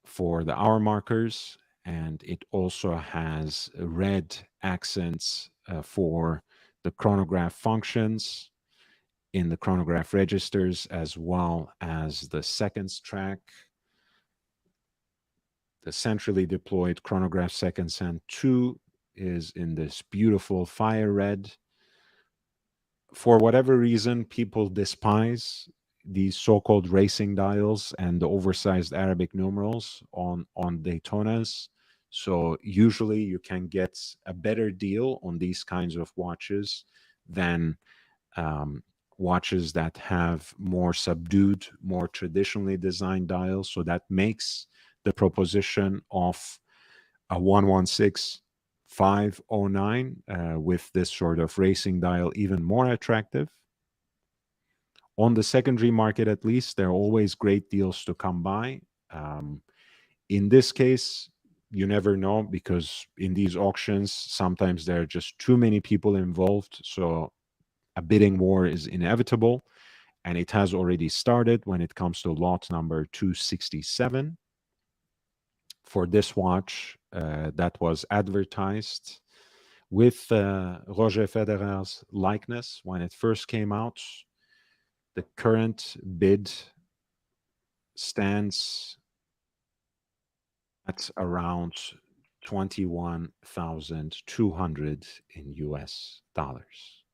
for the hour markers, and it also has red accents for the chronograph functions in the chronograph registers, as well as the seconds track. The centrally deployed chronograph seconds and 2 is in this beautiful fire red. For whatever reason, people despise these so-called racing dials and the oversized Arabic numerals on Daytonas. So usually you can get a better deal on these kinds of watches than watches that have more subdued, more traditionally designed dials. So that makes the proposition of a 116509 with this sort of racing dial even more attractive. On the secondary market, at least, there are always great deals to come by. In this case, you never know, because in these auctions, sometimes there are just too many people involved. So a bidding war is inevitable, and it has already started when it comes to lot number 267. For this watch that was advertised with Roger Federer's likeness when it first came out. The current bid stands at around 21,200 in US dollars.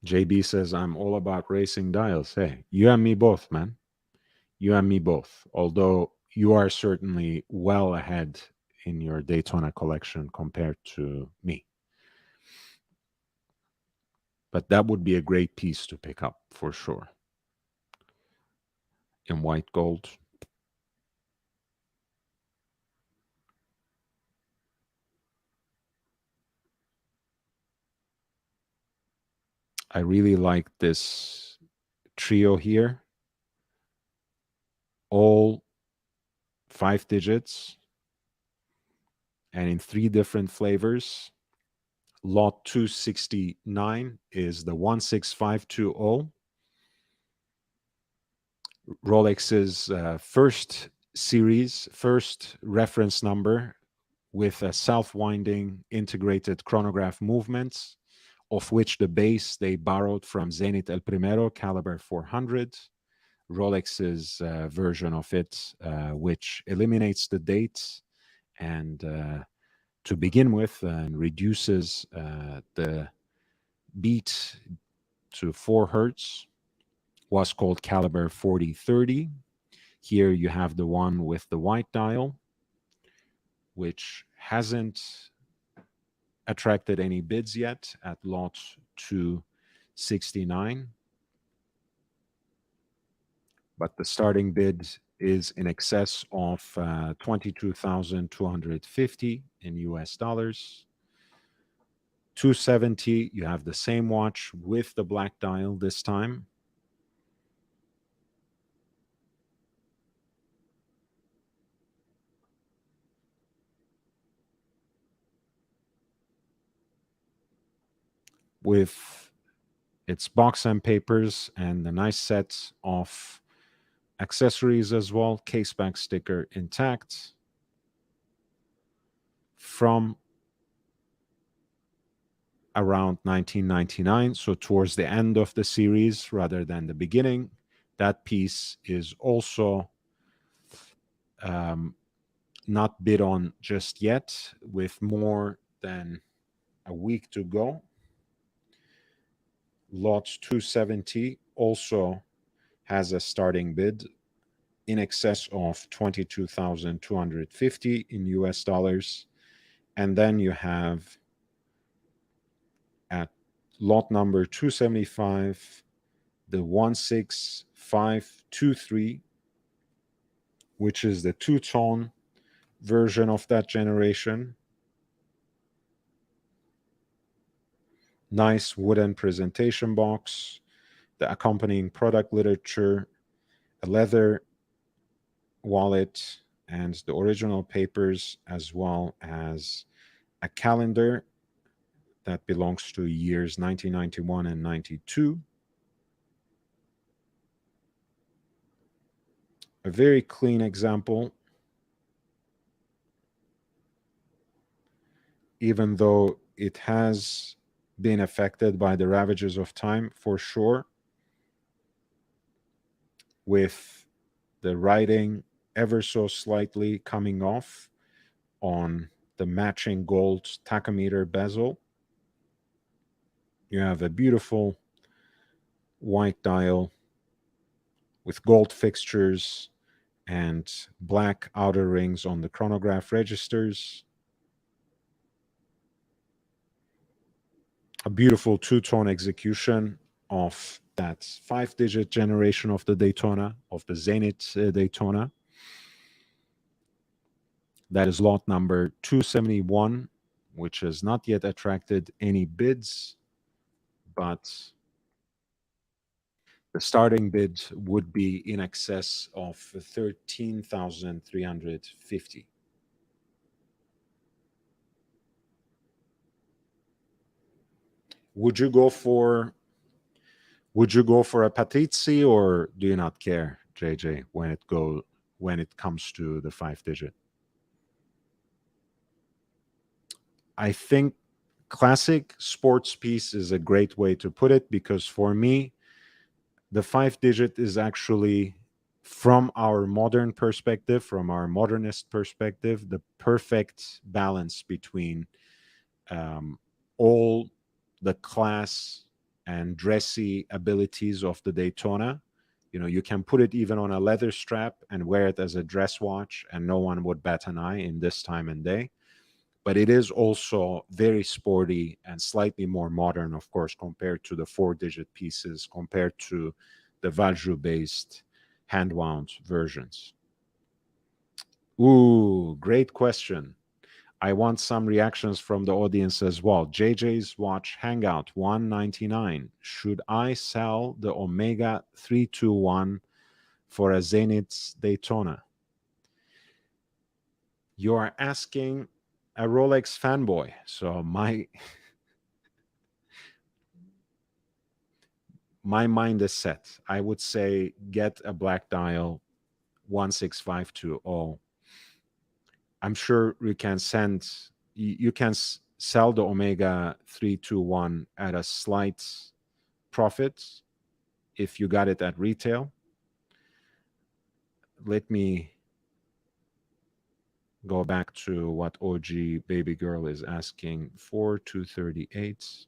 JB says, I'm all about racing dials. Hey, you and me both, man. You and me both. Although you are certainly well ahead in your Daytona collection compared to me. But that would be a great piece to pick up for sure. In white gold. I really like this trio here. All 5 digits and in 3 different flavors. Lot 269 is the 16520. Rolex's first series, first reference number with a self-winding integrated chronograph movements, of which the base they borrowed from Zenit El Primero caliber 400. Rolex's version of it, which eliminates the dates and to begin with and reduces the beat to 4 hertz, was called caliber 4030. Here you have the one with the white dial, which hasn't attracted any bids yet at lot 269. But the starting bid is in excess of 22,250 in US dollars. 270, you have the same watch with the black dial this time. With its box and papers and the nice set of accessories as well, case back sticker intact. From around 1999, so towards the end of the series rather than the beginning. That piece is also not bid on just yet, with more than a week to go. Lot 270 also has a starting bid in excess of 22,250 in US dollars. And then you have at lot number 275, the 16523, which is the two-tone version of that generation. Nice wooden presentation box, the accompanying product literature, a leather wallet, and the original papers, as well as a calendar that belongs to years 1991 and 92. A very clean example, even though it has been affected by the ravages of time for sure, with the writing ever so slightly coming off on the matching gold tachometer bezel. You have a beautiful white dial with gold fixtures and black outer rings on the chronograph registers. A beautiful two-tone execution of that 5-digit generation of the Daytona, of the Zenit Daytona. That is lot number 271, which has not yet attracted any bids, but the starting bid would be in excess of 13,350. Would you go for a Patrizzi, or do you not care, JJ, when it comes to the 5-digit? I think classic sports piece is a great way to put it, because for me, The 5 digit is actually, from our modern perspective, from our modernist perspective, the perfect balance between um, all the class and dressy abilities of the Daytona. You know, you can put it even on a leather strap and wear it as a dress watch, and no one would bat an eye in this time and day. But it is also very sporty and slightly more modern, of course, compared to the 4 digit pieces, compared to the Valjoux based hand wound versions. Ooh, great question. I want some reactions from the audience as well. JJ's Watch Hangout 199. Should I sell the Omega 321 for a Zenith Daytona? You are asking a Rolex fanboy. So my mind is set. I would say get a black dial 16520. I'm sure you can sell the Omega 321 at a slight profit if you got it at retail. Let me go back to what OG Baby Girl is asking for 238.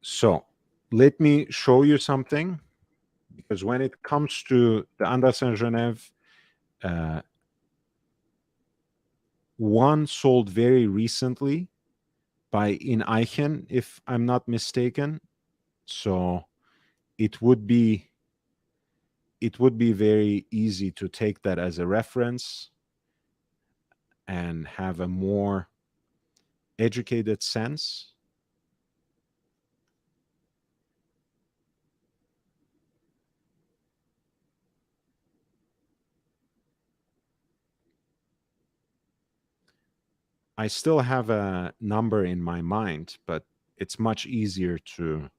So let me show you something, because when it comes to the Anda Saint Genève, uh, one sold very recently by In Eichen, if I'm not mistaken. So it would be very easy to take that as a reference and have a more educated sense. I still have a number in my mind, but it's much easier to,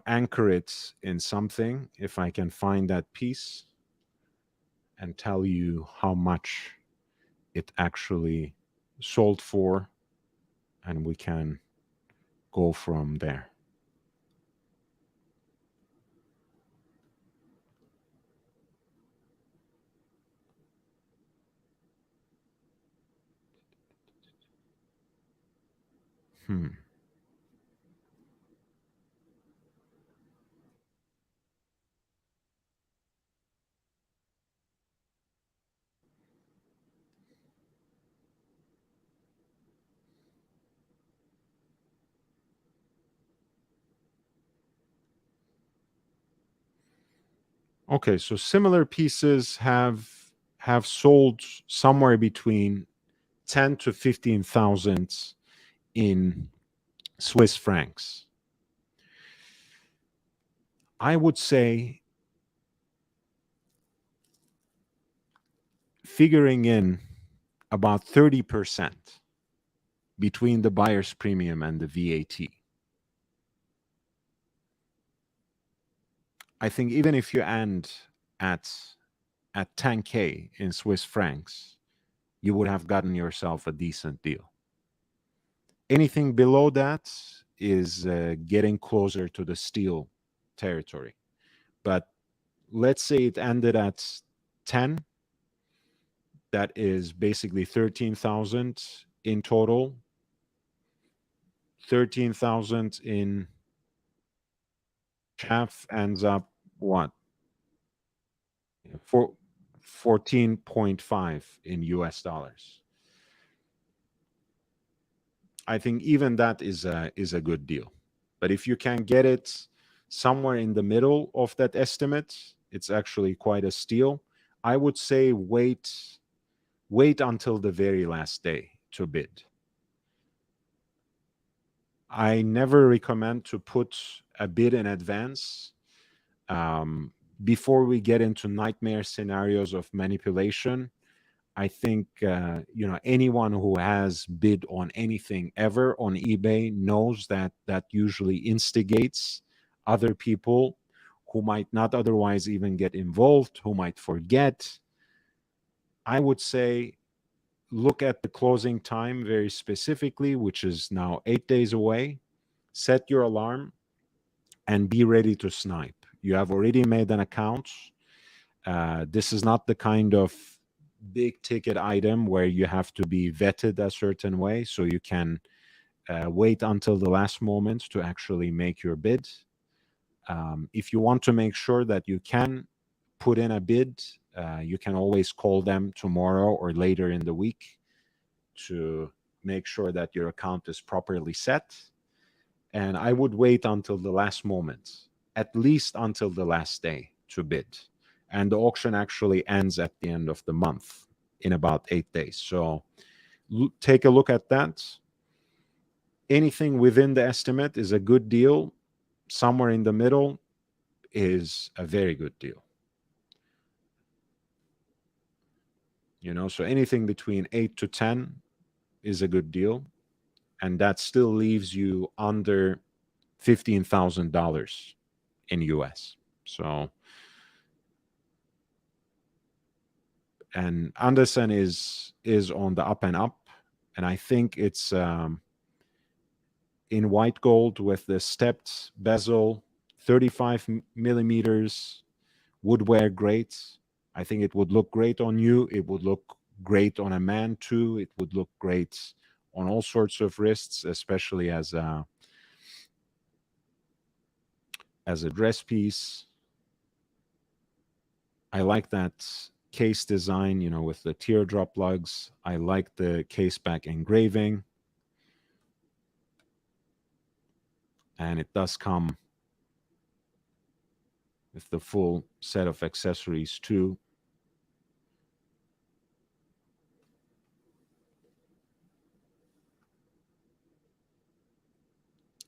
anchor it in something if I can find that piece and tell you how much it actually sold for, and we can go from there. Hmm. Okay, so similar pieces have sold somewhere between 10 to 15,000 in Swiss francs. I would say figuring in about 30% between the buyer's premium and the VAT. I think even if you end at 10K in Swiss francs, you would have gotten yourself a decent deal. Anything below that is getting closer to the steal territory. But let's say it ended at 10, that is basically 13,000 in total. 13,000 in half ends up what? For 14.5 in US dollars. I think even that is a good deal. But if you can get it somewhere in the middle of that estimate, it's actually quite a steal. I would say wait until the very last day to bid. I never recommend to put a bid in advance before we get into nightmare scenarios of manipulation. I think anyone who has bid on anything ever on eBay knows that that usually instigates other people who might not otherwise even get involved, who might forget. I would say look at the closing time very specifically, which is now 8 days away. Set your alarm and be ready to snipe. You have already made an account. This is not the kind of big ticket item where you have to be vetted a certain way, so you can wait until the last moment to actually make your bid. If you want to make sure that you can put in a bid, you can always call them tomorrow or later in the week to make sure that your account is properly set. And I would wait until the last moment, at least until the last day to bid. And the auction actually ends at the end of the month in about 8 days. So take a look at that. Anything within the estimate is a good deal. Somewhere in the middle is a very good deal. So anything between 8 to 10 is a good deal. And that still leaves you under $15,000 in US. So, and Andersen is on the up and up, and I think it's in white gold with the stepped bezel, 35 millimeters, would wear great. I think it would look great on you. It would look great on a man too. It would look great on all sorts of wrists, especially as a dress piece. I like that case design, with the teardrop lugs. I like the case back engraving. And it does come with the full set of accessories too.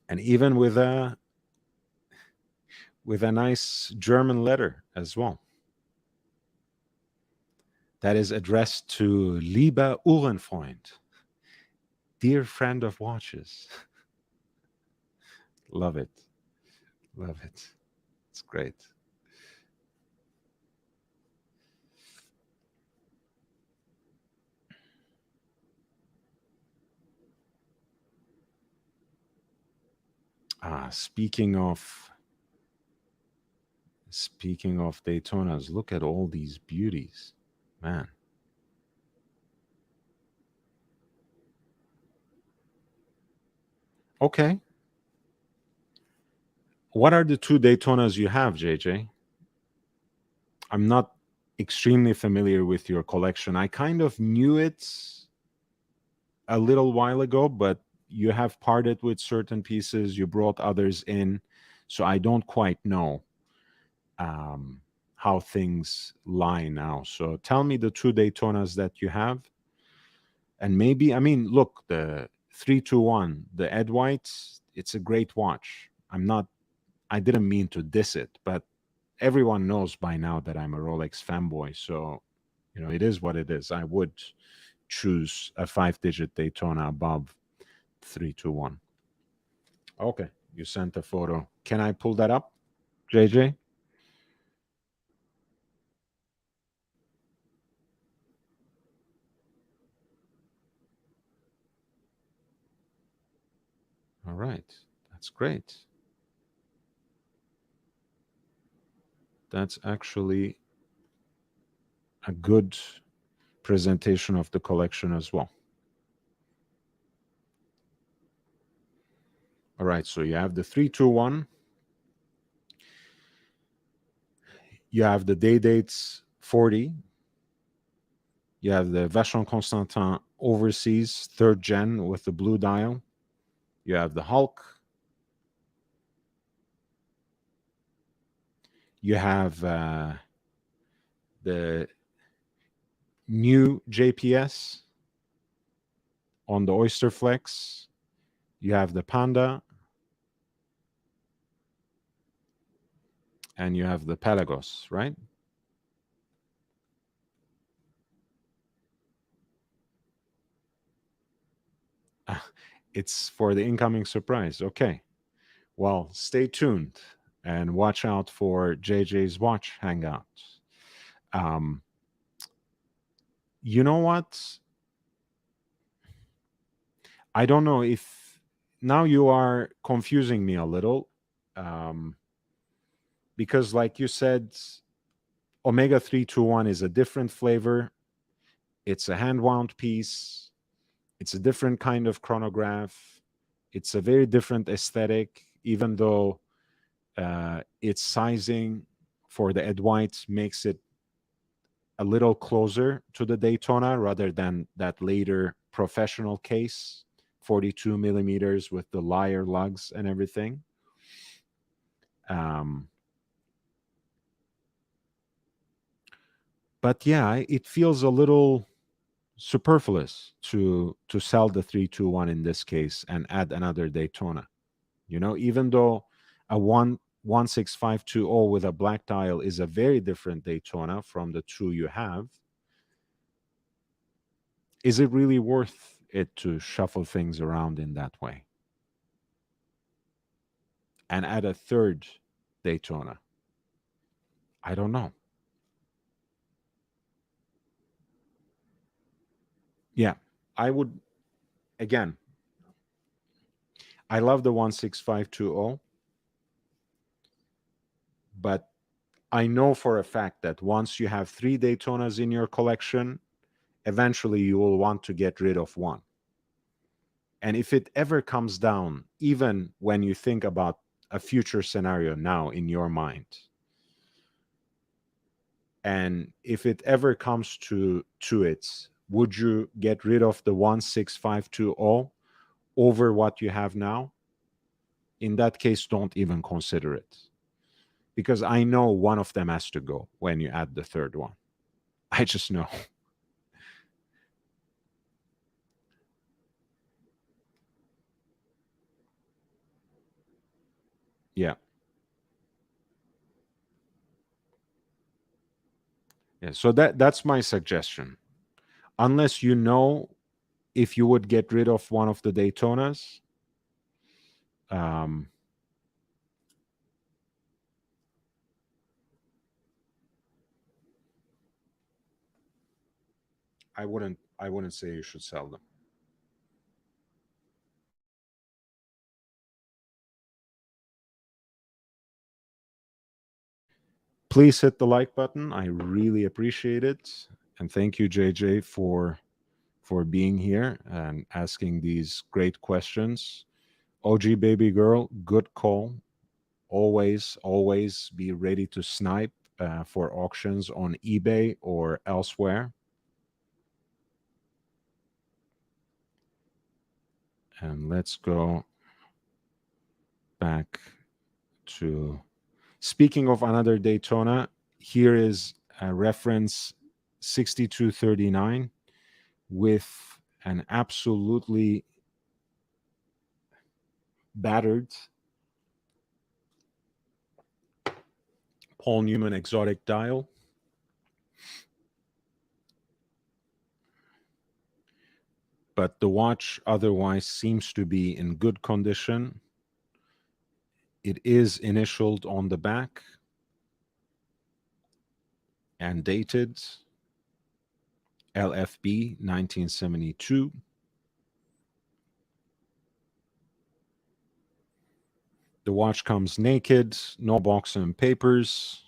And even with a nice German letter as well. That is addressed to Lieber Uhrenfreund, dear friend of watches. Love it. Love it. It's great. Speaking of Daytonas, look at all these beauties, man. Okay. What are the two Daytonas you have, JJ? I'm not extremely familiar with your collection. I kind of knew it a little while ago, but you have parted with certain pieces. You brought others in. So I don't quite know how things lie now. So tell me the two Daytonas that you have. And maybe, look, the 321, the Ed White, it's a great watch. I didn't mean to diss it, but everyone knows by now that I'm a Rolex fanboy. So, it is what it is. I would choose a 5-digit Daytona above 321. Okay, you sent a photo. Can I pull that up, JJ? All right, that's great. That's actually a good presentation of the collection as well. All right, so you have the 321. You have the Day Dates 40. You have the Vacheron Constantin Overseas 3rd Gen with the blue dial. You have the Hulk. You have the new JPS on the Oyster Flex. You have the Panda. And you have the Pelagos, right? It's for the incoming surprise. Okay. Well, stay tuned and watch out for JJ's Watch Hangout. You know what? I don't know if now you are confusing me a little, um, because, like you said, Omega 321 is a different flavor. It's a hand wound piece. It's a different kind of chronograph. It's a very different aesthetic, even though its sizing for the Ed White makes it a little closer to the Daytona rather than that later professional case, 42 millimeters with the lyre lugs and everything. Um, but yeah, it feels a little superfluous to sell the 321 in this case and add another Daytona. Even though a 16520 with a black dial is a very different Daytona from the two you have, is it really worth it to shuffle things around in that way and add a third Daytona? I don't know. Yeah, I would, again, I love the 16520, but I know for a fact that once you have three Daytonas in your collection, eventually you will want to get rid of one. And if it ever comes down, even when you think about a future scenario now in your mind, and if it ever comes to it, would you get rid of the 16520 over what you have now? In that case, don't even consider it, because I know one of them has to go when you add the third one. I just know. Yeah. Yeah. So that's my suggestion. Unless you know if you would get rid of one of the Daytonas, um, I wouldn't say you should sell them. Please hit the like button. I really appreciate it. And thank you, JJ, for being here and asking these great questions. OG baby girl, good call. Always be ready to snipe for auctions on eBay or elsewhere. And let's go back to, speaking of another Daytona, here is a reference 6239 with an absolutely battered Paul Newman exotic dial. But the watch otherwise seems to be in good condition. It is initialed on the back and dated LFB 1972. The watch comes naked, no box and papers.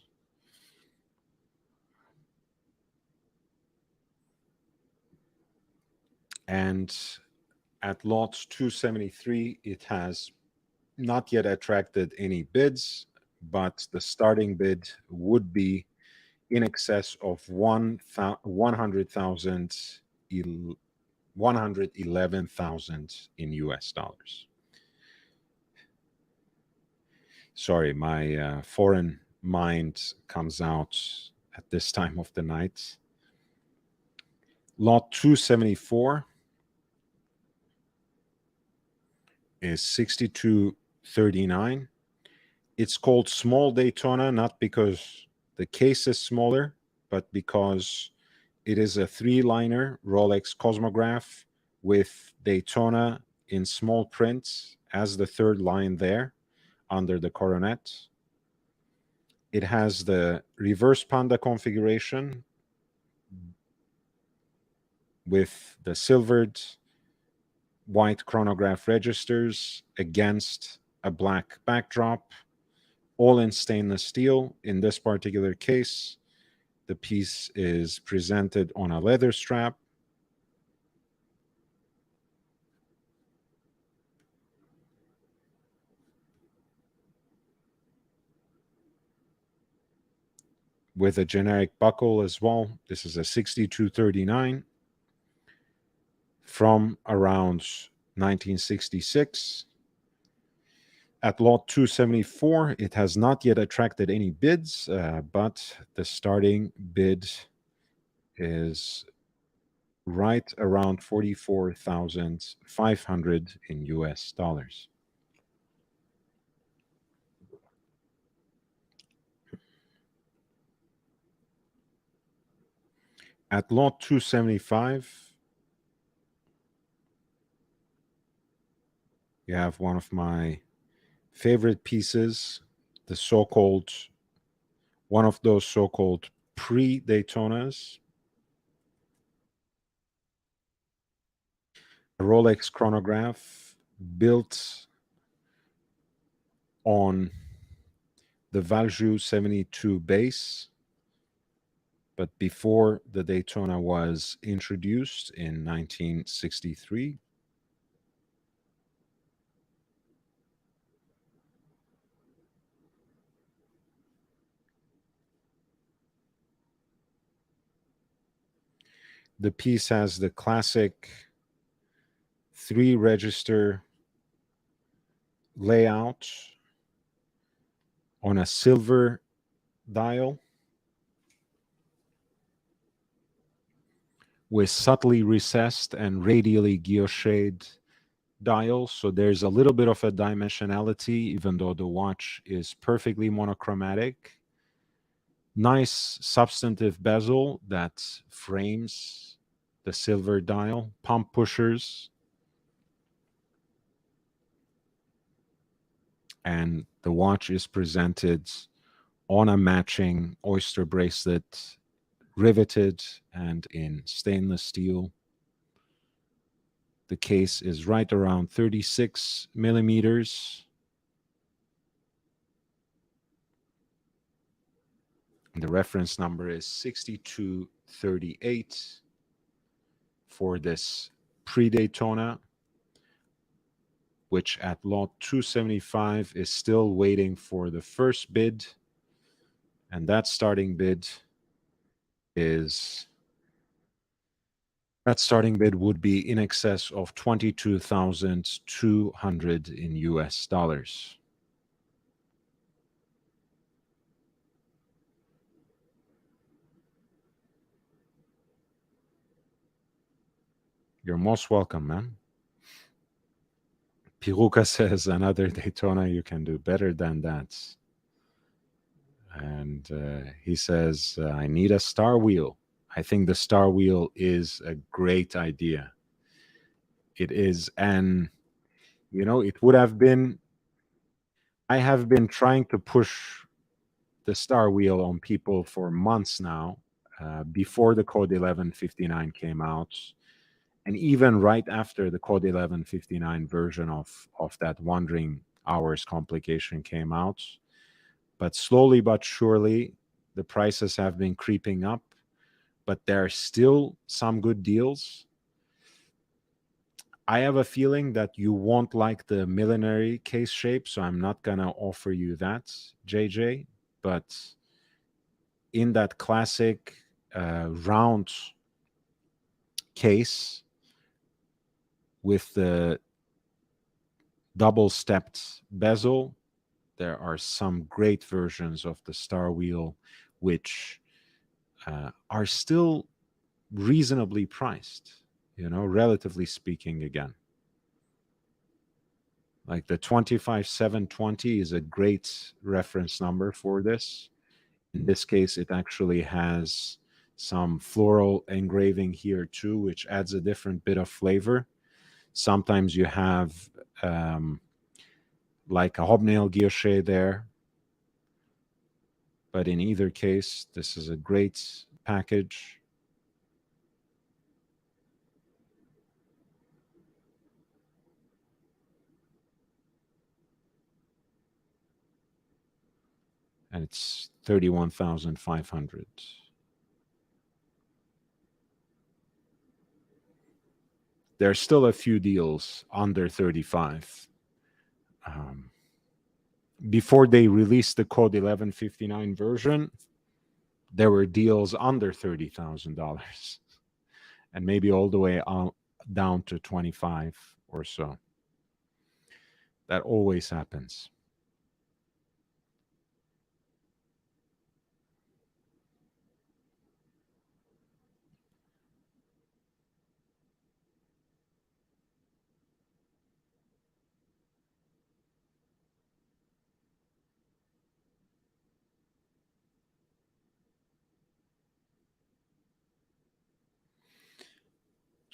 And at lot 273, it has not yet attracted any bids, but the starting bid would be in excess of 100,000, 111,000 in US dollars. Sorry, my foreign mind comes out at this time of the night. Lot 274 is 6239. It's called Small Daytona, not because the case is smaller, but because it is a three-liner Rolex Cosmograph with Daytona in small print as the third line there under the coronet. It has the reverse panda configuration, with the silvered white chronograph registers against a black backdrop, all in stainless steel. In this particular case, the piece is presented on a leather strap. With a generic buckle as well. This is a 6239 from around 1966. At lot 274, it has not yet attracted any bids, but the starting bid is right around 44,500 in US dollars. At lot 275, you have one of my favorite pieces, the so-called, one of those so-called pre-Daytonas, a Rolex chronograph built on the Valjoux 72 base, but before the Daytona was introduced in 1963. The piece has the classic 3-register layout on a silver dial with subtly recessed and radially guillocheted dials. So there's a little bit of a dimensionality, even though the watch is perfectly monochromatic. Nice substantive bezel that frames the silver dial, pump pushers, and the watch is presented on a matching oyster bracelet, riveted and in stainless steel. The case is right around 36 millimeters. And the reference number is 6238 for this pre-Daytona, which at lot 275 is still waiting for the first bid. And that starting bid would be in excess of 22,200 in US dollars. You're most welcome, man. Piruka says another Daytona, you can do better than that. And he says, I need a star wheel. I think the star wheel is a great idea. It is it would have been, I have been trying to push the star wheel on people for months now, before the Code 1159 came out. And even right after the Code 1159 version of that Wandering Hours complication came out. But slowly but surely, the prices have been creeping up, but there are still some good deals. I have a feeling that you won't like the millinery case shape, so I'm not going to offer you that, JJ. But in that classic round case with the double-stepped bezel, there are some great versions of the Star Wheel which are still reasonably priced, relatively speaking again. Like the 25720 is a great reference number for this. In this case, it actually has some floral engraving here too, which adds a different bit of flavor. Sometimes you have like a hobnail guilloche there. But in either case, this is a great package. and it's 31,500. There's still a few deals under 35. Before they released the Code 1159 version, there were deals under $30,000 and maybe all the way out, down to 25 or so. That always happens.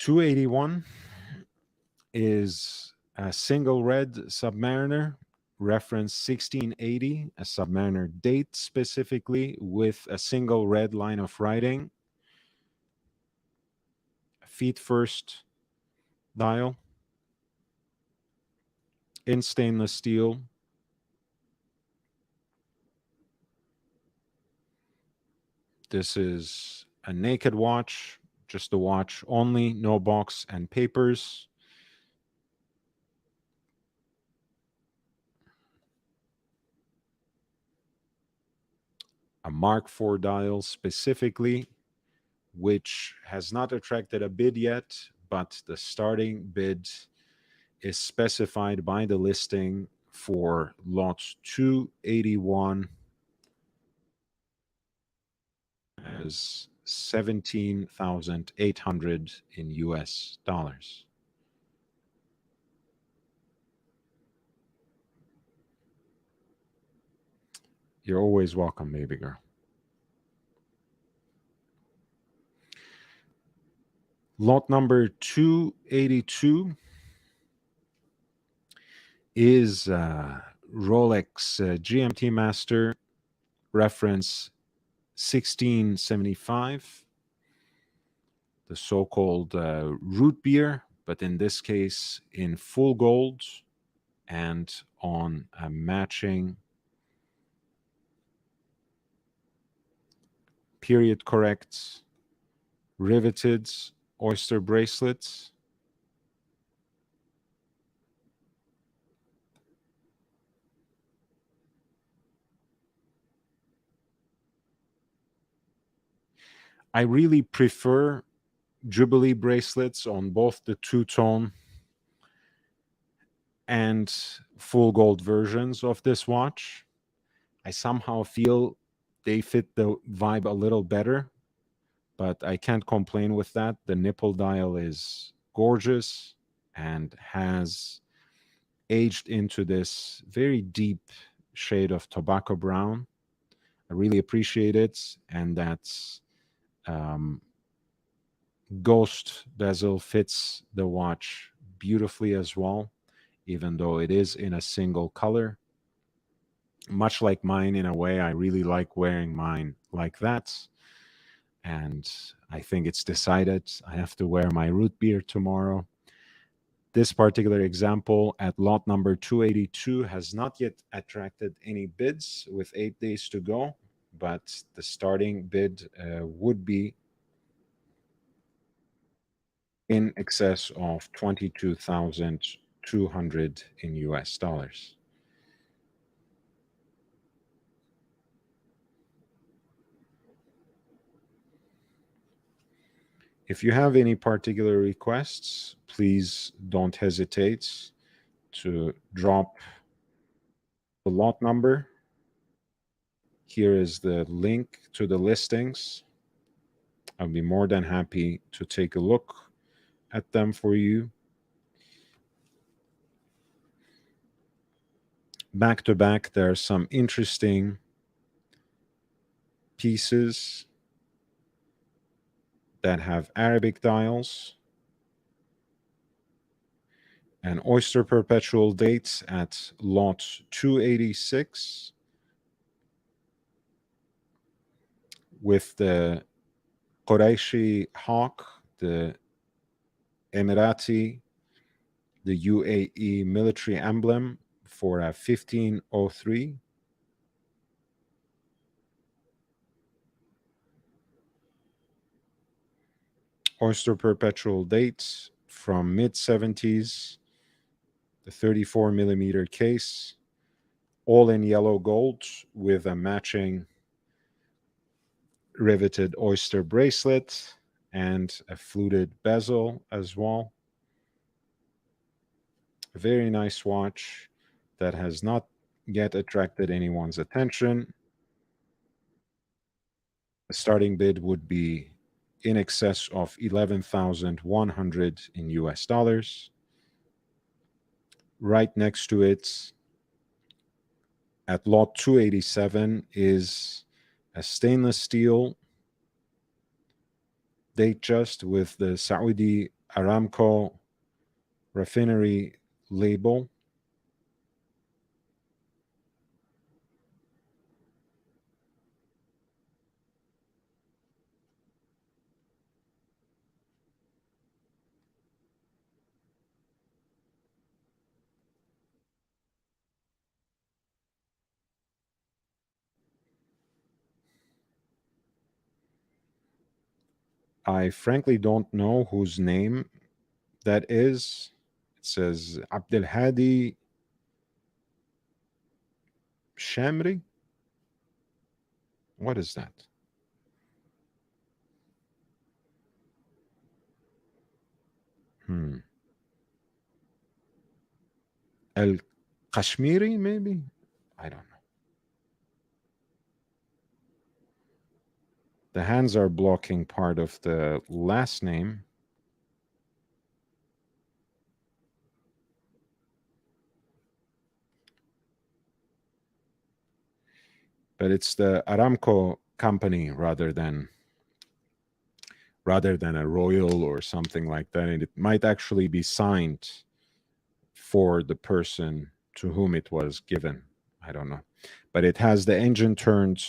$281 is a single red Submariner, reference 1680, a Submariner date specifically, with a single red line of writing, feet first dial, in stainless steel. This is a naked watch, just the watch only, no box and papers. A Mark IV dial specifically, which has not attracted a bid yet, but the starting bid is specified by the listing for lot 281 as 17,800 in US dollars. You're always welcome, baby girl. Lot number 282 is Rolex GMT Master, reference 1675, the so-called root beer, but in this case in full gold and on a matching period correct riveted oyster bracelets. I really prefer Jubilee bracelets on both the two-tone and full gold versions of this watch. I somehow feel they fit the vibe a little better, but I can't complain with that. The nipple dial is gorgeous and has aged into this very deep shade of tobacco brown. I really appreciate it, and that's ghost bezel fits the watch beautifully as well, even though it is in a single color. Much like mine, in a way, I really like wearing mine like that. And I think it's decided I have to wear my root beer tomorrow. This particular example at lot number 282 has not yet attracted any bids with 8 days to go, but the starting bid would be in excess of 22,200 in US dollars. If you have any particular requests, please don't hesitate to drop the lot number. Here is the link to the listings. I'll be more than happy to take a look at them for you. Back to back, there are some interesting pieces that have Arabic dials and oyster perpetual dates at lot 286 with the Quraishi hawk, the Emirati, the UAE military emblem for a 1503. Oyster Perpetual Date from mid 70s, the 34 millimeter case, all in yellow gold with a matching riveted oyster bracelet and a fluted bezel as well. A very nice watch that has not yet attracted anyone's attention. The starting bid would be in excess of 11,100 in US dollars. Right next to it, at lot 287, is a stainless steel Datejust with the Saudi Aramco refinery label. I frankly don't know whose name that is. It says Abdelhadi Shamri. What is that? El Kashmiri, maybe? I don't know. The hands are blocking part of the last name. But it's the Aramco company rather than a royal or something like that. And it might actually be signed for the person to whom it was given. I don't know. But it has the engine turned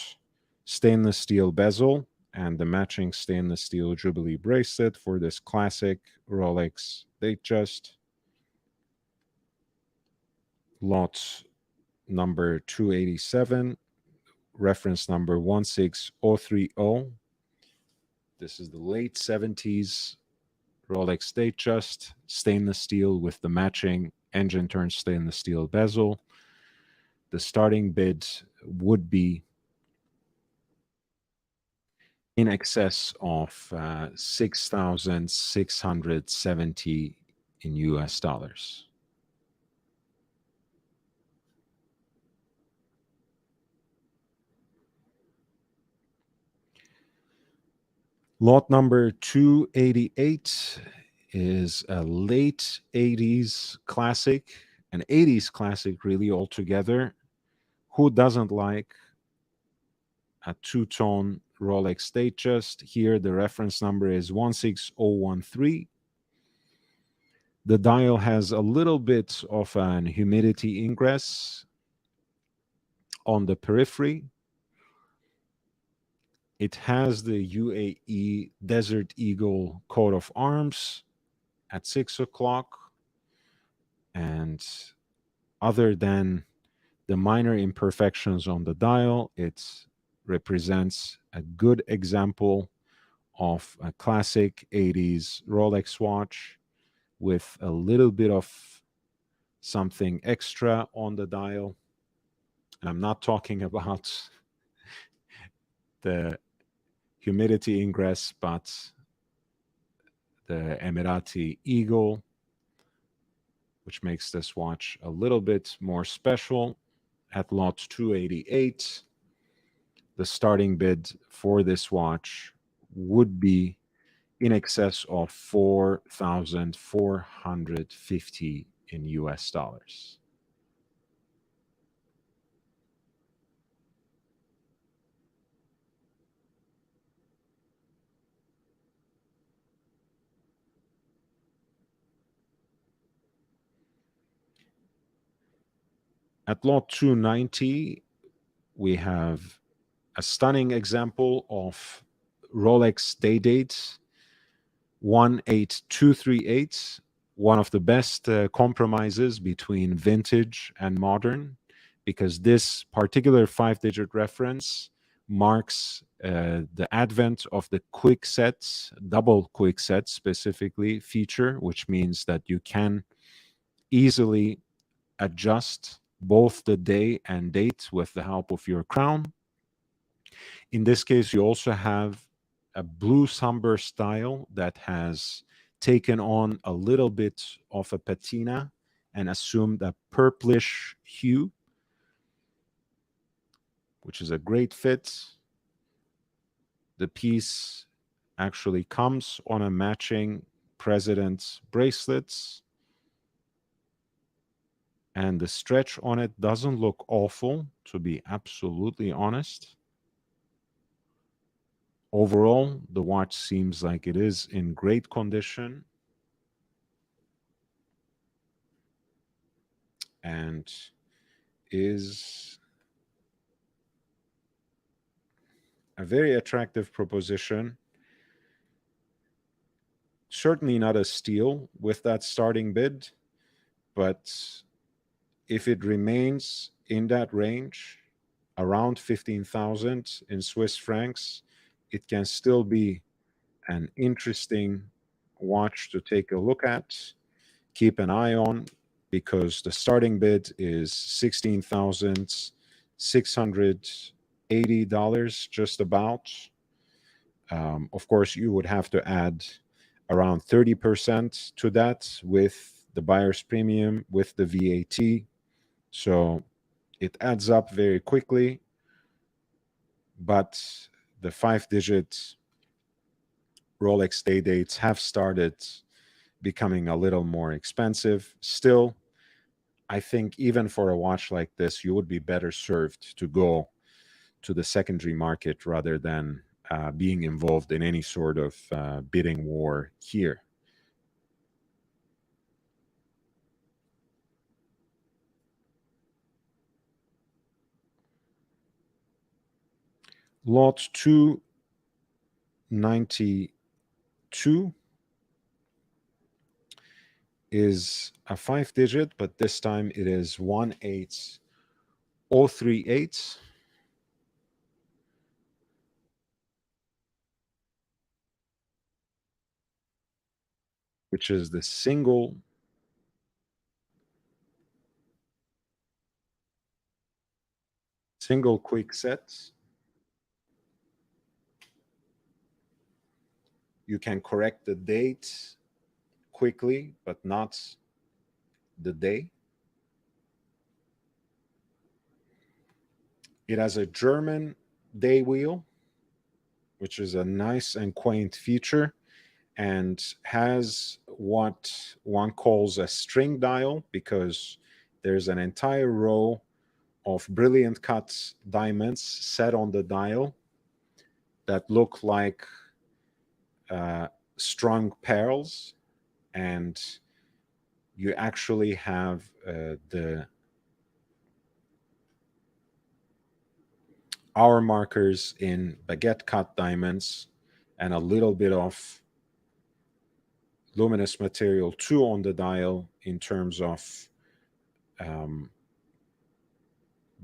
stainless steel bezel and the matching stainless steel Jubilee bracelet for this classic Rolex Datejust. Lot number 287, reference number 16030. This is the late 70s Rolex Datejust, stainless steel with the matching engine turned stainless steel bezel. The starting bid would be in excess of 6,670 in US dollars. Lot number 288 is a late 80s classic, an 80s classic really altogether. Who doesn't like a two-tone Rolex Datejust? Here the reference number is 16013. The dial has a little bit of an humidity ingress on the periphery. It has the UAE Desert Eagle coat of arms at 6 o'clock. And other than the minor imperfections on the dial, it represents a good example of a classic 80s Rolex watch with a little bit of something extra on the dial. And I'm not talking about the humidity ingress, but the Emirati Eagle, which makes this watch a little bit more special. At lot 288, the starting bid for this watch would be in excess of 4,450 in US dollars. At lot 290, we have a stunning example of Rolex Day Date 18238, one of the best compromises between vintage and modern, because this particular 5-digit reference marks the advent of the quick sets, double quick sets specifically feature, which means that you can easily adjust both the day and date with the help of your crown. In this case, you also have a blue sunburst style that has taken on a little bit of a patina and assumed a purplish hue, which is a great fit. The piece actually comes on a matching president's bracelets, and the stretch on it doesn't look awful, to be absolutely honest. Overall, the watch seems like it is in great condition and is a very attractive proposition. Certainly not a steal with that starting bid, but if it remains in that range, around 15,000 in Swiss francs, it can still be an interesting watch to take a look at, keep an eye on, because the starting bid is $16,680, just about. Of course, you would have to add around 30% to that with the buyer's premium, with the VAT. So it adds up very quickly, but the 5-digit Rolex day dates have started becoming a little more expensive. Still, I think even for a watch like this, you would be better served to go to the secondary market rather than being involved in any sort of bidding war here. Lot 292 is a 5-digit, but this time it is 18038, which is the single quick set. You can correct the date quickly, but not the day. It has a German day wheel, which is a nice and quaint feature, and has what one calls a string dial, because there's an entire row of brilliant cut diamonds set on the dial that look like strung pearls, and you actually have the hour markers in baguette cut diamonds and a little bit of luminous material too on the dial in terms of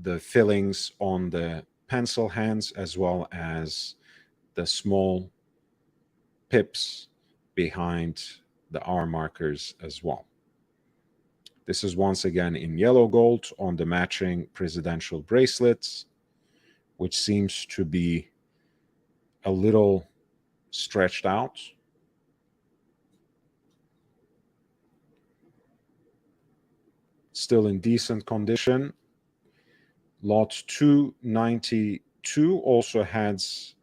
the fillings on the pencil hands, as well as the small pips behind the hour markers as well. This is once again in yellow gold on the matching presidential bracelets, which seems to be a little stretched out. Still in decent condition. Lot 292 also has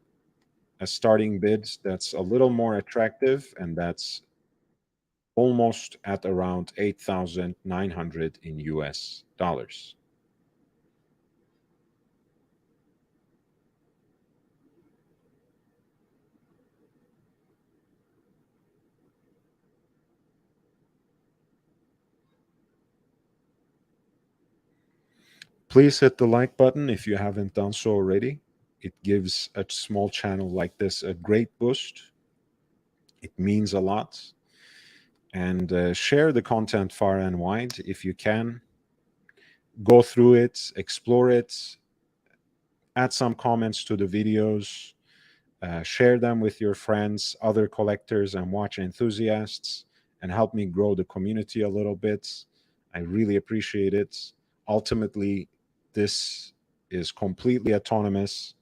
a starting bid that's a little more attractive, and that's almost at around 8,900 in US dollars. Please hit the like button if you haven't done so already. It gives a small channel like this a great boost. It means a lot. And share the content far and wide if you can. Go through it, explore it, add some comments to the videos, Share them with your friends, other collectors, and watch enthusiasts, and help me grow the community a little bit. I really appreciate it. Ultimately, this is completely autonomous,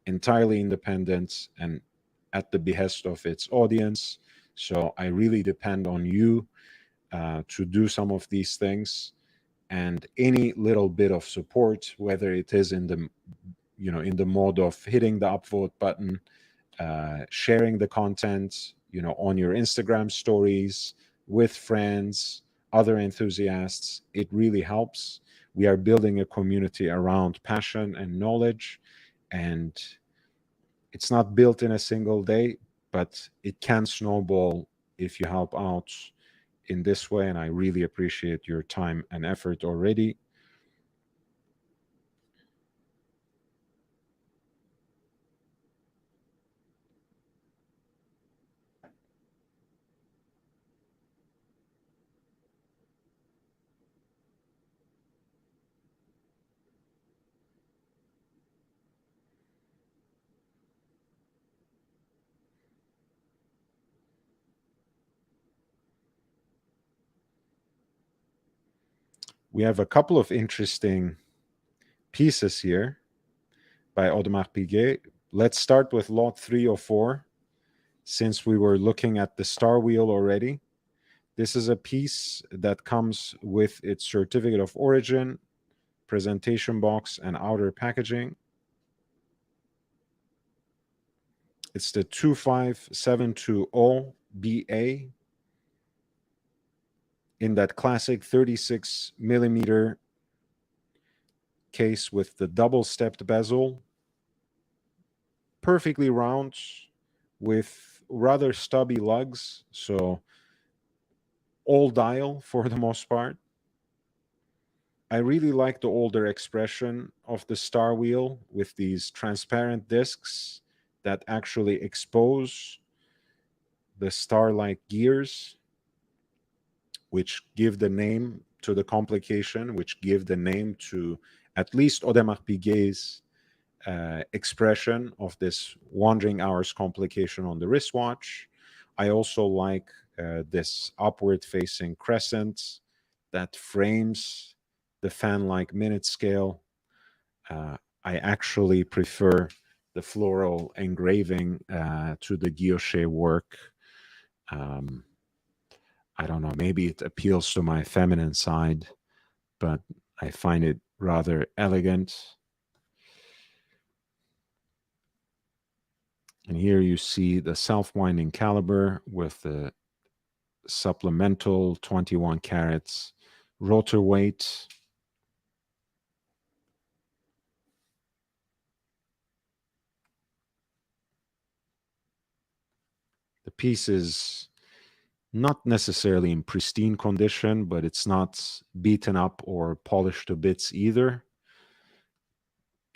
entirely independent, and at the behest of its audience. So I really depend on you to do some of these things, and any little bit of support, whether it is in the in the mode of hitting the upvote button, sharing the content, on your Instagram stories with friends, other enthusiasts. It really helps. We are building a community around passion and knowledge, and it's not built in a single day, but it can snowball if you help out in this way. And I really appreciate your time and effort already. We have a couple of interesting pieces here by Audemars Piguet. Let's start with lot 304, since we were looking at the star wheel already. This is a piece that comes with its certificate of origin, presentation box, and outer packaging. It's the 25720BA in that classic 36 millimeter case with the double stepped bezel, perfectly round with rather stubby lugs, so all dial for the most part. I really like the older expression of the star wheel with these transparent discs that actually expose the star-like gears, which give the name to the complication, which give the name to at least Audemars Piguet's expression of this wandering hours complication on the wristwatch. I also like this upward facing crescent that frames the fan-like minute scale. I actually prefer the floral engraving to the guilloche work. Um, I don't know, maybe it appeals to my feminine side, but I find it rather elegant. And here you see the self-winding caliber with the supplemental 21 carats rotor weight. The piece is not necessarily in pristine condition, but it's not beaten up or polished to bits either.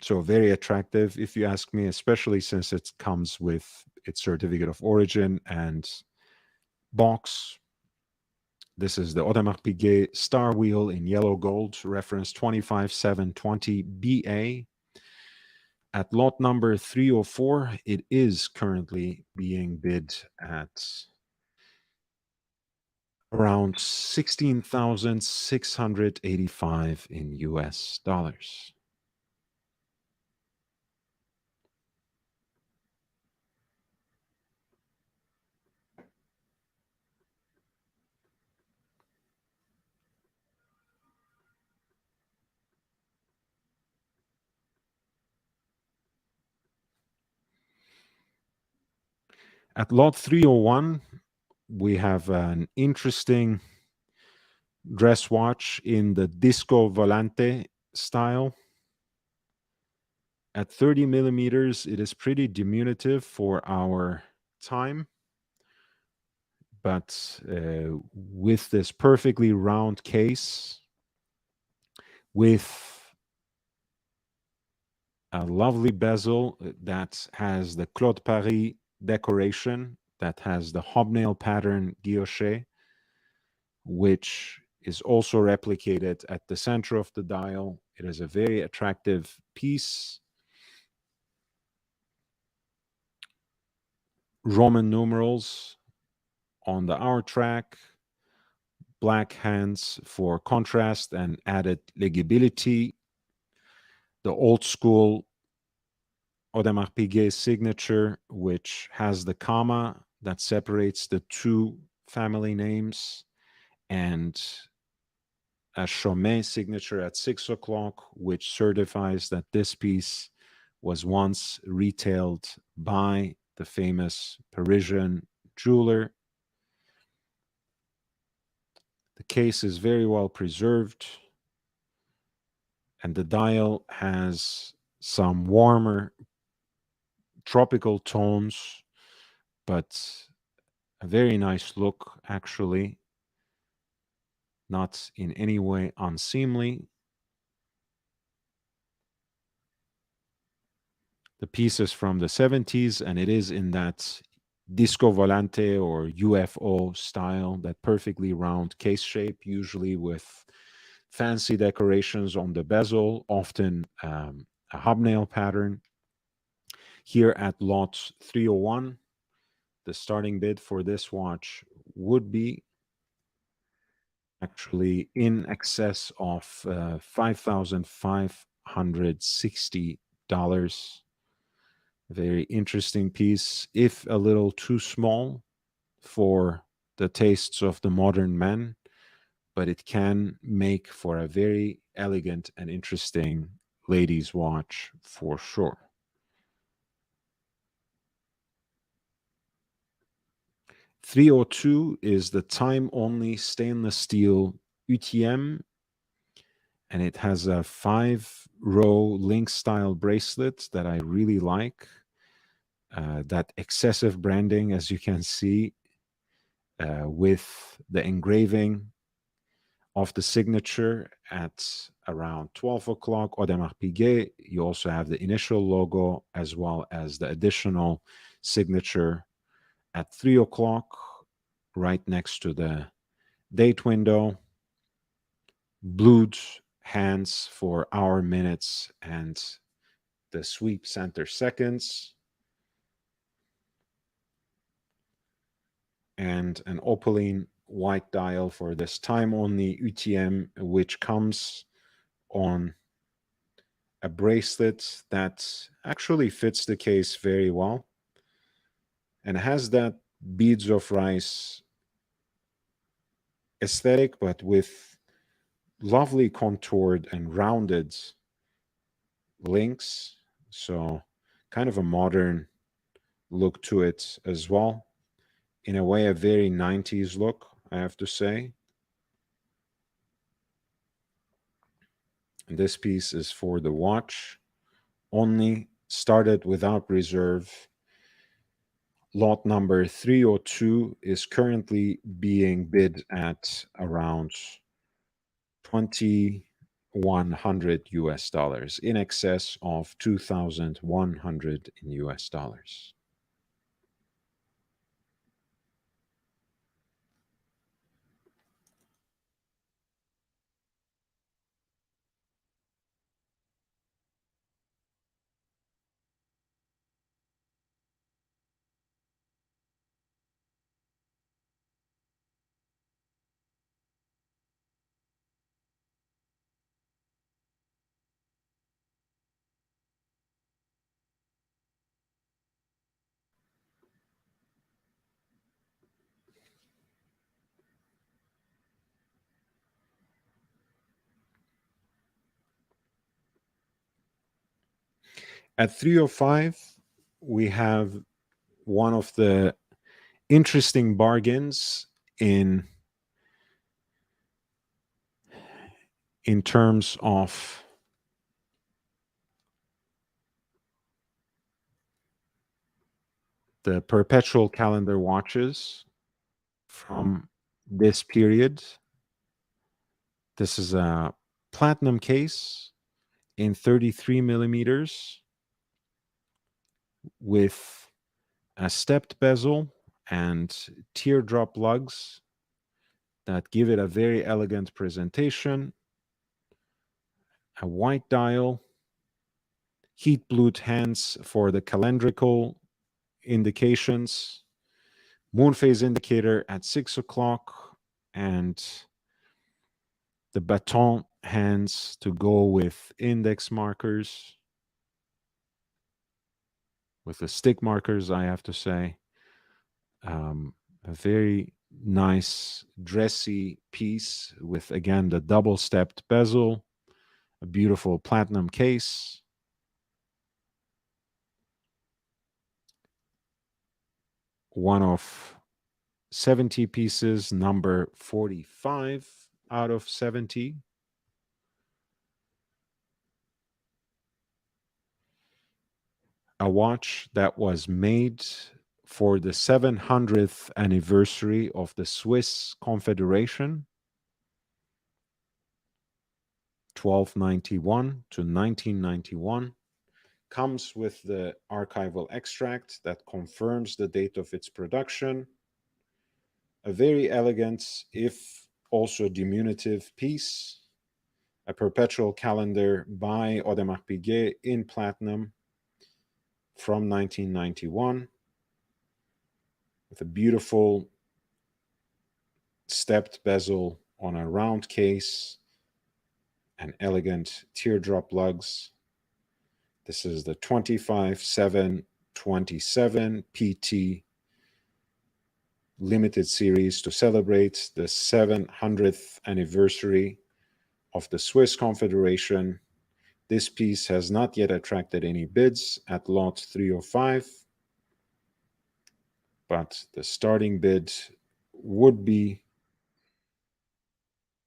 So very attractive, if you ask me, especially since it comes with its certificate of origin and box. This is the Audemars Piguet Star Wheel in yellow gold, reference 25720BA. At lot number 304, it is currently being bid at around 16,685 in US dollars. At lot 301, we have an interesting dress watch in the Disco Volante style. At 30 millimeters, it is pretty diminutive for our time, but with this perfectly round case, with a lovely bezel that has the Claude Paris decoration, that has the hobnail pattern guilloche, which is also replicated at the center of the dial. It is a very attractive piece. Roman numerals on the hour track, black hands for contrast and added legibility, the old school Audemars Piguet signature, which has the comma that separates the two family names, and a Chaumet signature at 6 o'clock, which certifies that this piece was once retailed by the famous Parisian jeweler. The case is very well preserved, and the dial has some warmer tropical tones, but a very nice look, actually, not in any way unseemly. The piece is from the 70s, and it is in that disco volante or UFO style, that perfectly round case shape, usually with fancy decorations on the bezel, often a hobnail pattern. Here at lot 301, the starting bid for this watch would be actually in excess of $5,560. Very interesting piece, if a little too small for the tastes of the modern man, but it can make for a very elegant and interesting ladies' watch for sure. 302 is the time only stainless steel UTM, and it has a 5-row link style bracelet that I really like. That excessive branding, as you can see, with the engraving of the signature at around 12 o'clock, Audemars Piguet. You also have the initial logo as well as the additional signature at 3 o'clock, right next to the date window. Blued hands for hour minutes and the sweep center seconds. And an opaline white dial for this time only UTM, which comes on a bracelet that actually fits the case very well and has that beads of rice aesthetic, but with lovely contoured and rounded links. So, kind of a modern look to it as well. In a way, a very 90s look, I have to say. And this piece is for the watch only, started without reserve. Lot number 302 is currently being bid at around 2,100 US dollars, in excess of 2,100 in US dollars. At 305, we have one of the interesting bargains in terms of the perpetual calendar watches from this period. This is a platinum case in 33 millimeters with a stepped bezel and teardrop lugs that give it a very elegant presentation. A white dial, heat blued hands for the calendrical indications, moon phase indicator at 6 o'clock, and the baton hands to go with index markers, with the stick markers, I have to say. A very nice, dressy piece with, again, the double stepped bezel, a beautiful platinum case. One of 70 pieces, number 45 out of 70. A watch that was made for the 700th anniversary of the Swiss Confederation, 1291 to 1991. Comes with the archival extract that confirms the date of its production. A very elegant, if also diminutive piece. A perpetual calendar by Audemars Piguet in platinum from 1991, with a beautiful stepped bezel on a round case and elegant teardrop lugs. This is the 25727 PT limited series to celebrate the 700th anniversary of the Swiss Confederation. This piece has not yet attracted any bids at lot 305, but the starting bid would be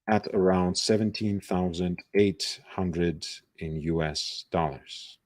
at around 17,800 in US dollars.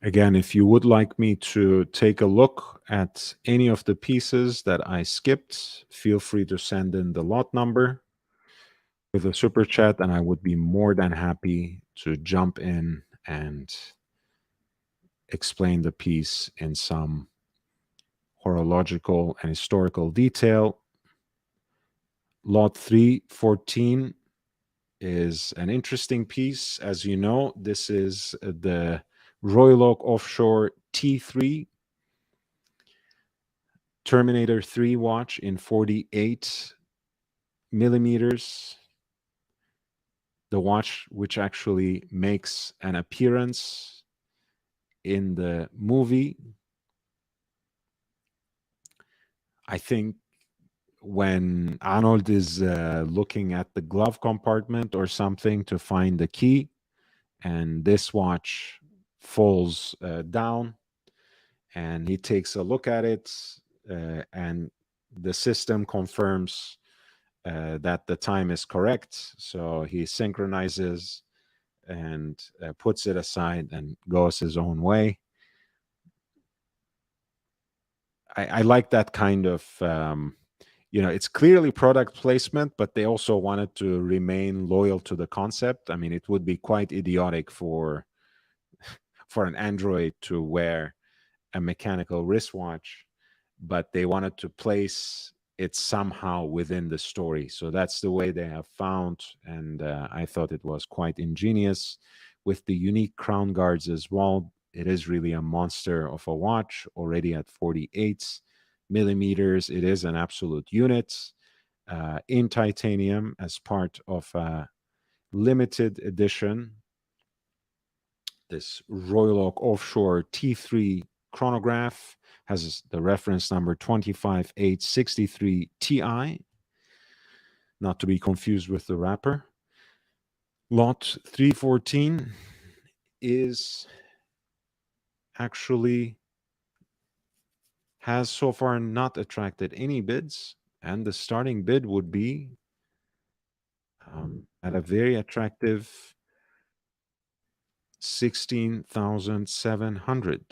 Again, if you would like me to take a look at any of the pieces that I skipped, feel free to send in the lot number with a super chat, and I would be more than happy to jump in and explain the piece in some horological and historical detail. Lot 314 is an interesting piece. As you know, this is the Royal Oak Offshore T3 Terminator 3 watch in 48 millimeters. The watch which actually makes an appearance in the movie. I think when Arnold is looking at the glove compartment or something to find the key, and this watch falls down, and he takes a look at it, and the system confirms that the time is correct. So he synchronizes and puts it aside and goes his own way. I like that kind of, it's clearly product placement, but they also wanted to remain loyal to the concept. I mean, it would be quite idiotic for an android to wear a mechanical wristwatch, but they wanted to place it somehow within the story. So that's the way they have found, and I thought it was quite ingenious with the unique crown guards as well. It is really a monster of a watch, already at 48 millimeters. It is an absolute unit in titanium as part of a limited edition. This Royal Oak Offshore T3 chronograph has the reference number 25863 Ti, not to be confused with the wrapper. Lot 314 is actually has so far not attracted any bids, and the starting bid would be at a very attractive 16,700.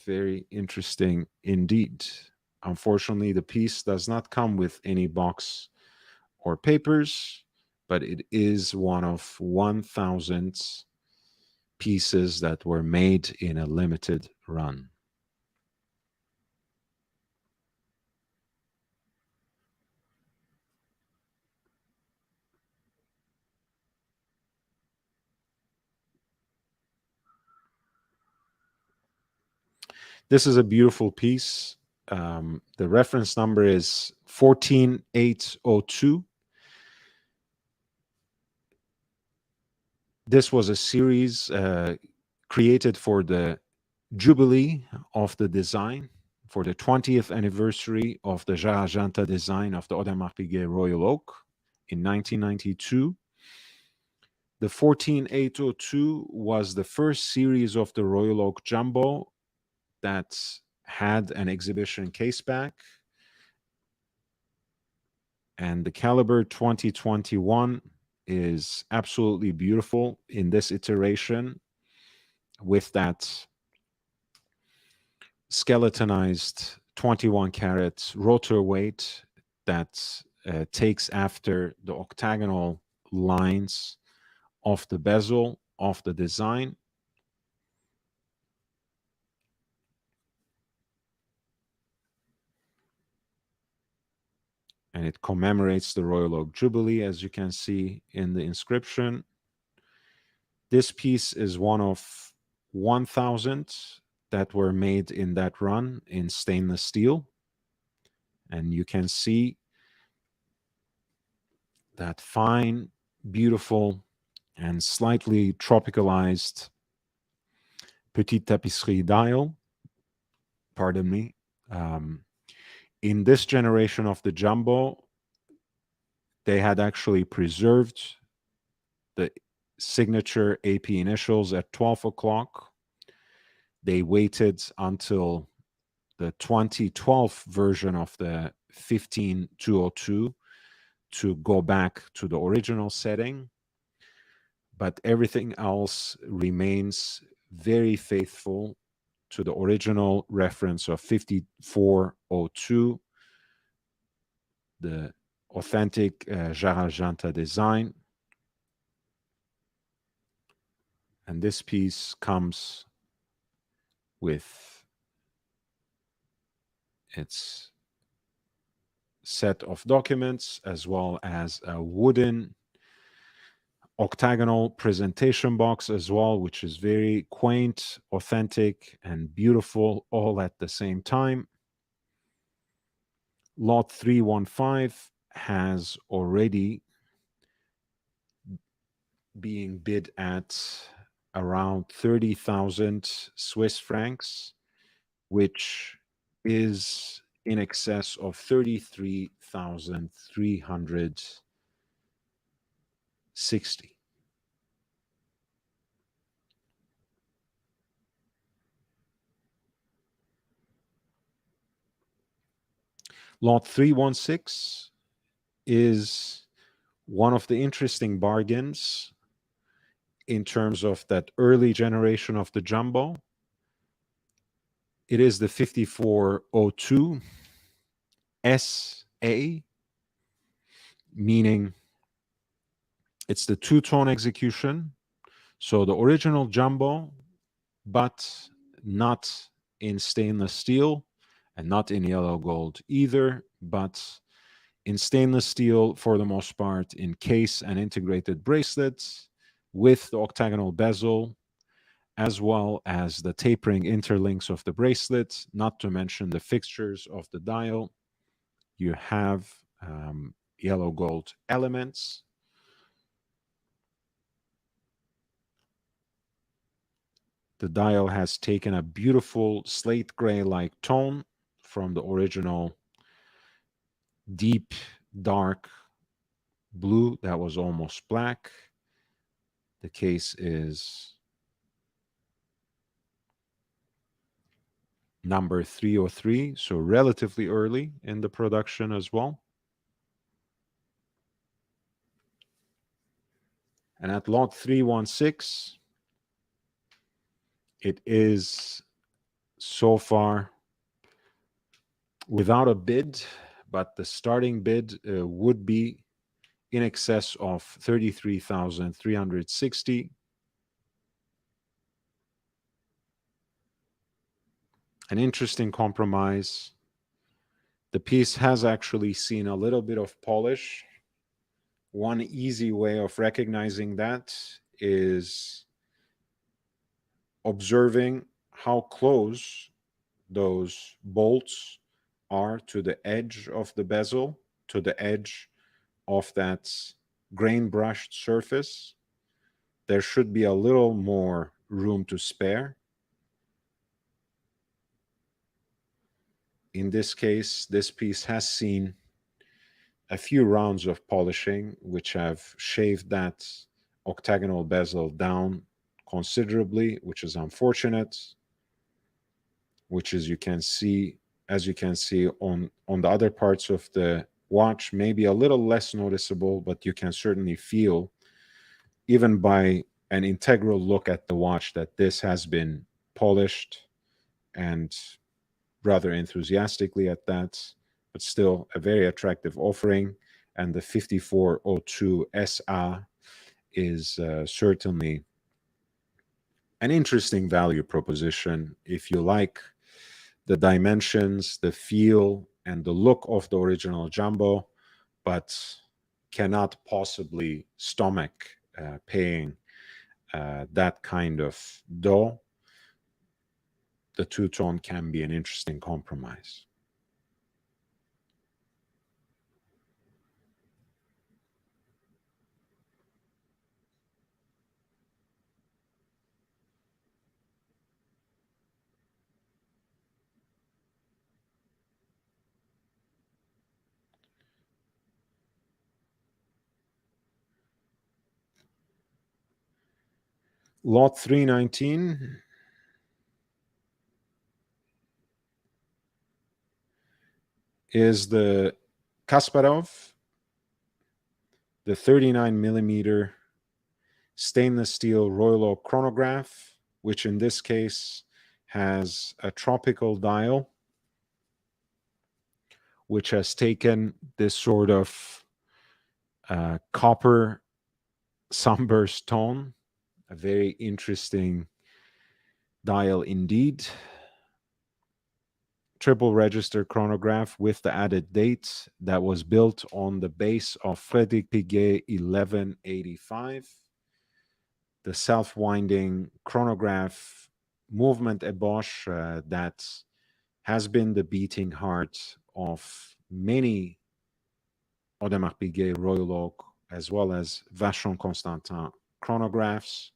Very interesting indeed. Unfortunately, the piece does not come with any box or papers, but it is one of 1,000 pieces that were made in a limited run. This is a beautiful piece. The reference number is 14802. This was a series created for the Jubilee of the design, for the 20th anniversary of the Jarajanta design of the Audemars Piguet Royal Oak in 1992. The 14802 was the first series of the Royal Oak Jumbo that had an exhibition caseback, and the caliber 2021 is absolutely beautiful in this iteration with that skeletonized 21 karat rotor weight that takes after the octagonal lines of the bezel of the design. And it commemorates the Royal Oak Jubilee, as you can see in the inscription. This piece is one of 1,000 that were made in that run in stainless steel. And you can see that fine, beautiful, and slightly tropicalized petite tapisserie dial. Pardon me. In this generation of the Jumbo, they had actually preserved the signature AP initials at 12 o'clock. They waited until the 2012 version of the 15202 to go back to the original setting, but everything else remains very faithful to the original reference of 5402, the authentic Jarajanta design. And this piece comes with its set of documents as well as a wooden octagonal presentation box as well, which is very quaint, authentic, and beautiful all at the same time. Lot 315 has already being bid at around 30,000 Swiss francs, which is in excess of 33,360. Lot 316 is one of the interesting bargains in terms of that early generation of the Jumbo. It is the 5402 SA, meaning it's the two-tone execution. So the original Jumbo, but not in stainless steel and not in yellow gold either, but in stainless steel for the most part, in case and integrated bracelets with the octagonal bezel, as well as the tapering interlinks of the bracelet, not to mention the fixtures of the dial. You have yellow gold elements. The dial has taken a beautiful slate gray-like tone from the original deep, dark blue that was almost black. The case is number 303, so relatively early in the production as well. And at lot 316, it is so far without a bid, but the starting bid would be in excess of 33,360. An interesting compromise. The piece has actually seen a little bit of polish. One easy way of recognizing that is observing how close those bolts are to the edge of the bezel, to the edge of that grain brushed surface. There should be a little more room to spare. In this case, this piece has seen a few rounds of polishing, which have shaved that octagonal bezel down considerably, which is unfortunate, which is as you can see on the other parts of the watch, maybe a little less noticeable, but you can certainly feel, even by an integral look at the watch, that this has been polished, and rather enthusiastically at that, but still a very attractive offering. And the 5402 SA is certainly an interesting value proposition if you like the dimensions, the feel, and the look of the original Jumbo, but cannot possibly stomach paying that kind of dough. The two-tone can be an interesting compromise. Lot 319 is the Kasparov, the 39 millimeter stainless steel Royal Oak chronograph, which in this case has a tropical dial, which has taken this sort of copper sunburst tone, a very interesting dial indeed. Triple register chronograph with the added date that was built on the base of Frédéric Piguet 1185. The self-winding chronograph movement ébauche that has been the beating heart of many Audemars Piguet, Royal Oak, as well as Vacheron Constantin chronographs,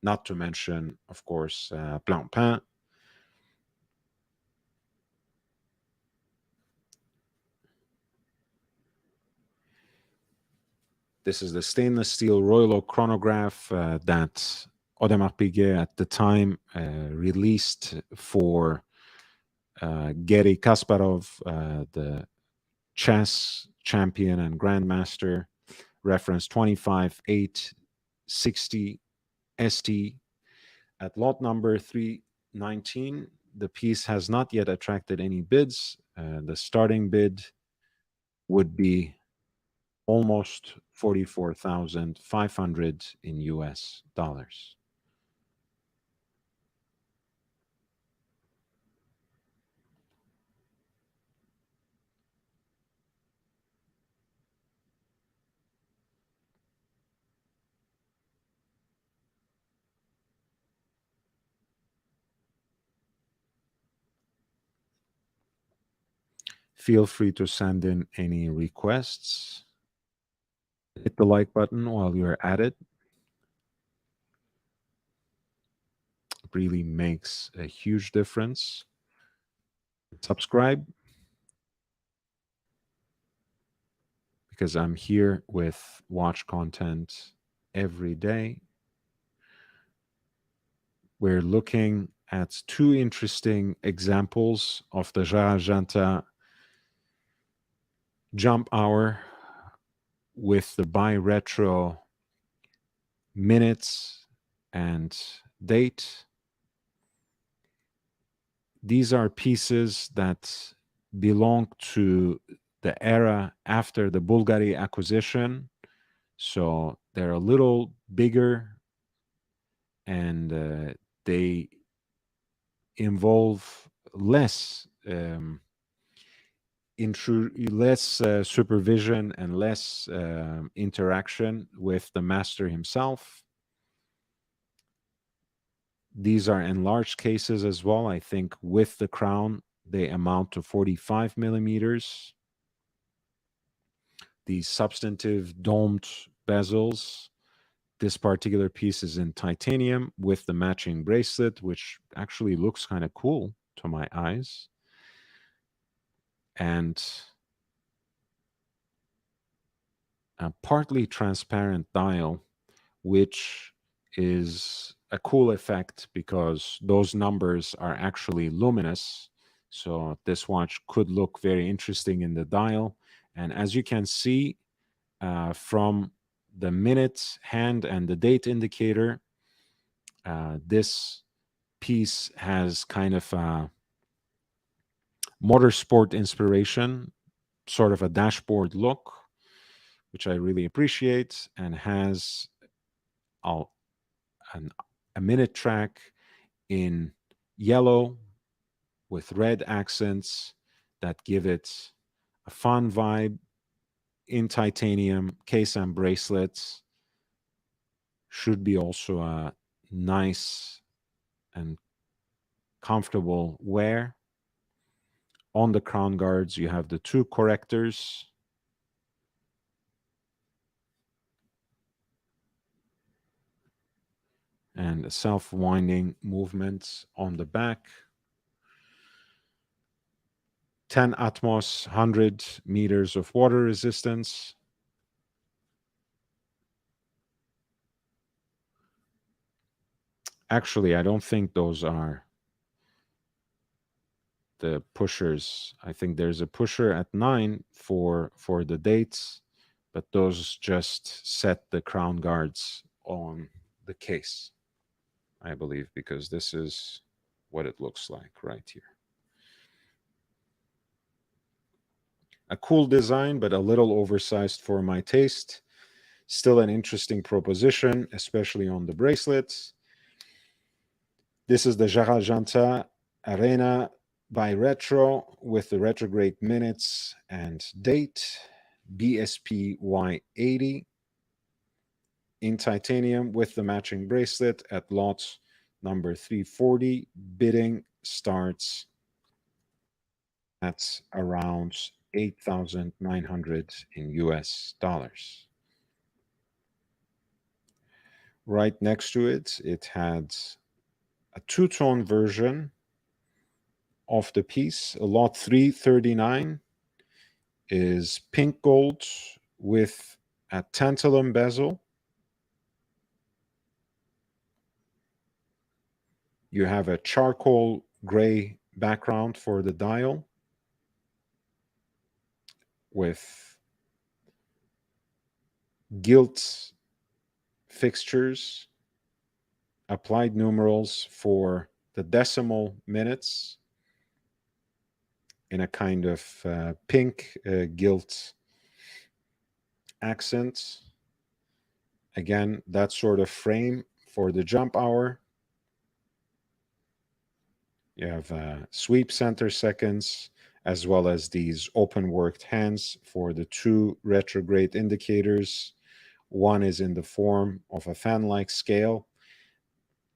not to mention, of course, Blancpain. This is the stainless steel Royal Oak chronograph that Audemars Piguet at the time released for Garry Kasparov, the chess champion and grandmaster, reference 25860 ST. At lot number 319, the piece has not yet attracted any bids. The starting bid would be almost 44,500 in US dollars. Feel free to send in any requests. Hit the like button while you're at it. It really makes a huge difference. Subscribe, because I'm here with watch content every day. We're looking at two interesting examples of the Gérard Genta jump hour with the bi-retro minutes and date. These are pieces that belong to the era after the Bulgari acquisition. So they're a little bigger, and they involve less less supervision and less interaction with the master himself. These are enlarged cases as well. I think with the crown, they amount to 45 millimeters. These substantive domed bezels. This particular piece is in titanium with the matching bracelet, which actually looks kind of cool to my eyes. And a partly transparent dial, which is a cool effect because those numbers are actually luminous. So this watch could look very interesting in the dial. And as you can see from the minute hand and the date indicator, this piece has kind of a motorsport inspiration, sort of a dashboard look, which I really appreciate, and has a minute track in yellow with red accents that give it a fun vibe in titanium case and bracelets. Should be also a nice and comfortable wear. On the crown guards, you have the two correctors. And a self-winding movement on the back. 10 Atmos, 100 meters of water resistance. Actually, I don't think those are the pushers. I think there's a pusher at 9 for the dates, but those just set the crown guards on the case, I believe, because this is what it looks like right here. A cool design, but a little oversized for my taste. Still an interesting proposition, especially on the bracelets. This is the Jarajanta Arena by Retro with the retrograde minutes and date, BSPY80 in titanium with the matching bracelet at lot number 340. Bidding starts at around 8,900 in US dollars. Right next to it, it had a two-tone version of the piece. Lot 339 is pink gold with a tantalum bezel. You have a charcoal gray background for the dial with gilt fixtures, applied numerals for the decimal minutes in a kind of pink gilt accent. Again, that sort of frame for the jump hour. You have sweep center seconds, as well as these open worked hands for the two retrograde indicators. One is in the form of a fan-like scale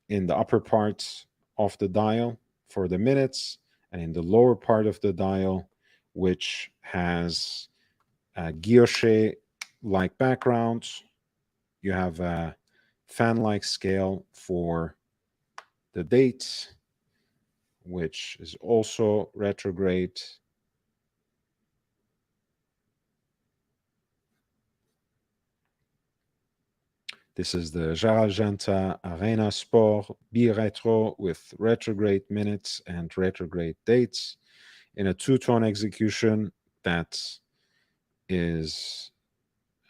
in the upper part of the dial for the minutes, and in the lower part of the dial, which has a guilloche-like background, you have a fan-like scale for the date, which is also retrograde. This is the Jarajanta Arena Sport B-Retro with retrograde minutes and retrograde dates in a two-tone execution that is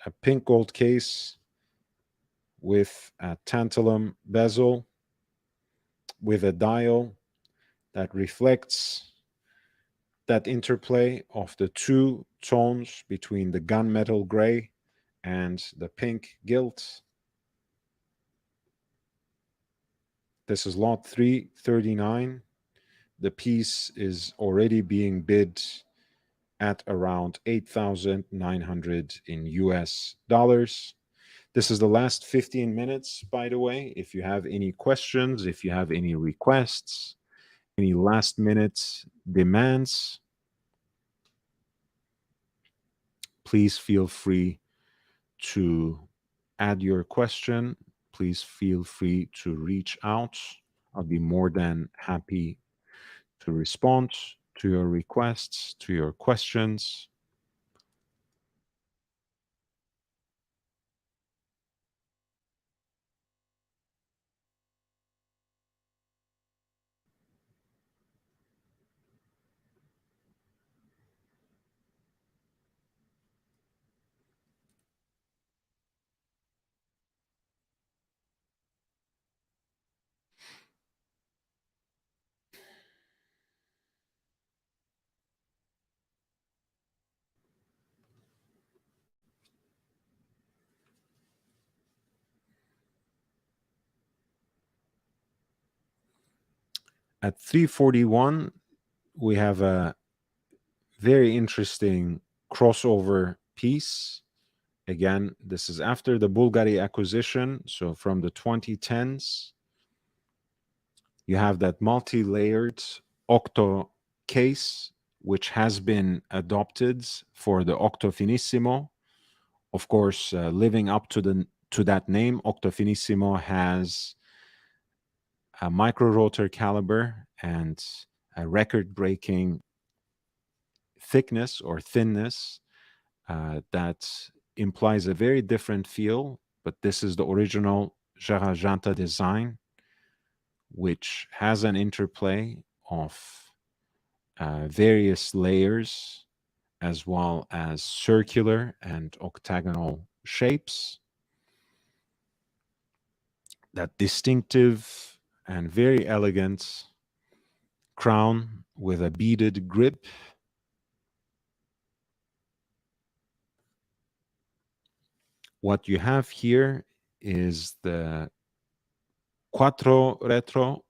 a pink gold case with a tantalum bezel with a dial that reflects that interplay of the two tones between the gunmetal gray and the pink gilt. This is lot 339. The piece is already being bid at around 8,900 in US dollars. This is the last 15 minutes, by the way. If you have any questions, if you have any requests, any last minute demands, please feel free to add your question. Please feel free to reach out. I'll be more than happy to respond to your requests, to your questions. At 341, we have a very interesting crossover piece. Again, this is after the Bulgari acquisition. So from the 2010s, you have that multi-layered Octo case, which has been adopted for the Octo Finissimo. Of course, living up to that name, Octo Finissimo has a micro rotor caliber and a record-breaking thickness or thinness that implies a very different feel. But this is the original Jarajanta design, which has an interplay of various layers as well as circular and octagonal shapes. That distinctive and very elegant crown with a beaded grip. What you have here is the quattro retro.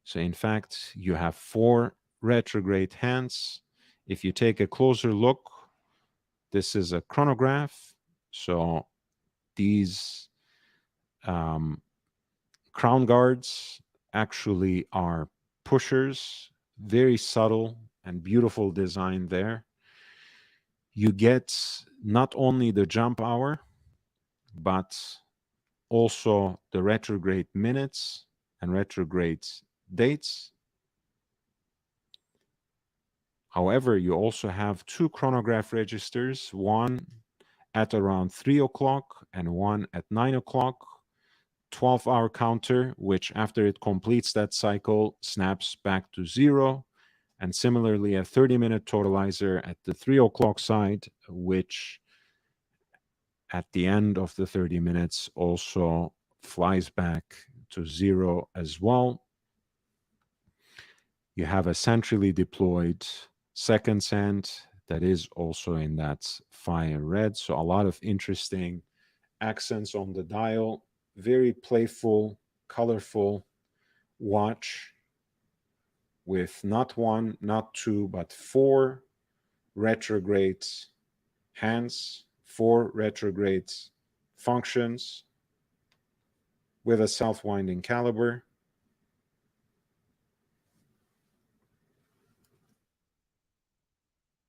So in fact, you have 4 retrograde hands. If you take a closer look, this is a chronograph. So these crown guards actually are pushers, very subtle and beautiful design there. You get not only the jump hour, but also the retrograde minutes and retrograde dates. However, you also have 2 chronograph registers, one at around 3 o'clock and one at 9 o'clock, 12-hour counter, which after it completes that cycle, snaps back to 0. And similarly, a 30-minute totalizer at the 3 o'clock side, which at the end of the 30 minutes also flies back to 0 as well. You have a centrally deployed second sand that is also in that fire red. So a lot of interesting accents on the dial. Very playful, colorful watch with not 1, not 2, but 4 retrograde hands, 4 retrograde functions with a self-winding caliber.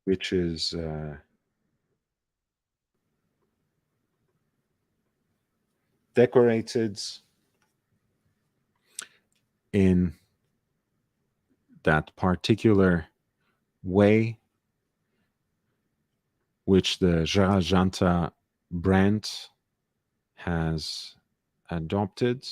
Which is decorated in that particular way which the Jarajanta brand has adopted.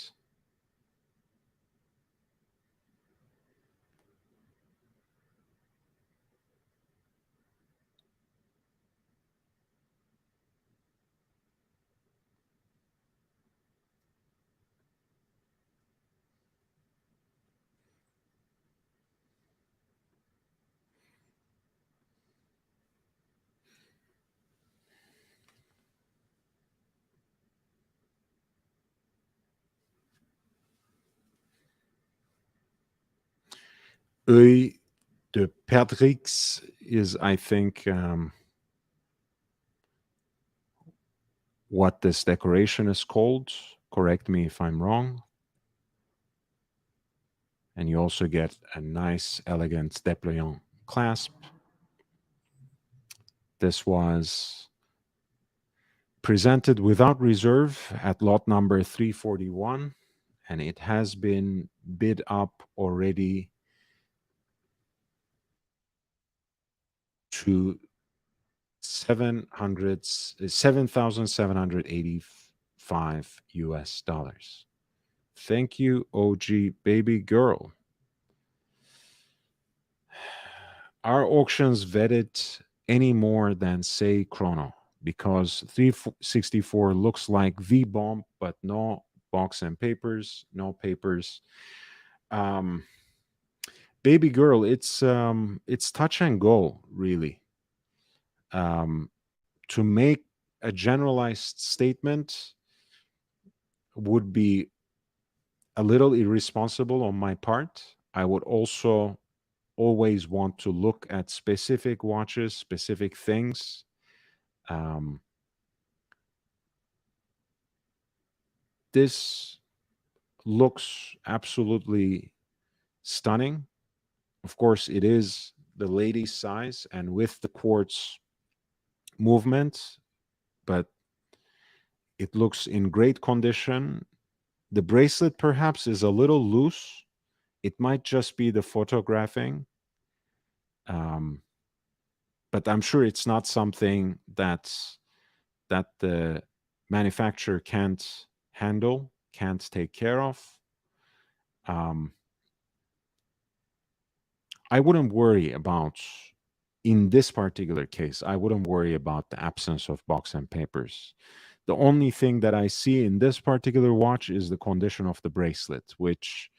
Œil de Perdrix is, I think, what this decoration is called. Correct me if I'm wrong. And you also get a nice, elegant dépliant clasp. This was presented without reserve at lot number 341, and it has been bid up already to 7,785 US dollars. Thank you, OG baby girl. Our auctions vetted any more than say Chrono because 364 looks like the bomb, but no box and papers, no papers. Um, baby girl, it's touch and go, really. Um, to make a generalized statement would be a little irresponsible on my part. I would also always want to look at specific watches, specific things. Um, this looks absolutely stunning. Of course, it is the lady's size and with the quartz movement, but it looks in great condition. The bracelet perhaps is a little loose. It might just be the photographing. Um, but I'm sure it's not something that the manufacturer can't handle, can't take care of. Um, I wouldn't worry about, in this particular case, I wouldn't worry about the absence of box and papers. The only thing that I see in this particular watch is the condition of the bracelet, which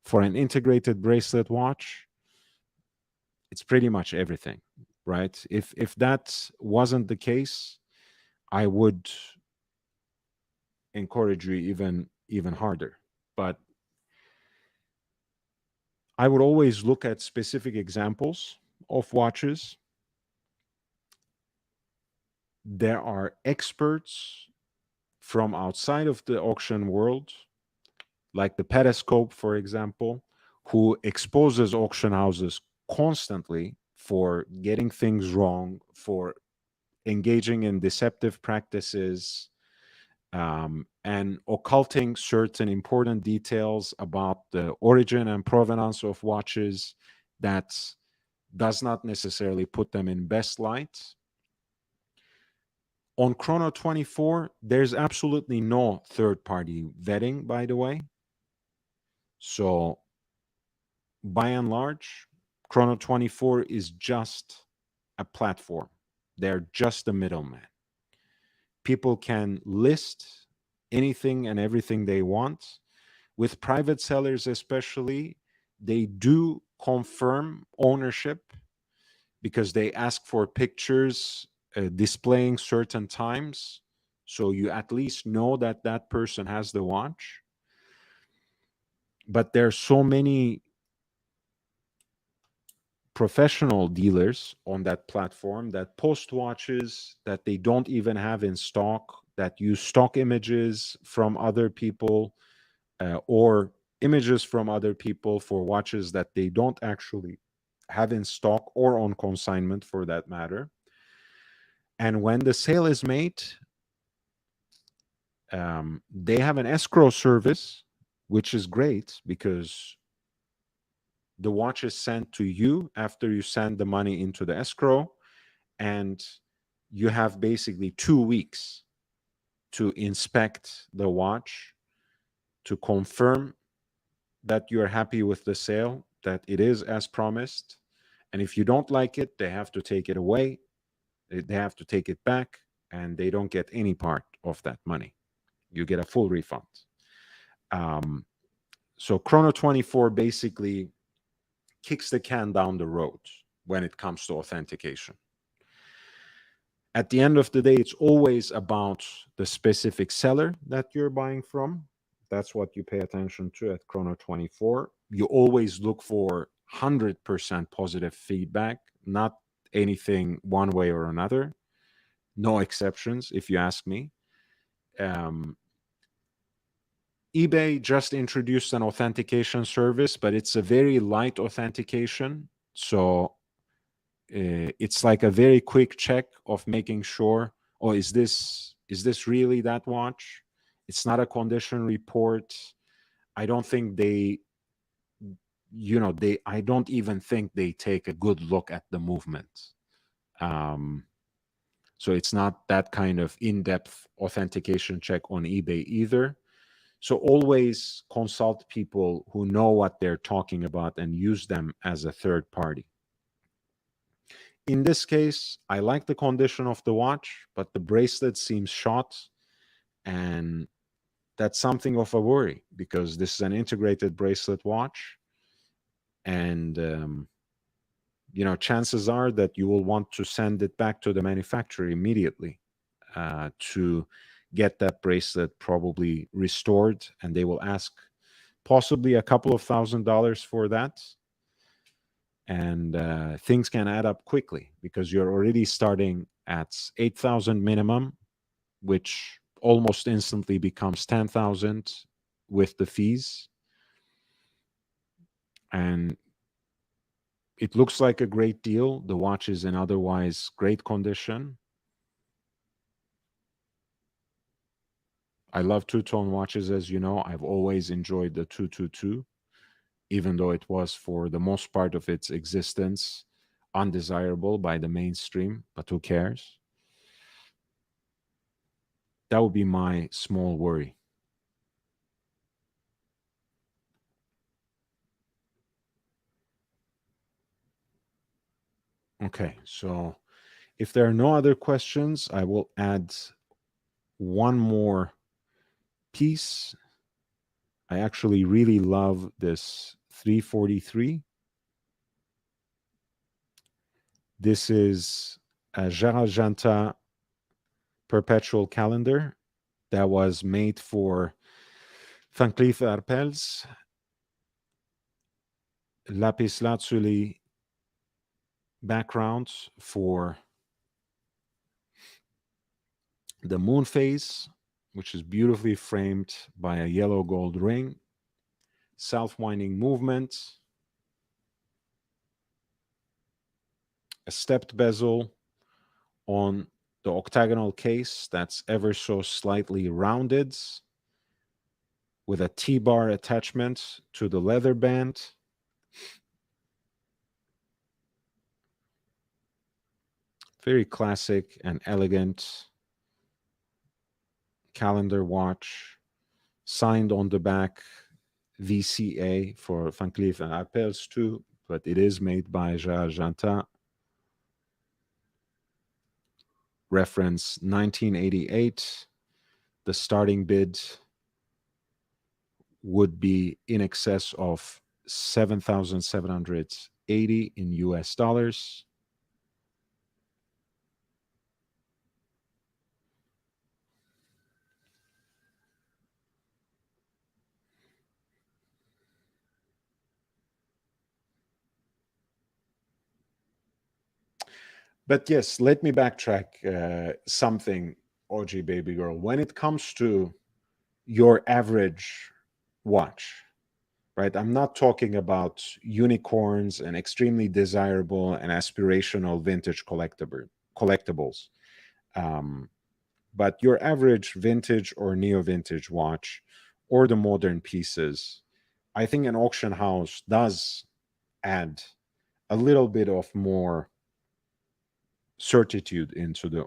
for an integrated bracelet watch, it's pretty much everything, right? If that wasn't the case, I would encourage you even harder. But I would always look at specific examples of watches. There are experts from outside of the auction world, like the Periscope, for example, who exposes auction houses constantly for getting things wrong, for engaging in deceptive practices, and occulting certain important details about the origin and provenance of watches that does not necessarily put them in best light. On Chrono 24, there's absolutely no third party vetting, by the way. So, by and large, Chrono 24 is just a platform. They're just a middleman. People can list anything and everything they want. With private sellers, especially, they do confirm ownership because they ask for pictures displaying certain times. So you at least know that that person has the watch. But there's so many professional dealers on that platform that post watches that they don't even have in stock, that use stock images from other people or images from other people for watches that they don't actually have in stock or on consignment for that matter. And when the sale is made, they have an escrow service, which is great because the watch is sent to you after you send the money into the escrow, and you have basically 2 weeks to inspect the watch to confirm that you're happy with the sale, that it is as promised. And if you don't like it, they have to take it away, they have to take it back, and they don't get any part of that money. You get a full refund. Um, so Chrono 24 basically kicks the can down the road when it comes to authentication. At the end of the day, it's always about the specific seller that you're buying from. That's what you pay attention to at Chrono 24. You always look for 100% positive feedback, not anything one way or another, no exceptions, if you ask me. Um, eBay just introduced an authentication service, but it's a very light authentication. So it's like a very quick check of making sure, oh, is this really that watch? It's not a condition report. I don't think I don't even think they take a good look at the movement. Um, so it's not that kind of in-depth authentication check on eBay either. So always consult people who know what they're talking about and use them as a third party. In this case, I like the condition of the watch, but the bracelet seems shot, and that's something of a worry because this is an integrated bracelet watch, and chances are that you will want to send it back to the manufacturer immediately to get that bracelet probably restored, and they will ask possibly a couple of $1,000s for that. And things can add up quickly because you're already starting at 8,000 minimum, which almost instantly becomes 10,000 with the fees. And it looks like a great deal. The watch is in otherwise great condition. I love two-tone watches, as you know. I've always enjoyed the 222, even though it was for the most part of its existence undesirable by the mainstream, but who cares? That would be my small worry. Okay, so if there are no other questions, I will add one more piece. I actually really love this 343. This is a Gérald Janta perpetual calendar that was made for Van Cleef Arpels lapis lazuli background for the moon phase, which is beautifully framed by a yellow gold ring, self-winding movement, a stepped bezel on the octagonal case that's ever so slightly rounded, with a T-bar attachment to the leather band. Very classic and elegant calendar watch, signed on the back VCA for Van Cleef and Arpels too, but it is made by Gérald Janta. Reference 1988. The starting bid would be in excess of 7,780 in US dollars. But yes, let me backtrack something, OG baby girl. When it comes to your average watch, right? I'm not talking about unicorns and extremely desirable and aspirational vintage collectibles. Um, but your average vintage or neo-vintage watch or the modern pieces, I think an auction house does add a little bit of more certitude into the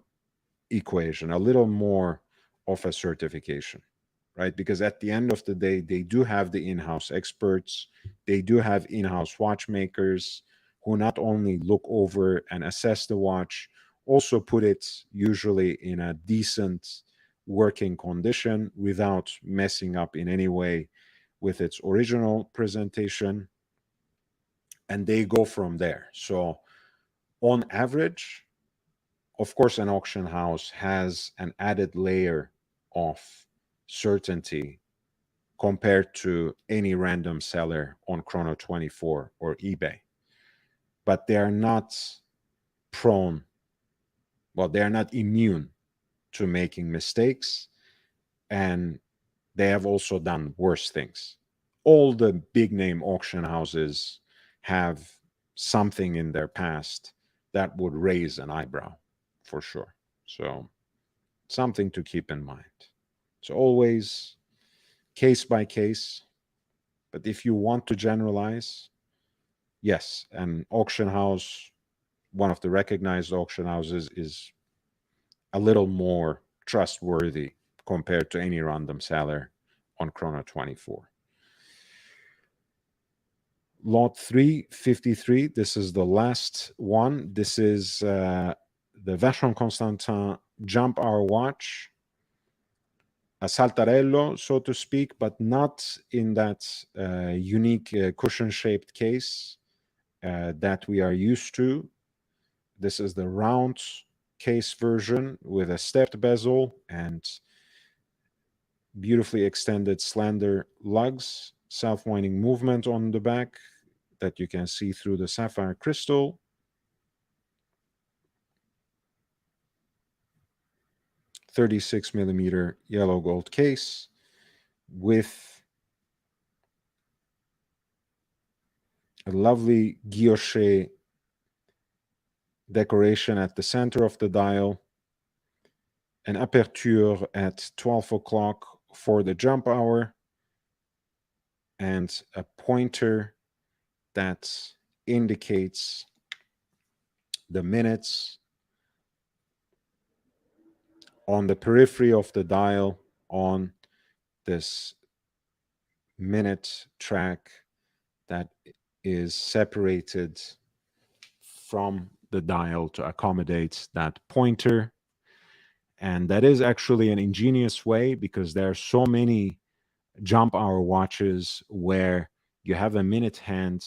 equation, a little more of a certification, right? Because at the end of the day, they do have the in-house experts, they do have in-house watchmakers who not only look over and assess the watch, also put it usually in a decent working condition without messing up in any way with its original presentation, and they go from there. So on average, of course, an auction house has an added layer of certainty compared to any random seller on Chrono24 or eBay. But they are not prone, well, they are not immune to making mistakes, and they have also done worse things. All the big name auction houses have something in their past that would raise an eyebrow for sure. So, something to keep in mind. So, always case by case. But if you want to generalize, yes, an auction house, one of the recognized auction houses, is a little more trustworthy compared to any random seller on Chrono24. Lot 353, this is the last one. This is the Vacheron Constantin Jump Hour watch, a saltarello, so to speak, but not in that unique cushion-shaped case that we are used to. This is the round case version with a stepped bezel and beautifully extended slender lugs, self-winding movement on the back that you can see through the sapphire crystal. .36mm yellow gold case with a lovely guilloche decoration at the center of the dial, an aperture at 12 o'clock for the jump hour, and a pointer that indicates the minutes on the periphery of the dial on this minute track that is separated from the dial to accommodate that pointer. And that is actually an ingenious way, because there are so many jump hour watches where you have a minute hand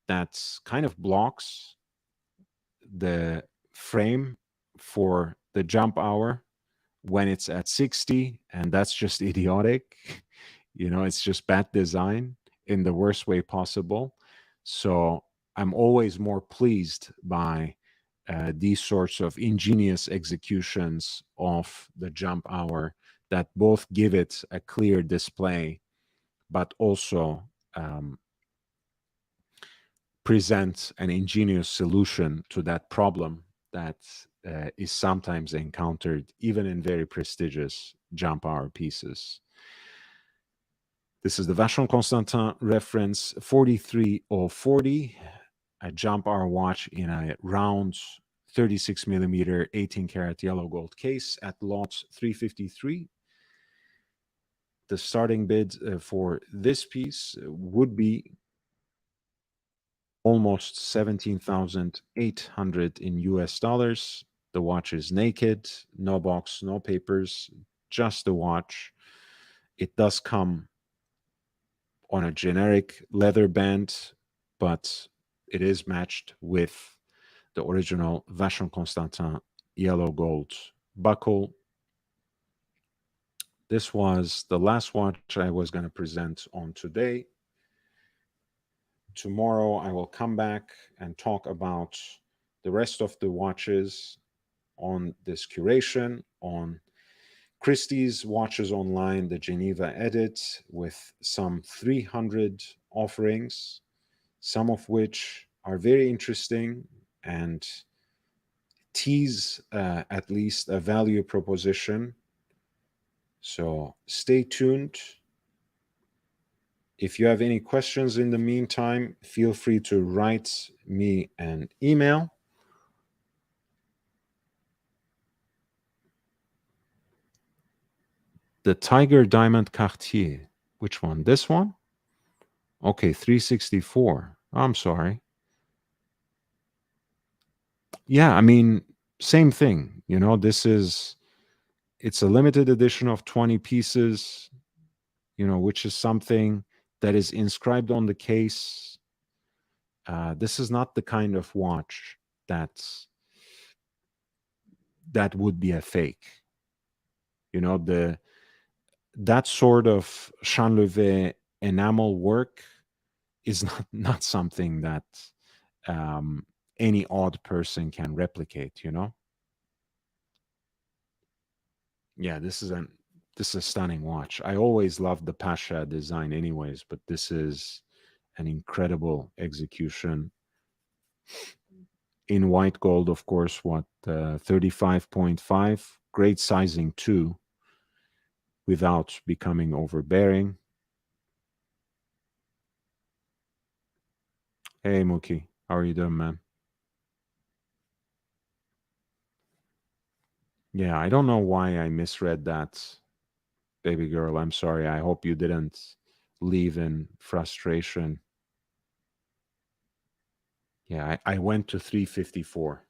that kind of blocks the frame for the jump hour when it's at 60, and that's just idiotic. It's just bad design in the worst way possible. So I'm always more pleased by these sorts of ingenious executions of the jump hour that both give it a clear display, but also present an ingenious solution to that problem that is sometimes encountered even in very prestigious jump hour pieces. This is the Vacheron Constantin reference 43040, a jump hour watch in a round 36mm 18 karat yellow gold case at lot 353. The starting bid for this piece would be almost 17,800 in US dollars. The watch is naked, no box, no papers, just the watch. It does come on a generic leather band, but it is matched with the original Vacheron Constantin yellow gold buckle. This was the last watch I was going to present on today. Tomorrow I will come back and talk about the rest of the watches on this curation, on Christie's Watches Online, the Geneva edit, with some 300 offerings, some of which are very interesting and tease at least a value proposition. So stay tuned. If you have any questions in the meantime, feel free to write me an email. The Tiger Diamond Cartier. Which one? This one? Okay, 364. I'm sorry. Yeah, I mean, same thing. It's a limited edition of 20 pieces, which is something that is inscribed on the case. This is not the kind of watch that would be a fake. The that sort of chanlevé enamel work is not something that um, any odd person can replicate. Yeah, this is a stunning watch. I always loved the Pasha design, anyways, but this is an incredible execution in white gold, of course. 35.5, great sizing too, without becoming overbearing. Hey, Mookie, how are you doing, man? Yeah, I don't know why I misread that, baby girl. I'm sorry. I hope you didn't leave in frustration. Yeah, I went to 354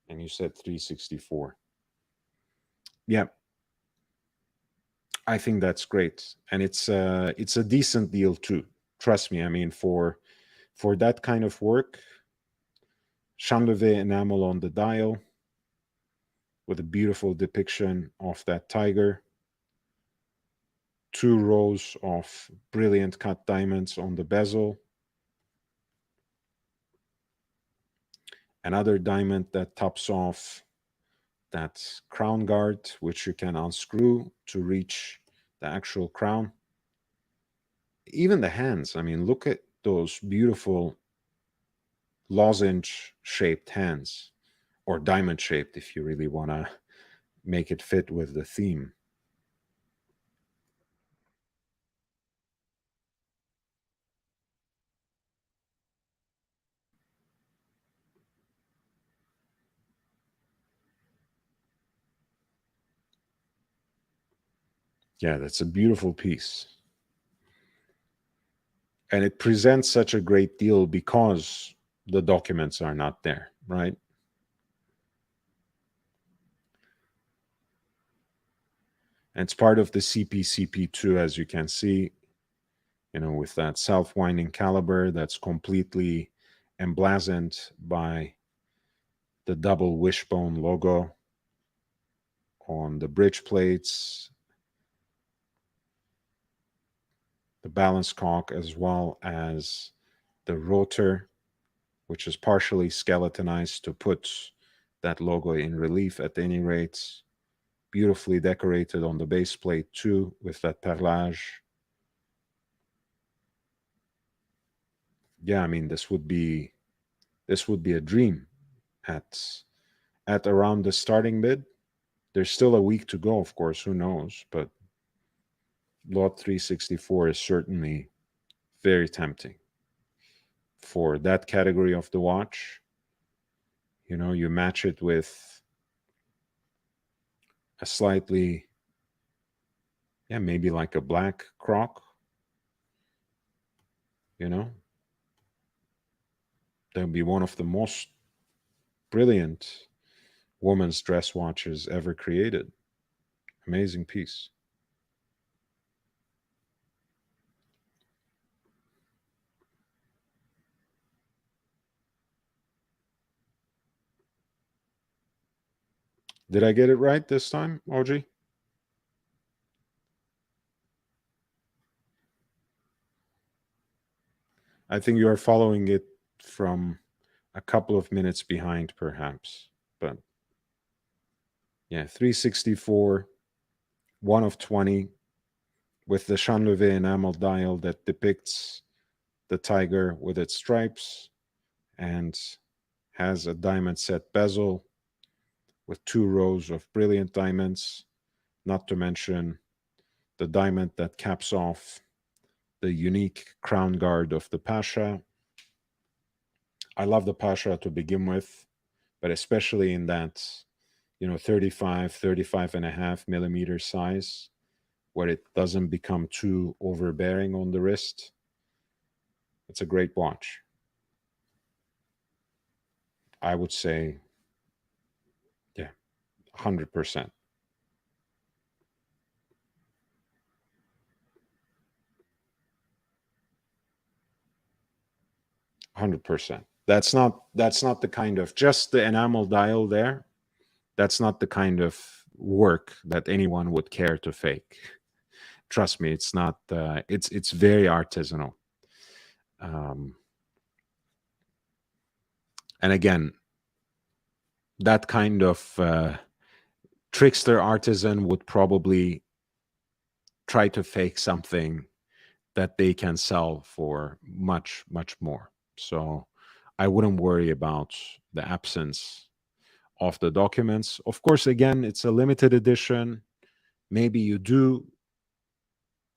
and you said 364. Yeah, I think that's great. And it's a decent deal too. Trust me. I mean, for that kind of work, Chanlevé enamel on the dial with a beautiful depiction of that tiger, two rows of brilliant cut diamonds on the bezel, another diamond that tops off that crown guard, which you can unscrew to reach the actual crown. Even the hands, I mean, look at those beautiful lozenge shaped hands, or diamond shaped if you really want to make it fit with the theme. Yeah, that's a beautiful piece. And it presents such a great deal because the documents are not there, right? And it's part of the CPCP2, as you can see, with that self-winding caliber that's completely emblazoned by the double wishbone logo on the bridge plates, the balance cock, as well as the rotor, which is partially skeletonized to put that logo in relief at any rate. Beautifully decorated on the base plate too, with that perlage. Yeah, I mean, this would be a dream at around the starting bid. There's still a week to go, of course, who knows, but lot 364 is certainly very tempting for that category of the watch. You match it with a slightly, yeah, maybe like a black croc, you know, that would be one of the most brilliant woman's dress watches ever created. Amazing piece. Did I get it right this time, OG? I think you are following it from a couple of minutes behind, perhaps. But yeah, 364, one of 20, with the Chanlevé enamel dial that depicts the tiger with its stripes and has a diamond set bezel with two rows of brilliant diamonds, not to mention the diamond that caps off the unique crown guard of the Pasha. I love the Pasha to begin with, but especially in that, 35 and a half millimeter size, where it doesn't become too overbearing on the wrist. It's a great watch. I would say, yeah, 100%. 100%. That's not the kind of, just the enamel dial there. That's not the kind of work that anyone would care to fake. Trust me, it's not. It's very artisanal. Um, and again, that kind of trickster artisan would probably try to fake something that they can sell for much, much more. So I wouldn't worry about the absence of the documents. Of course, again, it's a limited edition. Maybe you do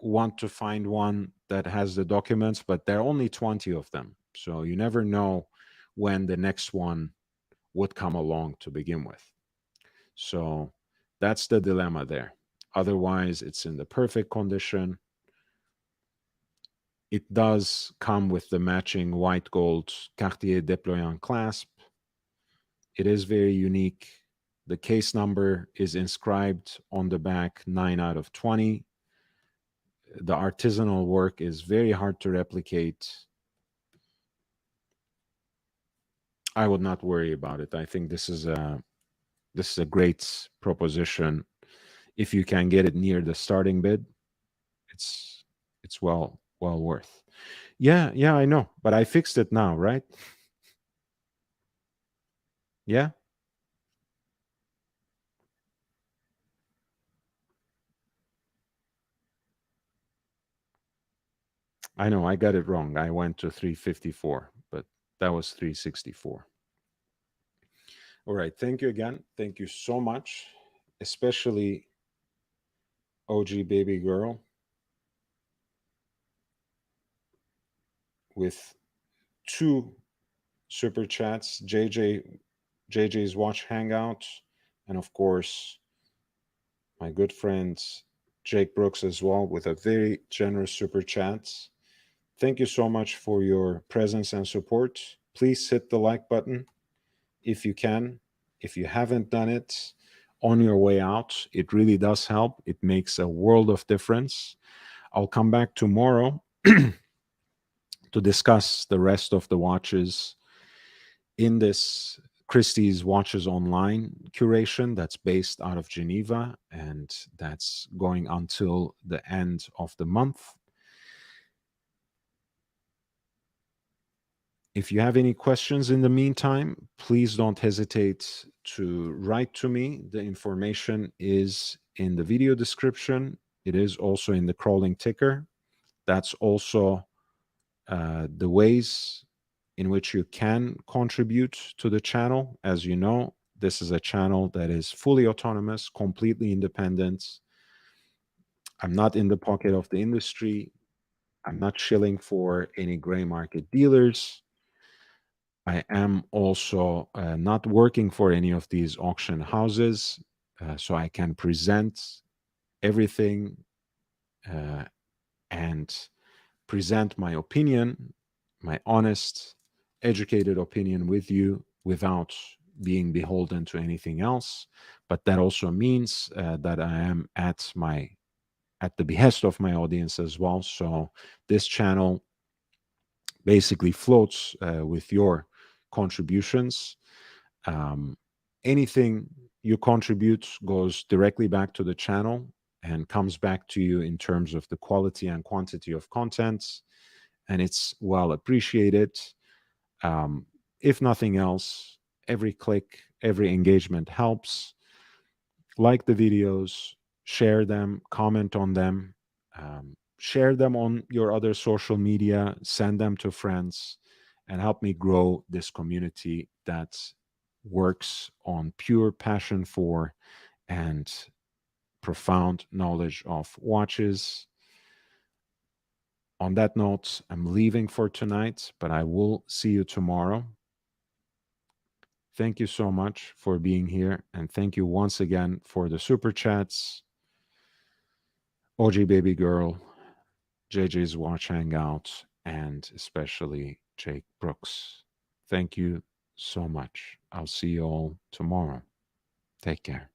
want to find one that has the documents, but there are only 20 of them. So you never know when the next one would come along to begin with. So that's the dilemma there. Otherwise, it's in the perfect condition. It does come with the matching white gold Cartier déployant clasp. It is very unique. The case number is inscribed on the back 9 out of 20. The artisanal work is very hard to replicate. I would not worry about it. I think this is a great proposition. If you can get it near the starting bid, it's well worth. Yeah, I know, but I fixed it now, right? Yeah, I know I got it wrong. I went to 354, but that was 364. All right, thank you again. Thank you so much, especially OG baby girl with two super chats, JJ's Watch Hangout, and of course, my good friend Jake Brooks as well with a very generous super chat. Thank you so much for your presence and support. Please hit the like button if you can. If you haven't done it on your way out, it really does help. It makes a world of difference. I'll come back tomorrow to discuss the rest of the watches in this Christie's Watches Online curation that's based out of Geneva, and that's going until the end of the month. If you have any questions in the meantime, please don't hesitate to write to me. The information is in the video description. It is also in the crawling ticker. That's also the ways in which you can contribute to the channel. As you know, this is a channel that is fully autonomous, completely independent. I'm not in the pocket of the industry. I'm not shilling for any gray market dealers. I am also not working for any of these auction houses, so I can present everything and present my opinion, my honest, educated opinion with you without being beholden to anything else. But that also means that I am at the behest of my audience as well. So this channel basically floats with your contributions. Um, Anything you contribute goes directly back to the channel and comes back to you in terms of the quality and quantity of content, and it's well appreciated. Um, if nothing else, every click, every engagement helps. Like the videos, share them, comment on them, share them on your other social media, send them to friends, and help me grow this community that works on pure passion for and profound knowledge of watches. On that note, I'm leaving for tonight, but I will see you tomorrow. Thank you so much for being here. And thank you once again for the super chats. OG Baby Girl, JJ's Watch Hangout, and especially Jake Brooks. Thank you so much. I'll see you all tomorrow. Take care.